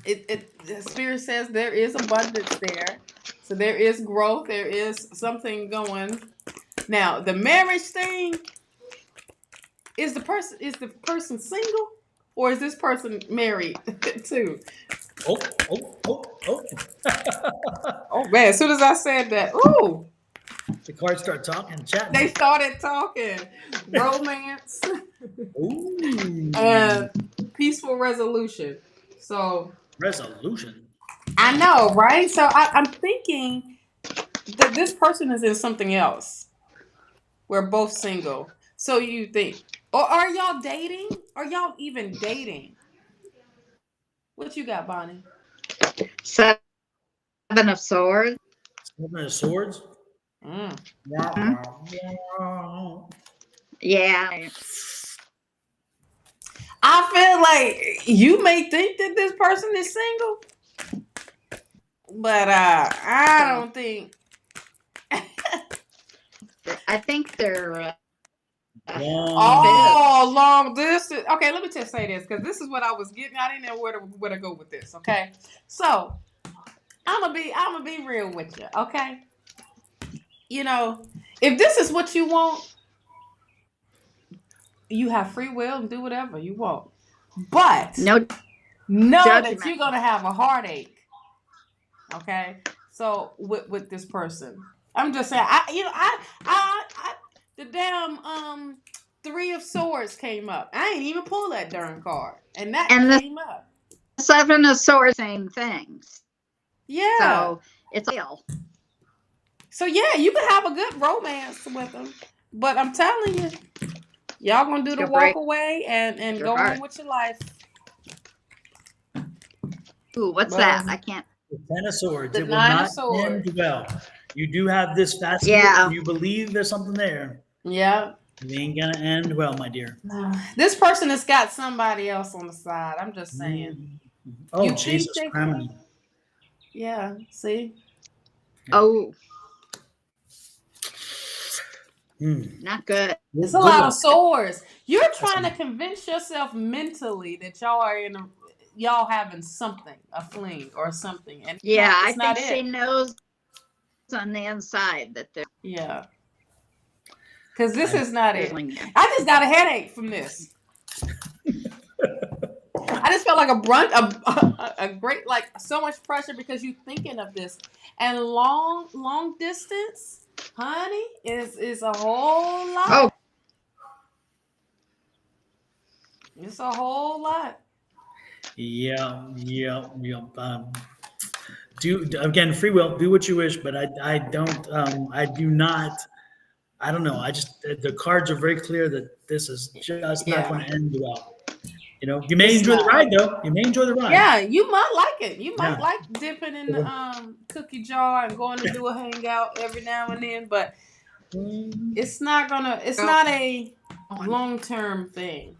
The spirit says there is abundance there. So there is growth. There is something going. Now, the marriage thing, is the person single? Or is this person married too? Oh. Oh man, as soon as I said that, ooh, The cards start talking, chatting. they started talking romance Ooh. and peaceful resolution. So Resolution. I know, right? So I'm thinking that this person is in something else. We're both single. So you think, or are y'all dating? Are y'all even dating? What you got, Bonnie? 7 of Swords. Seven of Swords. Mm. Yeah. I feel like you may think that this person is single, but I don't think. I think they're long distance. Okay, let me just say this because this is what I was getting. I didn't know where to go with this. Okay, so I'm gonna be real with you. Okay, you know, if this is what you want, you have free will and do whatever you want. But no know judgment. that you're gonna have a heartache. Okay, so with this person, I'm just saying. The damn 3 of Swords came up. I ain't even pull that darn card, and that came up. 7 of Swords, same things. Yeah. So it's real. So yeah, you can have a good romance with them, but I'm telling you, y'all gonna do the walk away and go on with your life. Ooh, what's that? I can't. The 10 of Swords. The It will 9 not of Swords. end well. You do have this facet. Yeah. You believe there's something there. Yeah. It ain't gonna end well, my dear. This person has got somebody else on the side. I'm just saying. Oh, You Jesus think Christ. Yeah, see? Oh, Hmm. not good. It's a lot of swords. You're trying to convince yourself mentally that y'all having something, a fling or something. And Yeah, it's I think she knows on the inside that they're. Yeah. Because this is not it. I just got a headache from this. I just felt like a great, like so much pressure because you're thinking of this. And long distance, honey, is a whole lot. Oh. It's a whole lot. Yeah. Do again, free will. Do what you wish, but I don't. I do not. I don't know. I just the cards are very clear that this is just not going to end well. You know, you may enjoy the ride though. You may enjoy the ride. Yeah, you might like it. You might like dipping in the cookie jar and going to do a hangout every now and then, but it's not a long-term thing.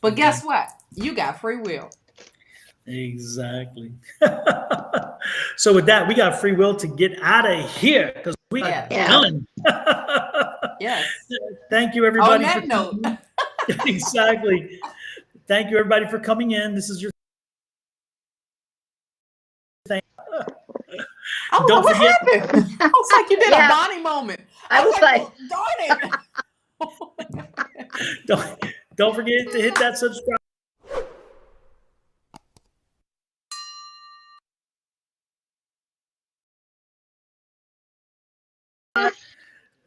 But guess what? You got free will. Exactly. So with that, we got free will to get out of here because we are done. Yes. Thank you, everybody. On that note. Exactly. Thank you, everybody, for coming in. This is your thing. Don't what happened? I was like, you did a Bonnie moment. I was like, darn it. Don't forget to hit that subscribe.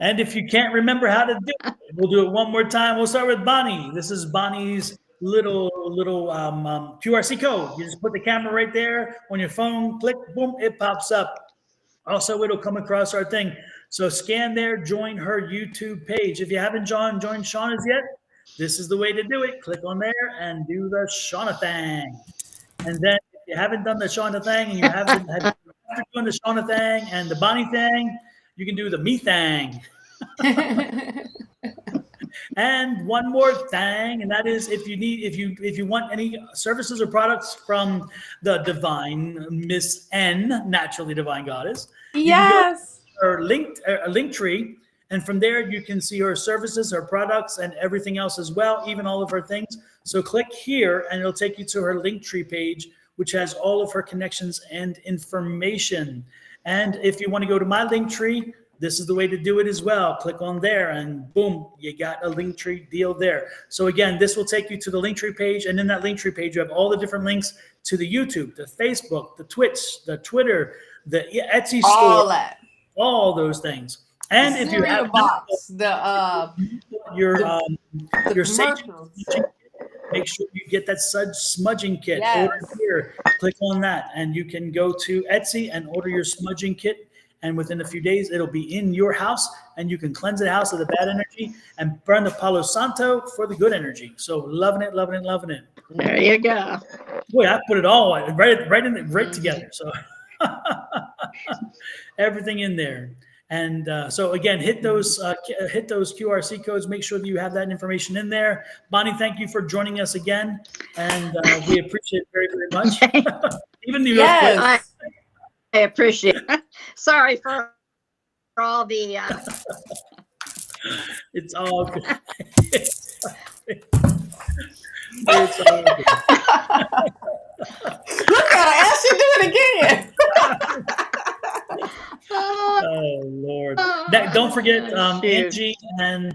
And if you can't remember how to do it, we'll do it one more time. We'll start with Bonnie. This is Bonnie's QRC code. You just put the camera right there on your phone, click, boom, it pops up. Also, it'll come across our thing. So scan there, join her YouTube page. If you haven't joined Shawna's yet, this is the way to do it. Click on there and do the Shawna thing. And then if you haven't done the Shawna thing and you haven't had after doing the Shawna thing and the Bonnie thing, you can do the me thing. And one more thing, and that is if you want any services or products from the divine Miss N, naturally divine goddess, you can go to her link tree, and from there you can see her services, her products, and everything else as well, even all of her things. So click here, and it'll take you to her link tree page, which has all of her connections and information. And if you want to go to my link tree, this is the way to do it as well. Click on there and boom, you got a Linktree deal there. So again, this will take you to the Linktree page. And in that Linktree page, you have all the different links to the YouTube, the Facebook, the Twitch, the Twitter, the Etsy store, all that, all those things. And if you have box, your sage, make sure you get that smudging kit. Yes. Order here. Click on that, and you can go to Etsy and order your smudging kit. And within a few days, it'll be in your house, and you can cleanse the house of the bad energy and burn the Palo Santo for the good energy. So loving it, loving it, loving it. There you go. Boy, I put it all right together. So everything in there. And so again, hit those QRC codes. Make sure that you have that information in there. Bonnie, thank you for joining us again, and we appreciate it very, very much. Even the earthquake. I appreciate it. Sorry for all the It's all good. It's all good. Look at her, ask you do it again. Oh Lord! Don't forget, Angie and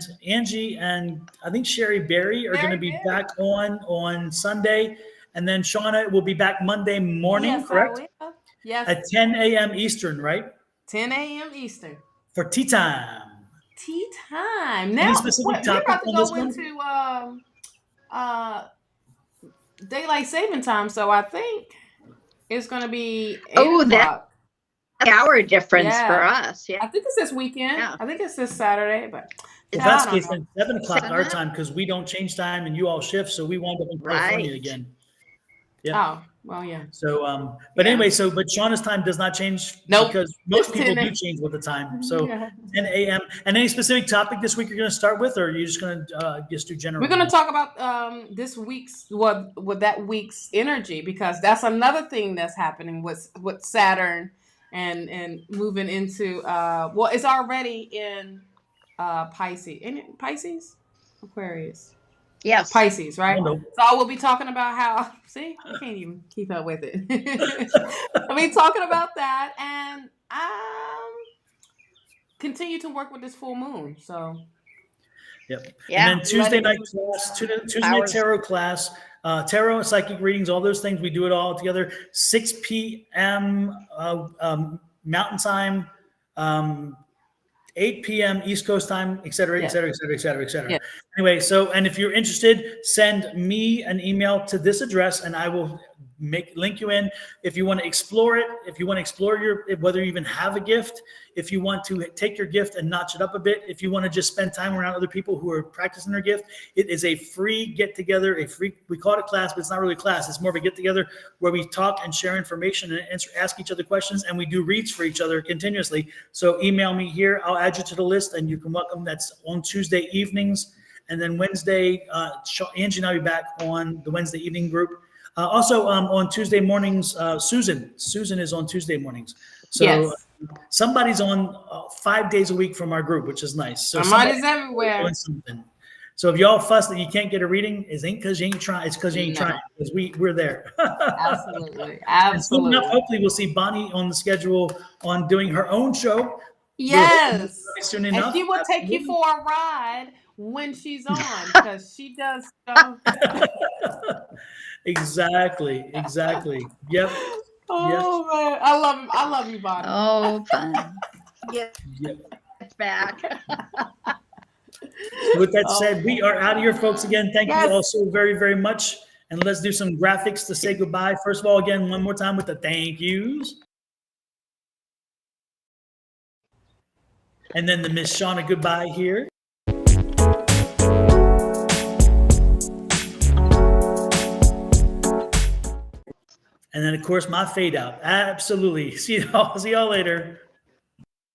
I think Sherry Berry are going to be back on Sunday, and then Shawna will be back Monday morning, correct? Yes. At 10 a.m. Eastern, right? 10 a.m. Eastern. For tea time. Tea time. Now, any specific topic we're about to on this go one? into daylight saving time, so I think it's going to be 8 o'clock. That hour difference for us. Yeah, I think it's this weekend. Yeah. I think it's this Saturday, but if that's the case, then 7 o'clock our time, because we don't change time and you all shift, so we wind up in California again. Yeah. Oh, well, yeah. So, but anyway, but Shawna's time does not change because most people do change with the time. So 10 a.m. And any specific topic this week you're going to start with, or are you just going to just do general? We're going to talk about this week's, with that week's energy, because that's another thing that's happening with Saturn and moving into, it's already in Pisces? Aquarius. Yes. Pisces, right? So I will be talking about how, see, I can't even keep up with it. I'll be talking about that and continue to work with this full moon. So, yep. Yeah. And then Tuesday night class, Tuesday night tarot class, tarot and psychic readings, all those things. We do it all together. 6 p.m. Mountain Time, 8 p.m. East Coast time, et cetera, et cetera, et cetera, et cetera, et cetera. Yeah. Anyway, so, and if you're interested, send me an email to this address and I will link you in. If you want to explore it, if you want to explore whether you even have a gift, if you want to take your gift and notch it up a bit, if you want to just spend time around other people who are practicing their gift, it is a free get together, we call it a class, but it's not really a class. It's more of a get together where we talk and share information and ask each other questions, and we do reads for each other continuously. So email me here. I'll add you to the list and you can welcome. That's on Tuesday evenings. And then Wednesday, Angie and I'll be back on the Wednesday evening group. Also on Tuesday mornings, Susan is on Tuesday mornings. So somebody's on 5 days a week from our group, which is nice. So somebody's everywhere. So if y'all fuss that you can't get a reading, it ain't because you ain't trying. It's because you ain't trying. Because we're there. Absolutely. And soon enough, hopefully we'll see Bonnie on the schedule on doing her own show. Yes. Soon enough. And she will take you for a ride when she's on, because she does stuff. Exactly. Yep. Oh man, I love you, Bonnie. Oh, fun. Get back. So with that said, we are out of here, folks. Again, thank Yes. you all so very, very much. And let's do some graphics to say goodbye. First of all, again, one more time with the thank yous. And then the Miss Shawna goodbye here. And then, of course, my fade out. Absolutely. See y'all later.